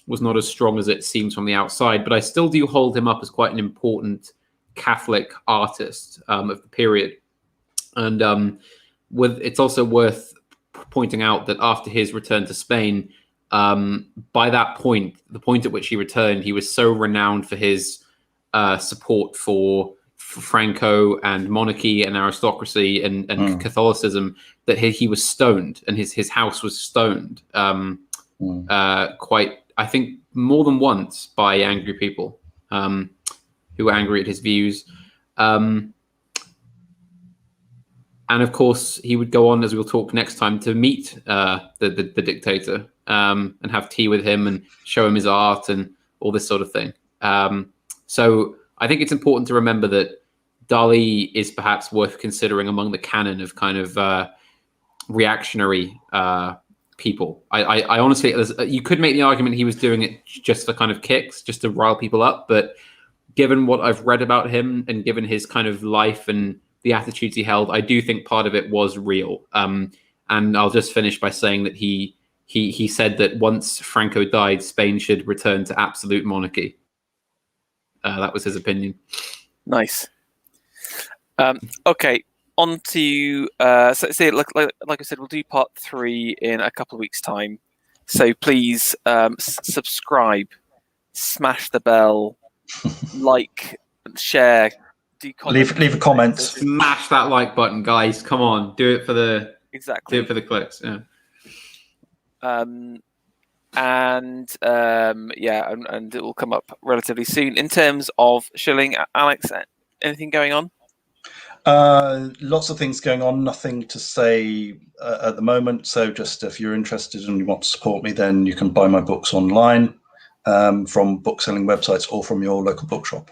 was not as strong as it seems from the outside, but I still do hold him up as quite an important Catholic artist of the period. And it's also worth pointing out that after his return to Spain, by that point, the point at which he returned, he was so renowned for his support for Franco and monarchy and aristocracy and Catholicism that he was stoned, and his house was stoned quite, I think, more than once by angry people who were angry at his views. And of course, he would go on, as we'll talk next time, to meet the dictator and have tea with him and show him his art and all this sort of thing. So I think it's important to remember that Dali is perhaps worth considering among the canon of kind of reactionary people. I honestly, you could make the argument he was doing it just for kind of kicks, just to rile people up. But given what I've read about him and given his kind of life and the attitudes he held, I do think part of it was real. And I'll just finish by saying that he said that once Franco died, Spain should return to absolute monarchy. That was his opinion. Nice. Okay, on to like I said, we'll do part 3 in a couple of weeks' time. So please subscribe, smash the bell, like, share. Leave a comment. Smash that like button, guys. Come on, do it for the clicks. Yeah. And it will come up relatively soon. In terms of shilling, Alex, anything going on? Lots of things going on. Nothing to say at the moment. So just if you're interested and you want to support me, then you can buy my books online from book-selling websites or from your local bookshop.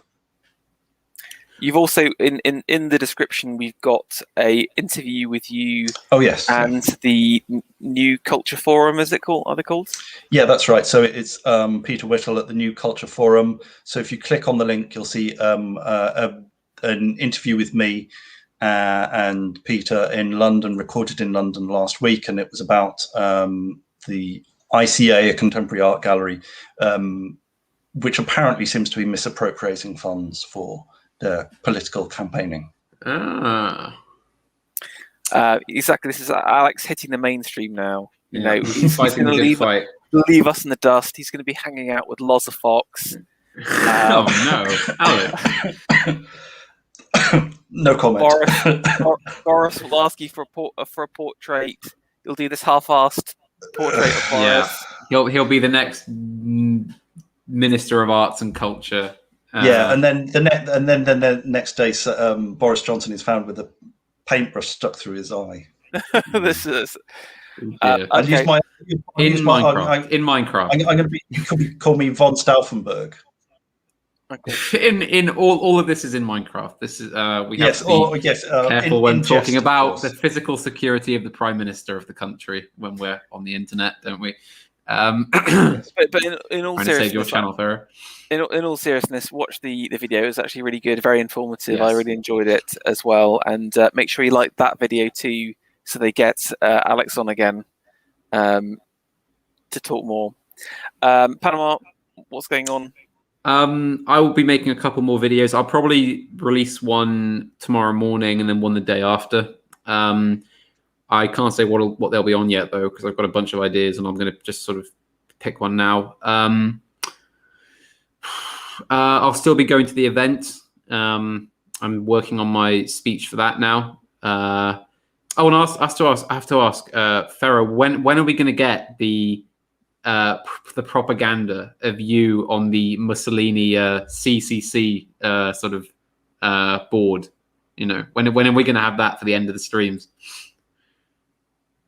You've also in the description we've got a interview with you. Oh yes, and the New Culture Forum. Is it called? Are they called? Yeah, that's right. So it's Peter Whittle at the New Culture Forum. So if you click on the link, you'll see an interview with me and Peter in London, recorded in London last week, and it was about the ICA, a contemporary art gallery, which apparently seems to be misappropriating funds for their political campaigning. Exactly. This is Alex hitting the mainstream now. You know, he's fighting going to leave us in the dust. He's going to be hanging out with Loza Fox. Oh no, Alex! No comment. Boris will ask you for a portrait. You'll do this half-assed portrait of Boris. Yeah, he'll be the next Minister of Arts and Culture. Yeah, and then the next day, Boris Johnson is found with a paintbrush stuck through his eye. This is in Minecraft. I'm going to be. You could call me von Stauffenberg. Okay. In all of this is in Minecraft. This is we have to be careful when talking about the physical security of the Prime Minister of the country when we're on the internet, don't we? But in all seriousness, save your channel, Farah. In all seriousness, watch the video. It was actually really good, very informative. Yes. I really enjoyed it as well. And make sure you like that video too, so they get Alex on again to talk more. Panama, what's going on? I will be making a couple more videos. I'll probably release one tomorrow morning and then one the day after. I can't say what they'll be on yet, though, because I've got a bunch of ideas and I'm going to just sort of pick one now. I'll still be going to the event. I'm working on my speech for that now. And I have to ask, Ferro, when are we going to get the propaganda of you on the Mussolini CCC sort of board? You know, when are we going to have that for the end of the streams?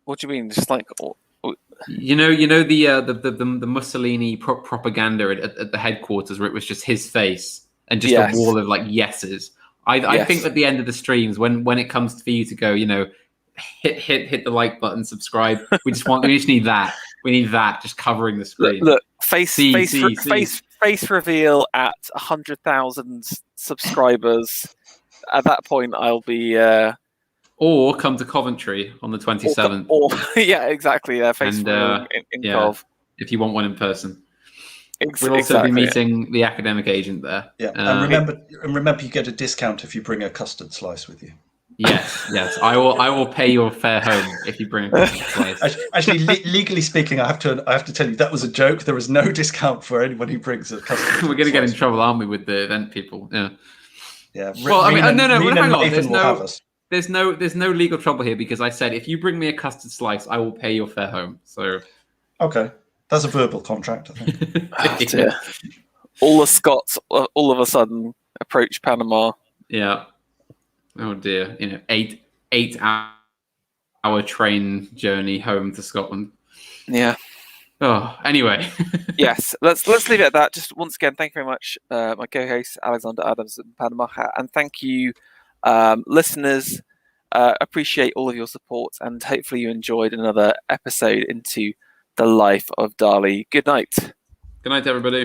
What do you mean? Just like, you know the Mussolini propaganda at the headquarters where it was just his face and just a wall of like yeses. I think at the end of the streams, when it comes for you to go, you know, hit the like button, subscribe. We just need that. We need that just covering the screen. Look, face reveal at 100,000 subscribers. At that point, I'll be. Or come to Coventry on the 27th. Or yeah, exactly. Face reveal in Cov. If you want one in person. We'll also be meeting the academic agent there. Yeah, and remember, you get a discount if you bring a custard slice with you. Yes. I will pay your fare home if you bring a custard slice. Actually, legally speaking, I have to tell you that was a joke. There is no discount for anyone who brings a custard. We're going to get in trouble, aren't we, with the event people? Yeah. Yeah. Well, I mean, hang on. There's no legal trouble here because I said if you bring me a custard slice, I will pay your fare home. So. Okay. That's a verbal contract, I think. Yeah. All the Scots all of a sudden approach Panama. Yeah. Oh dear. You know, 8-hour train journey home to Scotland. Yeah. Oh, anyway. Yes. Let's leave it at that. Just once again, thank you very much, my co-host Alexander Adams and Panama Hat, and thank you, listeners. Appreciate all of your support, and hopefully you enjoyed another episode into the life of Dali. Good night. Good night, everybody.